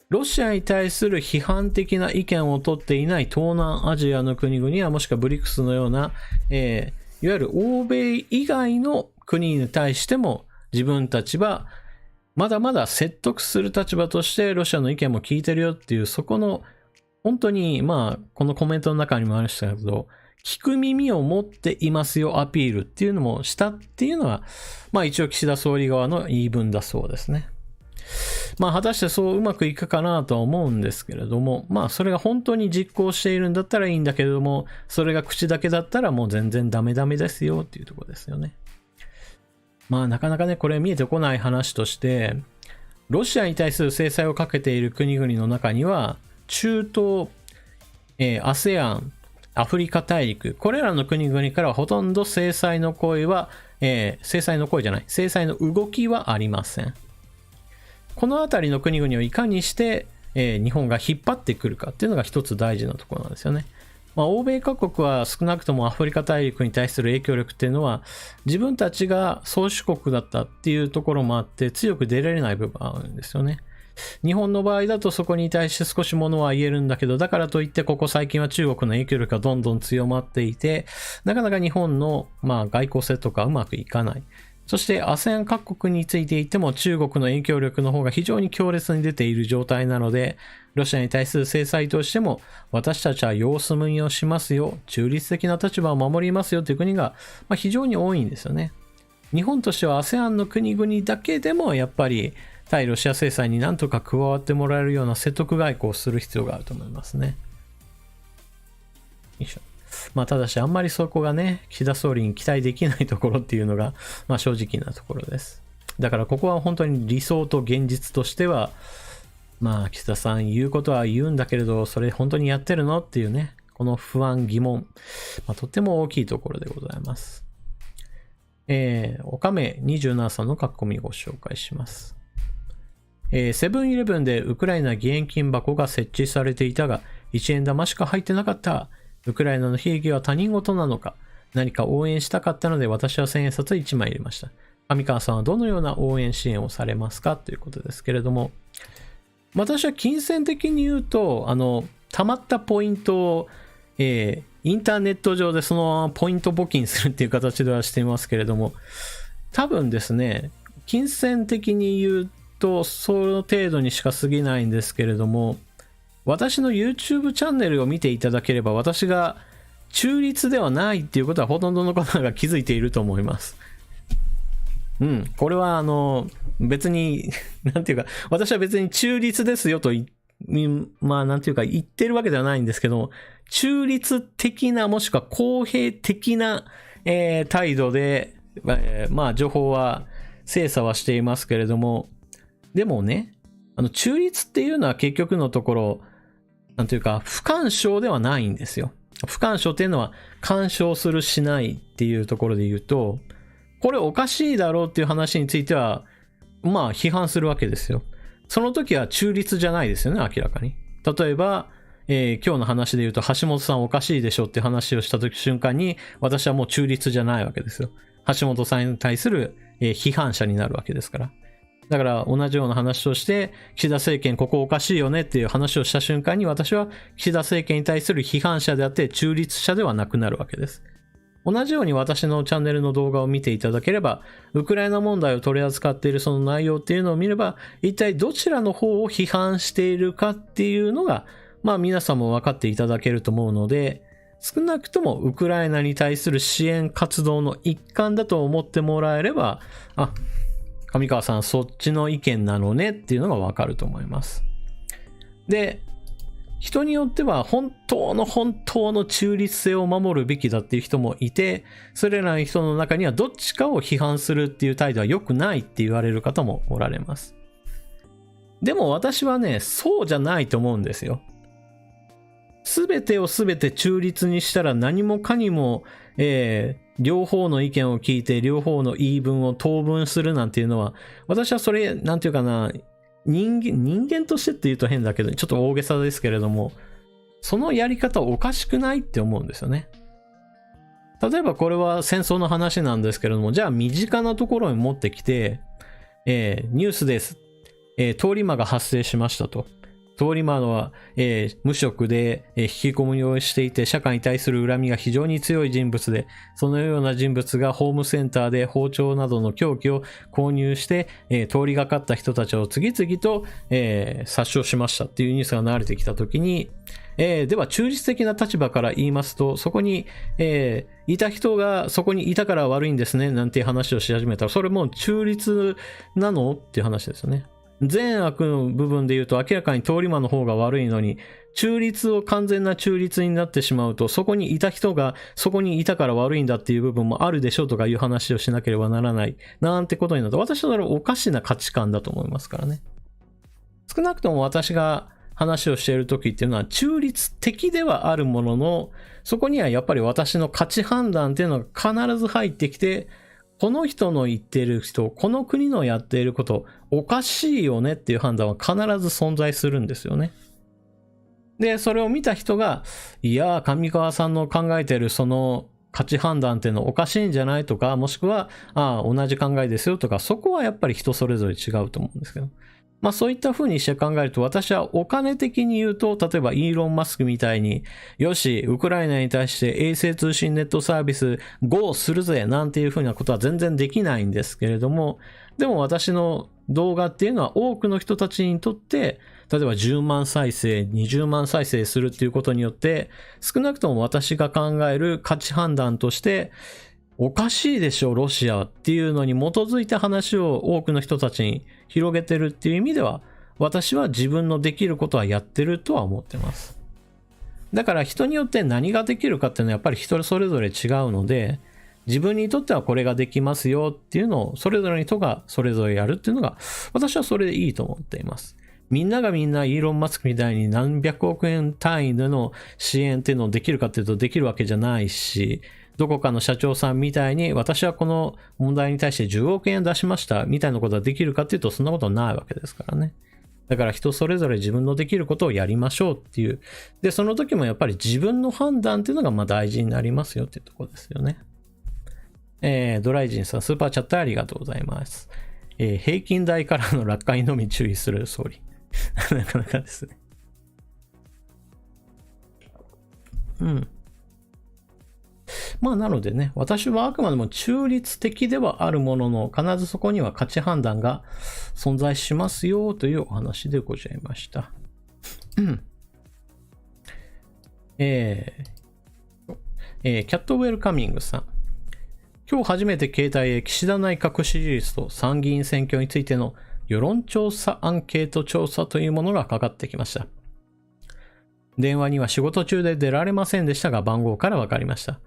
ロシアに対する批判的な意見を取っていない東南アジアの国々やもしくはブリックスのような、いわゆる欧米以外の国に対しても自分たちはまだまだ説得する立場としてロシアの意見も聞いてるよっていうそこの本当にこのコメントの中にもありましたけど聞く耳を持っていますよアピールっていうのもしたっていうのは一応岸田総理側の言い分だそうですね。果たしてそううまくいくかなとは思うんですけれどもそれが本当に実行しているんだったらいいんだけれどもそれが口だけだったらもう全然ダメですよっていうところですよね。なかなかね、これ見えてこない話として、ロシアに対する制裁をかけている国々の中には、中東、ASEAN、アフリカ大陸、これらの国々からはほとんど制裁の動きはありません。このあたりの国々をいかにして、日本が引っ張ってくるかっていうのが一つ大事なところなんですよね。欧米各国は少なくともアフリカ大陸に対する影響力っていうのは自分たちが宗主国だったっていうところもあって強く出られない部分があるんですよね。日本の場合だとそこに対して少しものは言えるんだけどだからといってここ最近は中国の影響力がどんどん強まっていてなかなか日本の外交性とかうまくいかない。そして ASEAN 各国についていても中国の影響力の方が非常に強烈に出ている状態なのでロシアに対する制裁としても私たちは様子見をしますよ中立的な立場を守りますよという国が非常に多いんですよね。日本としては ASEAN の国々だけでもやっぱり対ロシア制裁になんとか加わってもらえるような説得外交をする必要があると思いますね。よいしょ。ただしあんまりそこがね岸田総理に期待できないところっていうのが正直なところです。だからここは本当に理想と現実としては岸田さん言うことは言うんだけれどそれ本当にやってるのっていうねこの不安疑問、とっても大きいところでございます。おかめ27さんの書き込みをご紹介します。セブンイレブンでウクライナ義援金箱が設置されていたが1円玉しか入ってなかった。ウクライナの悲劇は他人事なのか何か応援したかったので私は1000円札1枚入れました。上川さんはどのような応援支援をされますかということですけれども私は金銭的に言うと貯まったポイントを、インターネット上でそのままポイント募金するっていう形ではしていますけれども多分ですね金銭的に言うとその程度にしか過ぎないんですけれども私の YouTube チャンネルを見ていただければ私が中立ではないっていうことはほとんどの方が気づいていると思います。これは別になんていうか私は別に中立ですよとなんていうか言ってるわけではないんですけど中立的なもしくは公平的な、態度で、情報は精査はしていますけれどもでもね中立っていうのは結局のところなんていうか不干渉ではないんですよ。不干渉っていうのは干渉するしないっていうところで言うとこれおかしいだろうっていう話については批判するわけですよ。その時は中立じゃないですよね明らかに。例えば、今日の話で言うと橋本さんおかしいでしょって話をした瞬間に私はもう中立じゃないわけですよ。橋本さんに対する、批判者になるわけですから。だから同じような話として岸田政権ここおかしいよねっていう話をした瞬間に私は岸田政権に対する批判者であって中立者ではなくなるわけです。同じように私のチャンネルの動画を見ていただければ、ウクライナ問題を取り扱っているその内容っていうのを見れば、一体どちらの方を批判しているかっていうのが、皆さんも分かっていただけると思うので、少なくともウクライナに対する支援活動の一環だと思ってもらえれば、上川さんそっちの意見なのねっていうのが分かると思います。で、人によっては本当の中立性を守るべきだっていう人もいて、それらの人の中にはどっちかを批判するっていう態度は良くないって言われる方もおられます。でも私はね、そうじゃないと思うんですよ。すべてをすべて中立にしたら何もかにも、両方の意見を聞いて両方の言い分を当分するなんていうのは、私はそれ、なんていうかな、人間としてって言うと変だけど、ちょっと大げさですけれども、そのやり方おかしくないって思うんですよね。例えばこれは戦争の話なんですけれども、じゃあ身近なところに持ってきて、ニュースです。通り魔が発生しましたと。通り魔は、無職で、引きこもりをしていて、社会に対する恨みが非常に強い人物で、そのような人物がホームセンターで包丁などの凶器を購入して、通りがかった人たちを次々と、殺傷しましたっていうニュースが流れてきたときに、では中立的な立場から言いますと、そこに、いた人がそこにいたから悪いんですねなんていう話をし始めたら、それもう中立なのっていう話ですよね。善悪の部分で言うと明らかに通り魔の方が悪いのに、完全な中立になってしまうと、そこにいた人がそこにいたから悪いんだっていう部分もあるでしょうとかいう話をしなければならないなんてことになると、私はそれはおかしな価値観だと思いますからね。少なくとも私が話をしている時っていうのは中立的ではあるものの、そこにはやっぱり私の価値判断っていうのが必ず入ってきて、この人の言っている人、この国のやっていること、おかしいよねっていう判断は必ず存在するんですよね。で、それを見た人が、いや、上川さんの考えているその価値判断っていうのおかしいんじゃないとか、もしくは、同じ考えですよとか、そこはやっぱり人それぞれ違うと思うんですけど。そういった風にして考えると、私はお金的に言うと、例えばイーロン・マスクみたいに、よし、ウクライナに対して衛星通信ネットサービス GO するぜなんていう風なことは全然できないんですけれども、でも私の動画っていうのは多くの人たちにとって、例えば10万再生、20万再生するっていうことによって、少なくとも私が考える価値判断として、おかしいでしょロシアっていうのに基づいた話を多くの人たちに広げてるっていう意味では、私は自分のできることはやってるとは思ってます。だから人によって何ができるかっていうのはやっぱり人それぞれ違うので、自分にとってはこれができますよっていうのをそれぞれの人がそれぞれやるっていうのが、私はそれでいいと思っています。みんながみんなイーロン・マスクみたいに何百億円単位での支援っていうのをできるかっていうとできるわけじゃないし、どこかの社長さんみたいに私はこの問題に対して10億円出しましたみたいなことができるかっていうとそんなことはないわけですからね。だから人それぞれ自分のできることをやりましょうっていう。で、その時もやっぱり自分の判断っていうのが大事になりますよっていうところですよね。ドライジンさん、スーパーチャットありがとうございます。平均台からの落下にのみ注意する総理。なかなかですね。なのでね、私はあくまでも中立的ではあるものの、必ずそこには価値判断が存在しますよというお話でございました。キャットウェルカミングさん。今日初めて携帯へ岸田内閣支持率と参議院選挙についての世論調査アンケート調査というものがかかってきました。電話には仕事中で出られませんでしたが番号から分かりました。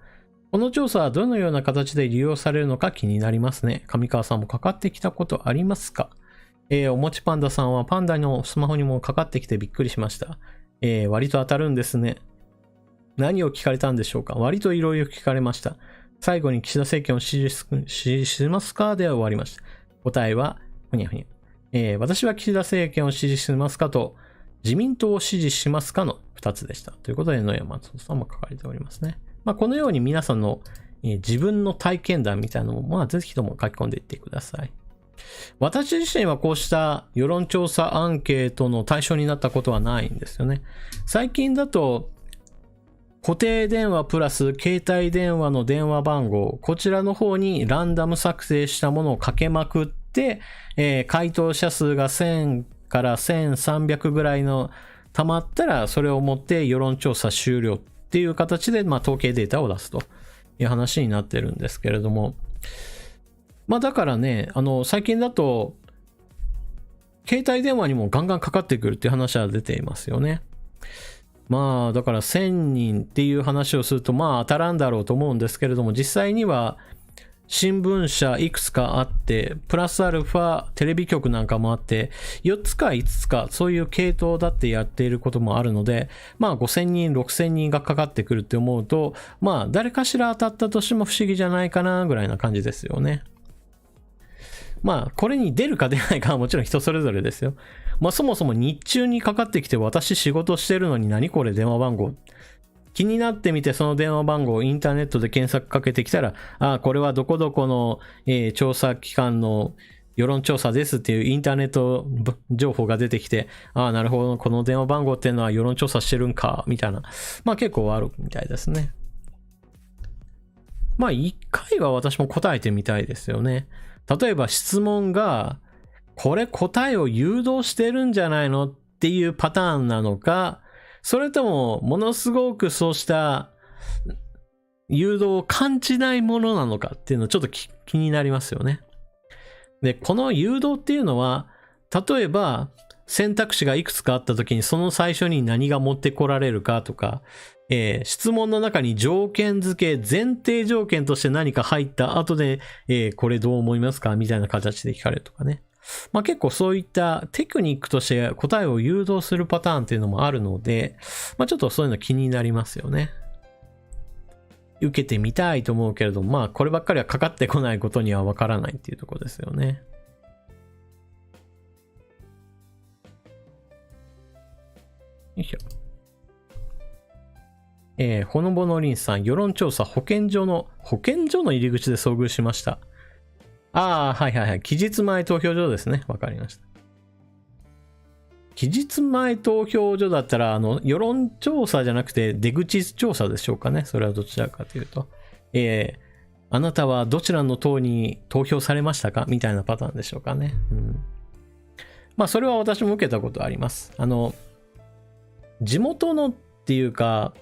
この調査はどのような形で利用されるのか気になりますね。上川さんもかかってきたことありますか？おもちパンダさんはパンダのスマホにもかかってきてびっくりしました。割と当たるんですね。何を聞かれたんでしょうか？割といろいろ聞かれました。最後に岸田政権を支持しますかで終わりました。答えは、ふにゃふにゃ。私は岸田政権を支持しますかと、自民党を支持しますかの2つでした。ということで、野山松さんも書かれておりますね。このように皆さんの、自分の体験談みたいなのも、ぜひとも書き込んでいってください。私自身はこうした世論調査アンケートの対象になったことはないんですよね。最近だと、固定電話プラス携帯電話の電話番号、こちらの方にランダム作成したものをかけまくって、回答者数が1000から1300ぐらいの溜まったら、それを持って世論調査終了っていう形で、統計データを出すという話になってるんですけれども、だからね、最近だと、携帯電話にもガンガンかかってくるっていう話は出ていますよね。だから1000人っていう話をすると当たらんだろうと思うんですけれども、実際には新聞社いくつかあって、プラスアルファテレビ局なんかもあって、4つか5つかそういう系統だってやっていることもあるので、5000人、6000人がかかってくるって思うと、誰かしら当たったとしても不思議じゃないかなぐらいな感じですよね。これに出るか出ないかはもちろん人それぞれですよ。そもそも日中にかかってきて私仕事してるのに何これ電話番号。気になってみてその電話番号をインターネットで検索かけてきたら、これはどこどこの、調査機関の世論調査ですっていうインターネット情報が出てきて、なるほど、この電話番号っていうのは世論調査してるんか、みたいな。結構あるみたいですね。一回は私も答えてみたいですよね。例えば質問が、これ答えを誘導してるんじゃないのっていうパターンなのか、それともものすごくそうした誘導を感じないものなのかっていうのちょっと気になりますよね。で、この誘導っていうのは、例えば選択肢がいくつかあった時にその最初に何が持ってこられるかとか、質問の中に条件付け、前提条件として何か入った後で、これどう思いますかみたいな形で聞かれるとかね。結構そういったテクニックとして答えを誘導するパターンっていうのもあるので、ちょっとそういうの気になりますよね。受けてみたいと思うけれども、こればっかりはかかってこないことにはわからないっていうところですよね。よいしょ。ほのぼのりんさん、世論調査保健所の入り口で遭遇しました。はい。期日前投票所ですね。わかりました。期日前投票所だったら、世論調査じゃなくて出口調査でしょうかね。それはどちらかというと。あなたはどちらの党に投票されましたかみたいなパターンでしょうかね。それは私も受けたことあります。地元のっていうか、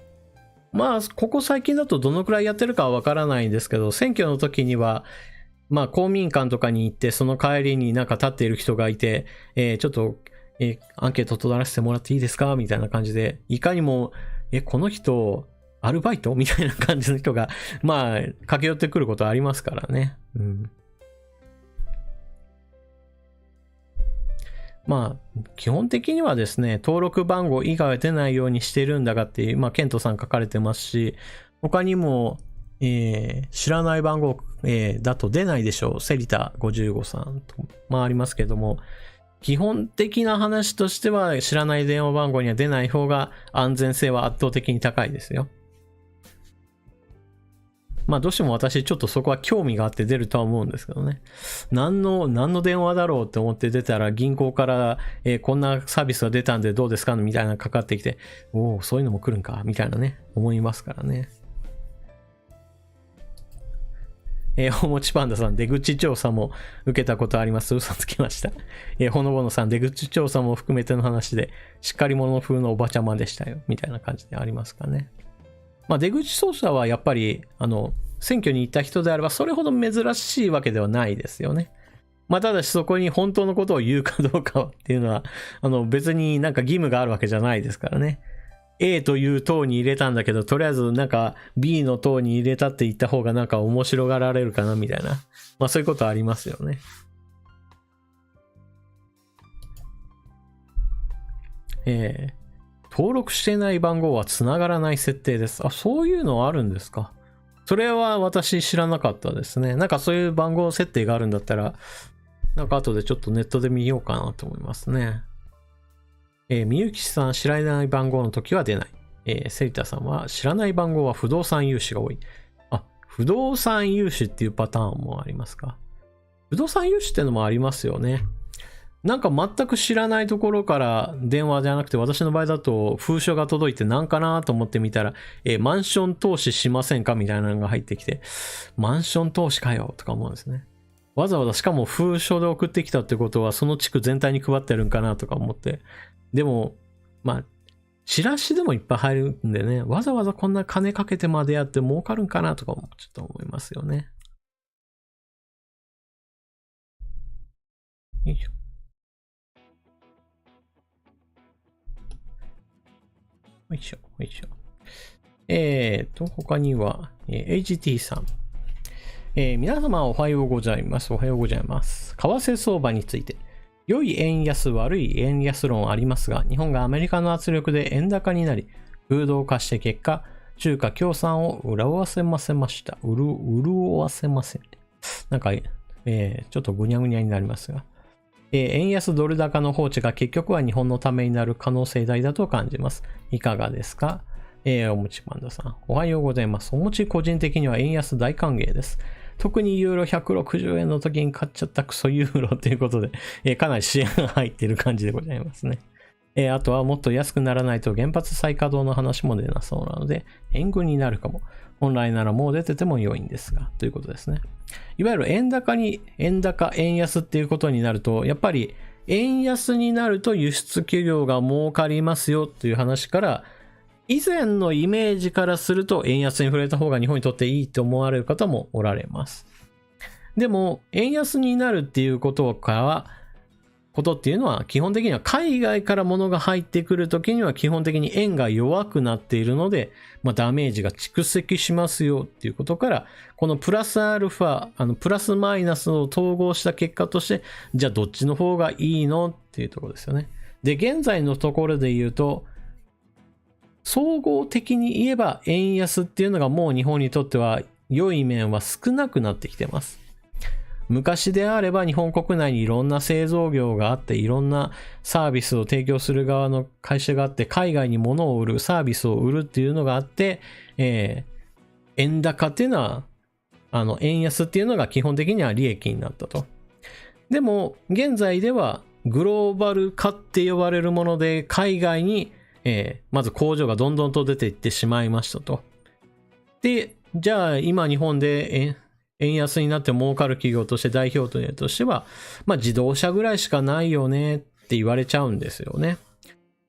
ここ最近だとどのくらいやってるかはわからないんですけど、選挙の時には、公民館とかに行って、その帰りになんか立っている人がいて、ちょっと、アンケート取らせてもらっていいですかみたいな感じで、いかにも、この人、アルバイトみたいな感じの人が、駆け寄ってくることありますからね。基本的にはですね、登録番号以外は出ないようにしてるんだがっていう、ケントさん書かれてますし、他にも、知らない番号、だと出ないでしょう。セリタ55さんと、ありますけども、基本的な話としては知らない電話番号には出ない方が安全性は圧倒的に高いですよ。どうしても私ちょっとそこは興味があって出るとは思うんですけどね。何の電話だろうって思って出たら銀行から、こんなサービスが出たんでどうですかみたいなのかかってきて、そういうのも来るんかみたいなね、思いますからね。おもちパンダさん、出口調査も受けたことあります。嘘つきました。ほのぼのさん、出口調査も含めての話で、しっかり者風のおばちゃまでしたよ。みたいな感じでありますかね。出口調査はやっぱり、選挙に行った人であれば、それほど珍しいわけではないですよね。ただしそこに本当のことを言うかどうかっていうのは、別になんか義務があるわけじゃないですからね。A という党に入れたんだけど、とりあえずなんか B の党に入れたって言った方がなんか面白がられるかなみたいな。そういうことありますよね。登録してない番号は繋がらない設定です。そういうのあるんですか。それは私知らなかったですね。なんかそういう番号設定があるんだったら、なんか後でちょっとネットで見ようかなと思いますね。みゆきさん、知らない番号の時は出ない。セリタさんは、知らない番号は不動産融資が多い。不動産融資っていうパターンもありますか。不動産融資ってのもありますよね。なんか全く知らないところから電話じゃなくて、私の場合だと封書が届いてなんかなと思ってみたら、マンション投資しませんかみたいなのが入ってきて、マンション投資かよとか思うんですね。わざわざしかも封書で送ってきたってことは、その地区全体に配ってるんかなとか思って。でも、まあ、チラシでもいっぱい入るんでね、わざわざこんな金かけてまでやって儲かるんかなとかもちょっと思いますよね。よいしょ。よいしょ、よいしょ。他には、HT さん。皆様おはようございます。おはようございます。為替相場について。良い円安、悪い円安論ありますが、日本がアメリカの圧力で円高になり、空洞化して結果、中華共産を潤わせませました。潤わせません。なんか、ちょっとぐにゃぐにゃになりますが。円安ドル高の放置が結局は日本のためになる可能性大だと感じます。いかがですか？おもちパンダさん。おはようございます。おもち個人的には円安大歓迎です。特にユーロ160円の時に買っちゃったクソユーロということで、かなり視野が入っている感じでございますね。あとはもっと安くならないと原発再稼働の話も出なそうなので、円軍になるかも。本来ならもう出てても良いんですが、ということですね。いわゆる円高、円安っていうことになると、やっぱり円安になると輸出企業が儲かりますよっていう話から、以前のイメージからすると円安に触れた方が日本にとっていいと思われる方もおられます。でも、円安になるっていうことっていうのは基本的には海外から物が入ってくるときには基本的に円が弱くなっているので、ダメージが蓄積しますよっていうことから、このプラスアルファ、プラスマイナスを統合した結果として、じゃあどっちの方がいいのっていうところですよね。で、現在のところで言うと、総合的に言えば円安っていうのがもう日本にとっては良い面は少なくなってきてます。昔であれば日本国内にいろんな製造業があっていろんなサービスを提供する側の会社があって海外に物を売るサービスを売るっていうのがあって、円高っていうのは円安っていうのが基本的には利益になったと。でも現在ではグローバル化って呼ばれるもので海外に、まず工場がどんどんと出ていってしまいましたと。で、じゃあ今日本で円安になって儲かる企業として代表としては、自動車ぐらいしかないよねって言われちゃうんですよね。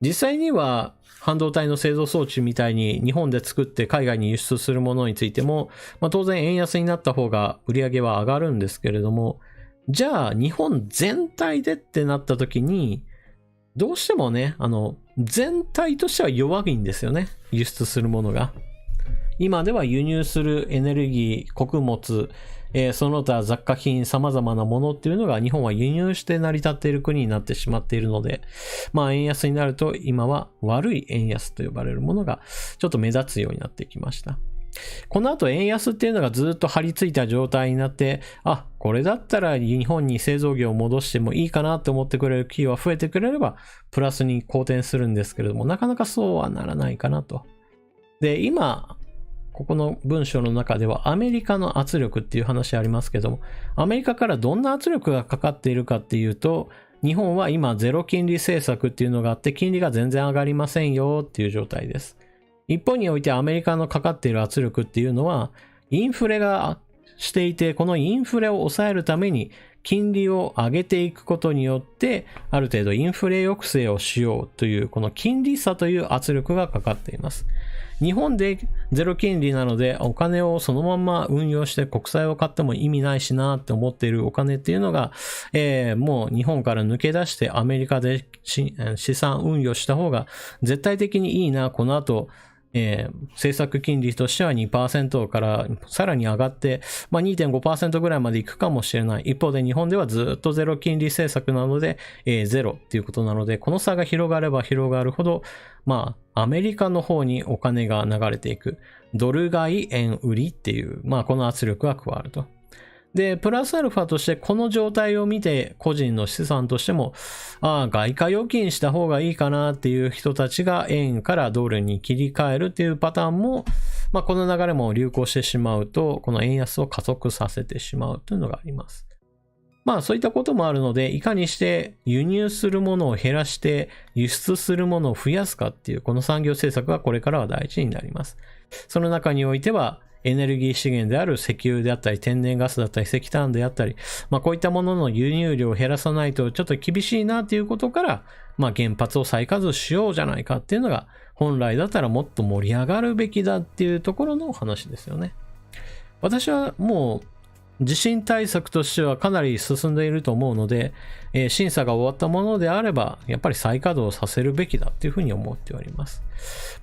実際には半導体の製造装置みたいに日本で作って海外に輸出するものについても、当然円安になった方が売り上げは上がるんですけれども、じゃあ日本全体でってなった時に、どうしてもね、全体としては弱いんですよね。輸出するものが。今では輸入するエネルギー、穀物、その他雑貨品、様々なものっていうのが日本は輸入して成り立っている国になってしまっているので、円安になると今は悪い円安と呼ばれるものがちょっと目立つようになってきました。この後円安っていうのがずっと張り付いた状態になって、これだったら日本に製造業を戻してもいいかなと思ってくれる企業が増えてくれれば、プラスに好転するんですけれども、なかなかそうはならないかなと。で、今、ここの文章の中ではアメリカの圧力っていう話ありますけども、アメリカからどんな圧力がかかっているかっていうと、日本は今ゼロ金利政策っていうのがあって金利が全然上がりませんよっていう状態です。一方においてアメリカのかかっている圧力っていうのはインフレがしていて、このインフレを抑えるために金利を上げていくことによってある程度インフレ抑制をしようというこの金利差という圧力がかかっています。日本でゼロ金利なのでお金をそのまま運用して国債を買っても意味ないしなって思っているお金っていうのが、もう日本から抜け出してアメリカで資産運用した方が絶対的にいいな。この後政策金利としては 2% からさらに上がって、2.5% ぐらいまでいくかもしれない。一方で日本ではずっとゼロ金利政策なので、ゼロっていうことなので、この差が広がれば広がるほど、アメリカの方にお金が流れていく。ドル買い円売りっていう、この圧力が加わると。で、プラスアルファとしてこの状態を見て個人の資産としても、外貨預金した方がいいかなっていう人たちが円からドルに切り替えるっていうパターンも、この流れも流行してしまうと、この円安を加速させてしまうというのがあります。まあそういったこともあるので、いかにして輸入するものを減らして輸出するものを増やすかっていうこの産業政策がこれからは大事になります。その中においてはエネルギー資源である石油であったり天然ガスだったり石炭であったり、まあこういったものの輸入量を減らさないとちょっと厳しいなっていうことから、まあ原発を再稼働しようじゃないかっていうのが本来だったらもっと盛り上がるべきだっていうところの話ですよね。私はもう地震対策としてはかなり進んでいると思うので、審査が終わったものであれば、やっぱり再稼働させるべきだっていうふうに思っております。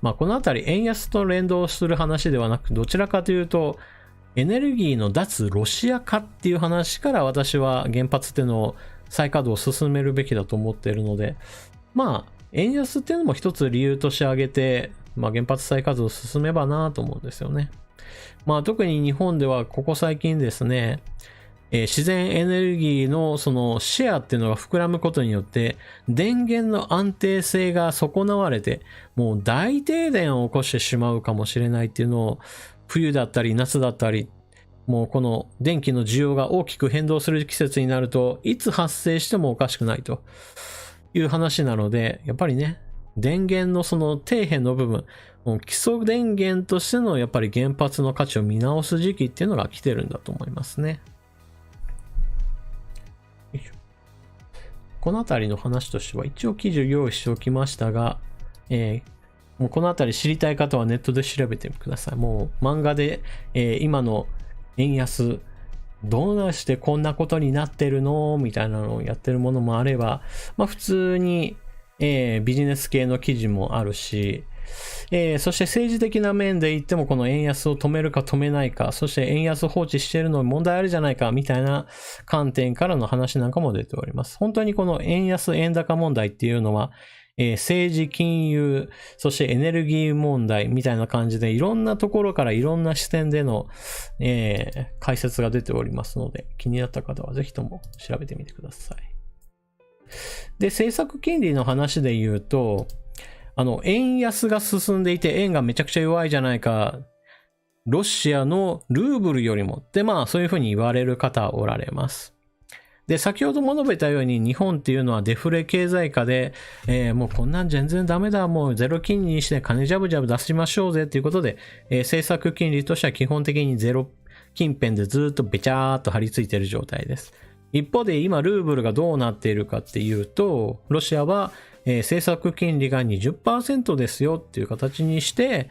まあ、このあたり円安と連動する話ではなく、どちらかというと、エネルギーの脱ロシア化っていう話から私は原発っていうのを再稼働を進めるべきだと思っているので、まあ、円安っていうのも一つ理由として挙げて、まあ、原発再稼働を進めばなと思うんですよね。まあ特に日本ではここ最近ですね、自然エネルギーのそのシェアっていうのが膨らむことによって電源の安定性が損なわれてもう大停電を起こしてしまうかもしれないっていうのを冬だったり夏だったりもうこの電気の需要が大きく変動する季節になるといつ発生してもおかしくないという話なのでやっぱりね電源のその底辺の部分基礎電源としてのやっぱり原発の価値を見直す時期っていうのが来てるんだと思いますね。このあたりの話としては一応記事を用意しておきましたが、もうこのあたり知りたい方はネットで調べてください。もう漫画で、今の円安どうしてこんなことになってるのみたいなのをやってるものもあれば、まあ普通に、ビジネス系の記事もあるし、そして政治的な面で言ってもこの円安を止めるか止めないか、そして円安放置しているのに問題あるじゃないかみたいな観点からの話なんかも出ております。本当にこの円安円高問題っていうのは、政治金融そしてエネルギー問題みたいな感じでいろんなところからいろんな視点での、解説が出ておりますので気になった方はぜひとも調べてみてください。で、政策金利の話で言うと円安が進んでいて円がめちゃくちゃ弱いじゃないか。ロシアのルーブルよりもってまあそういうふうに言われる方おられます。で、先ほども述べたように日本っていうのはデフレ経済下で、もうこんなん全然ダメだ。もうゼロ金利にして金ジャブジャブ出しましょうぜっていうことで、政策金利としては基本的にゼロ近辺でずっとべちゃーっと張り付いている状態です。一方で今ルーブルがどうなっているかっていうと、ロシアは政策金利が 20% ですよっていう形にして、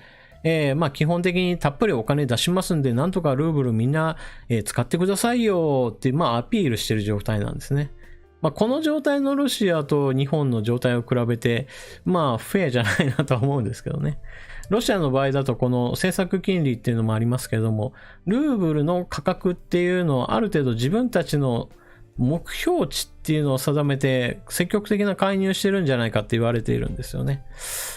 まあ基本的にたっぷりお金出しますんでなんとかルーブルみんな、使ってくださいよってまあアピールしてる状態なんですね。まあこの状態のロシアと日本の状態を比べてまあフェアじゃないなとは思うんですけどね。ロシアの場合だとこの政策金利っていうのもありますけれども、ルーブルの価格っていうのをある程度自分たちの目標値っていうのを定めて積極的な介入してるんじゃないかって言われているんですよね。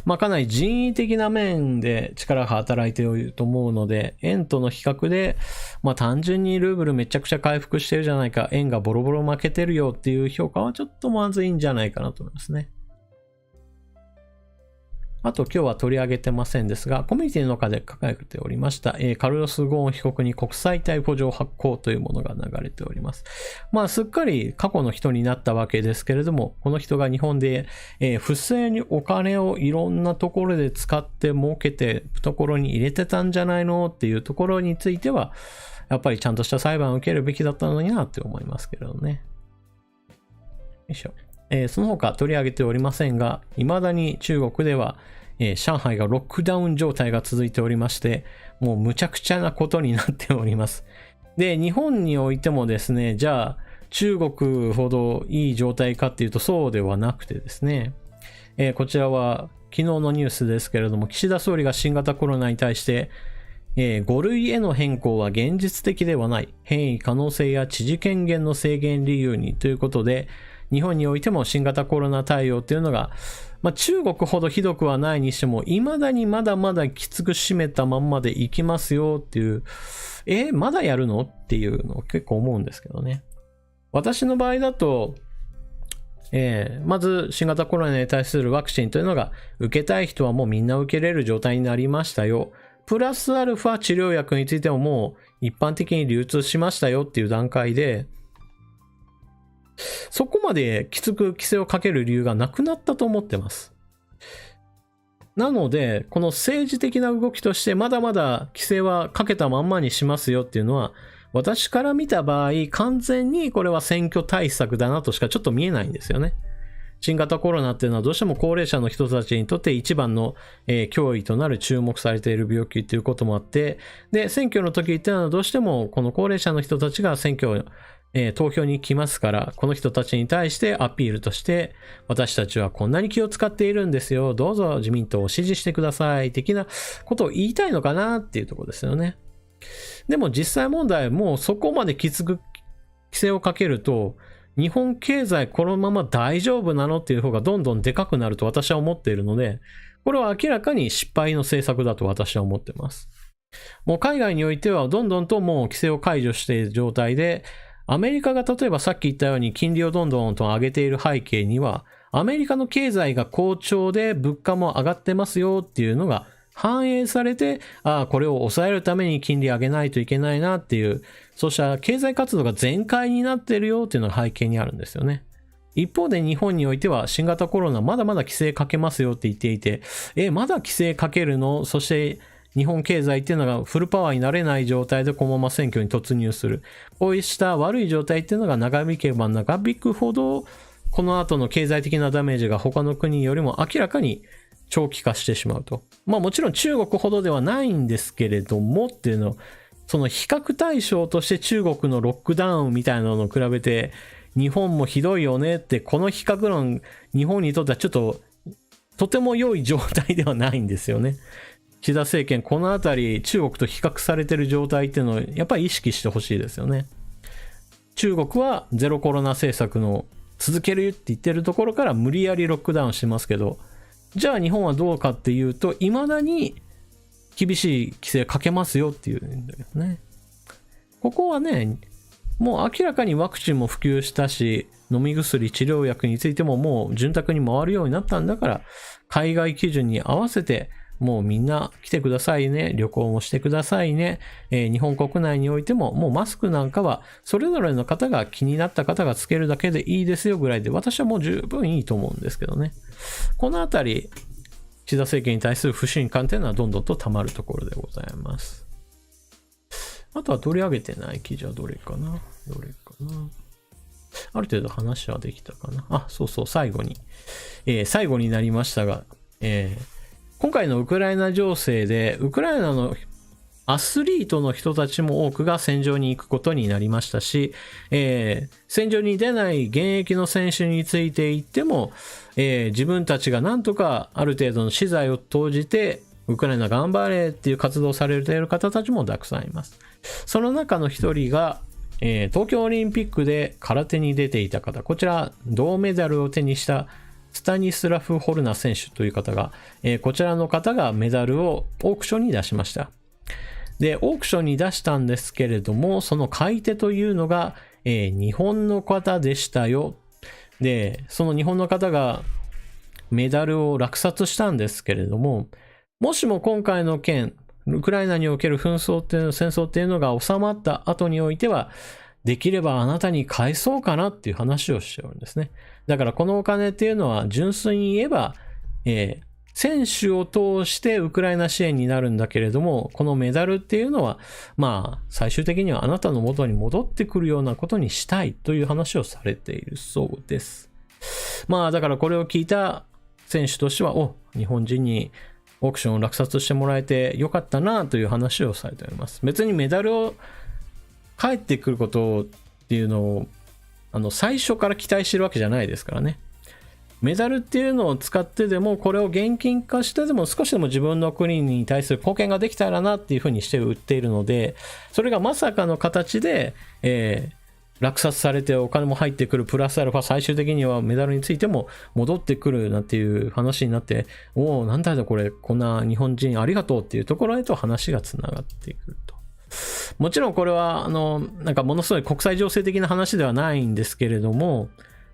まあかなり人為的な面で力が働いていると思うので、円との比較で、まあ単純にルーブルめちゃくちゃ回復してるじゃないか、円がボロボロ負けてるよっていう評価はちょっとまずいんじゃないかなと思いますね。あと今日は取り上げてませんですが、コミュニティの中で書かれておりました、カルロス・ゴーン被告に国際逮捕状発行というものが流れております。まあすっかり過去の人になったわけですけれども、この人が日本で、不正にお金をいろんなところで使って儲けて懐に入れてたんじゃないのっていうところについては、やっぱりちゃんとした裁判を受けるべきだったのになって思いますけれどね。よいしょ。その他取り上げておりませんが、未だに中国では、上海がロックダウン状態が続いておりまして、もうむちゃくちゃなことになっております。で、日本においてもですね、じゃあ中国ほどいい状態かっていうとそうではなくてですね、こちらは昨日のニュースですけれども、岸田総理が新型コロナに対して、5類への変更は現実的ではない。変異可能性や知事権限の制限理由にということで、日本においても新型コロナ対応っていうのが、まあ、中国ほどひどくはないにしても、未だにまだまだきつく締めたまんまでいきますよっていう、まだやるのっていうのを結構思うんですけどね。私の場合だと、まず新型コロナに対するワクチンというのが受けたい人はもうみんな受けれる状態になりましたよ。プラスアルファ治療薬についてももう一般的に流通しましたよっていう段階で、そこまできつく規制をかける理由がなくなったと思ってます。なので、この政治的な動きとしてまだまだ規制はかけたまんまにしますよっていうのは、私から見た場合、完全にこれは選挙対策だなとしかちょっと見えないんですよね。新型コロナっていうのはどうしても高齢者の人たちにとって一番の、脅威となる注目されている病気っていうこともあって、で、選挙の時っていうのはどうしてもこの高齢者の人たちが選挙投票に来ますから、この人たちに対してアピールとして、私たちはこんなに気を使っているんですよ。どうぞ自民党を支持してください。的なことを言いたいのかなっていうところですよね。でも実際問題、もうそこまできつく規制をかけると、日本経済このまま大丈夫なのっていう方がどんどんでかくなると私は思っているので、これは明らかに失敗の政策だと私は思っています。もう海外においてはどんどんともう規制を解除している状態で、アメリカが例えばさっき言ったように金利をどんどんと上げている背景には、アメリカの経済が好調で物価も上がってますよっていうのが反映されて、これを抑えるために金利上げないといけないなっていう、そうした経済活動が全開になっているよっていうのが背景にあるんですよね。一方で日本においては新型コロナまだまだ規制かけますよって言っていて、まだ規制かけるの？そして日本経済っていうのがフルパワーになれない状態でこのまま選挙に突入する。こうした悪い状態っていうのが長引けば長引くほど、この後の経済的なダメージが他の国よりも明らかに長期化してしまうと。もちろん中国ほどではないんですけれどもっていうの、その比較対象として中国のロックダウンみたいなのを比べて、日本もひどいよねって、この比較論、日本にとってはちょっと、とても良い状態ではないんですよね。岸田政権、このあたり中国と比較されている状態っていうのをやっぱり意識してほしいですよね。中国はゼロコロナ政策の続けるって言ってるところから無理やりロックダウンしてますけど、じゃあ日本はどうかっていうと、未だに厳しい規制かけますよっていうんだよね。ここはね、もう明らかにワクチンも普及したし、飲み薬、治療薬についてももう潤沢に回るようになったんだから、海外基準に合わせて、もうみんな来てくださいね、旅行もしてくださいね、日本国内においてももうマスクなんかはそれぞれの方が気になった方がつけるだけでいいですよぐらいで、私はもう十分いいと思うんですけどね。このあたり岸田政権に対する不信感というのはどんどんと溜まるところでございます。あとは取り上げてない記事はどれかなある程度話はできたかな。そうそう、最後になりましたが、今回のウクライナ情勢でウクライナのアスリートの人たちも多くが戦場に行くことになりましたし、戦場に出ない現役の選手について言っても、自分たちがなんとかある程度の資材を投じてウクライナ頑張れっていう活動をされている方たちもたくさんいます。その中の一人が、東京オリンピックで空手に出ていた方、こちら銅メダルを手にしたスタニスラフ・ホルナ選手という方が、こちらの方がメダルをオークションに出しました。で、オークションに出したんですけれども、その買い手というのが、日本の方でしたよ。で、その日本の方がメダルを落札したんですけれども、もしも今回の件、ウクライナにおける戦争っていうのが収まった後においては、できればあなたに返そうかなっていう話をしておるんですね。だからこのお金っていうのは純粋に言えば、選手を通してウクライナ支援になるんだけれども、このメダルっていうのは、最終的にはあなたの元に戻ってくるようなことにしたいという話をされているそうです。だからこれを聞いた選手としては、日本人にオークションを落札してもらえてよかったなという話をされております。別にメダルを返ってくることっていうのを最初から期待してるわけじゃないですからね。メダルっていうのを使ってでも、これを現金化してでも少しでも自分の国に対する貢献ができたらなっていうふうにして売っているので、それがまさかの形で、落札されてお金も入ってくるプラスアルファ、最終的にはメダルについても戻ってくるなんていう話になって、なんだよこれ、こんな日本人ありがとうっていうところへと話がつながってくると。もちろんこれはなんかものすごい国際情勢的な話ではないんですけれども、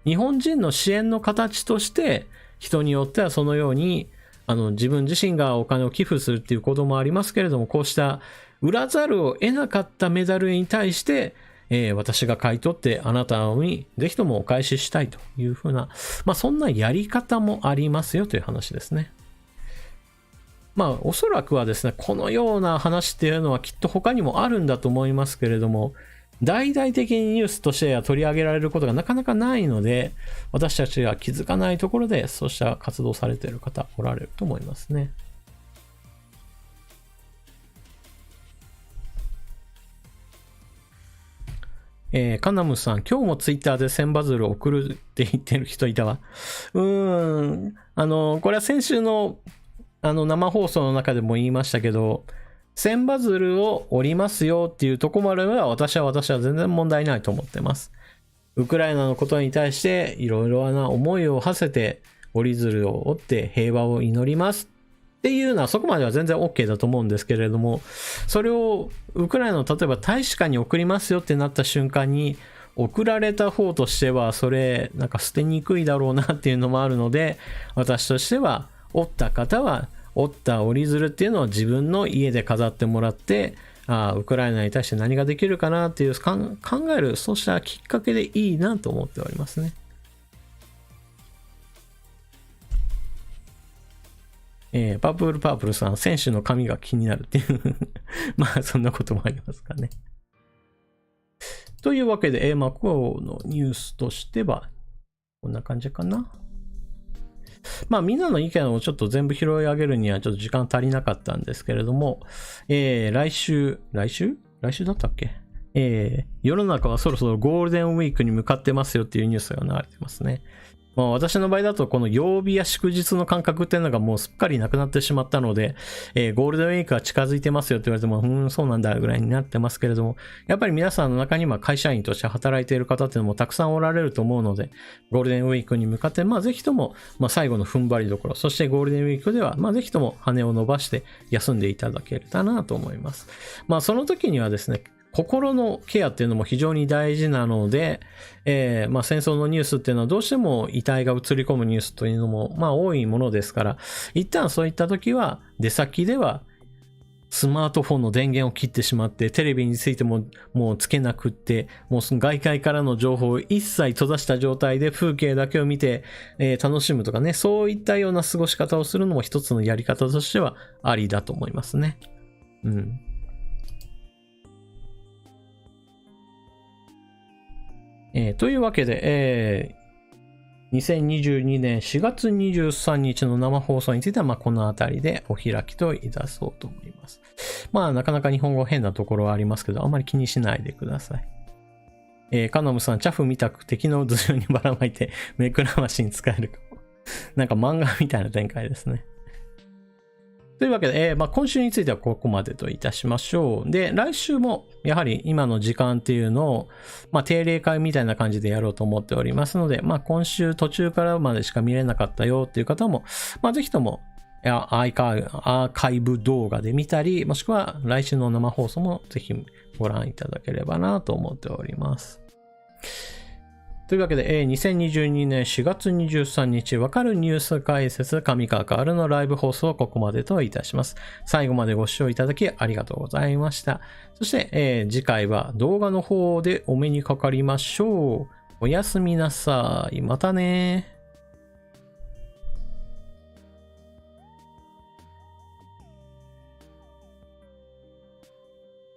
日本人の支援の形として人によってはそのように自分自身がお金を寄付するっていうこともありますけれども、こうした売らざるを得なかったメダルに対して、私が買い取ってあなたにぜひともお返ししたいというふうな、そんなやり方もありますよという話ですね。おそらくはですね、このような話っていうのはきっと他にもあるんだと思いますけれども、大々的にニュースとして取り上げられることがなかなかないので、私たちが気づかないところでそうした活動されている方おられると思いますね。カナムさん、今日もツイッターで1000バズル送るって言ってる人いたわ。これは先週の生放送の中でも言いましたけど、1000バズルを折りますよっていうところまでは私は全然問題ないと思ってます。ウクライナのことに対していろいろな思いを馳せて折り鶴を折って平和を祈りますっていうのはそこまでは全然 OK だと思うんですけれども、それをウクライナの例えば大使館に送りますよってなった瞬間に、送られた方としてはそれなんか捨てにくいだろうなっていうのもあるので、私としては折った方は折った折り鶴っていうのを自分の家で飾ってもらって、ウクライナに対して何ができるかなっていう考える、そうしたきっかけでいいなと思っておりますね。パープルさん、選手の髪が気になるっていうそんなこともありますかね。というわけで、このニュースとしてはこんな感じかな。みんなの意見をちょっと全部拾い上げるにはちょっと時間足りなかったんですけれども、来週だったっけ？世の中はそろそろゴールデンウィークに向かってますよっていうニュースが流れてますね。私の場合だとこの曜日や祝日の感覚っていうのがもうすっかりなくなってしまったので、ゴールデンウィークが近づいてますよって言われても、そうなんだぐらいになってますけれども、やっぱり皆さんの中には会社員として働いている方っていうのもたくさんおられると思うので、ゴールデンウィークに向かって、ぜひとも、最後の踏ん張りどころ、そしてゴールデンウィークでは、ぜひとも羽を伸ばして休んでいただけたらなと思います。その時にはですね、心のケアっていうのも非常に大事なので、戦争のニュースっていうのはどうしても遺体が映り込むニュースというのも多いものですから、一旦そういった時は出先ではスマートフォンの電源を切ってしまって、テレビについてももうつけなくって、もうその外界からの情報を一切閉ざした状態で風景だけを見て、楽しむとかね、そういったような過ごし方をするのも一つのやり方としてはありだと思いますね。というわけで、2022年4月23日の生放送については、この辺りでお開きといたそうと思います。なかなか日本語変なところはありますけど、あんまり気にしないでください。カノムさん、チャフみたく敵の頭上にばらまいて、目くらましに使えるかも。なんか漫画みたいな展開ですね。というわけで、今週についてはここまでといたしましょう。で、来週もやはり今の時間っていうのを、定例会みたいな感じでやろうと思っておりますので、今週途中からまでしか見れなかったよっていう方も、ぜひともアーカイブ動画で見たり、もしくは来週の生放送もぜひご覧いただければなと思っております。というわけで、2022年4月23日わかるニュース解説上川かおるのライブ放送はここまでといたします。最後までご視聴いただきありがとうございました。そして、次回は動画の方でお目にかかりましょう。おやすみなさい。またね。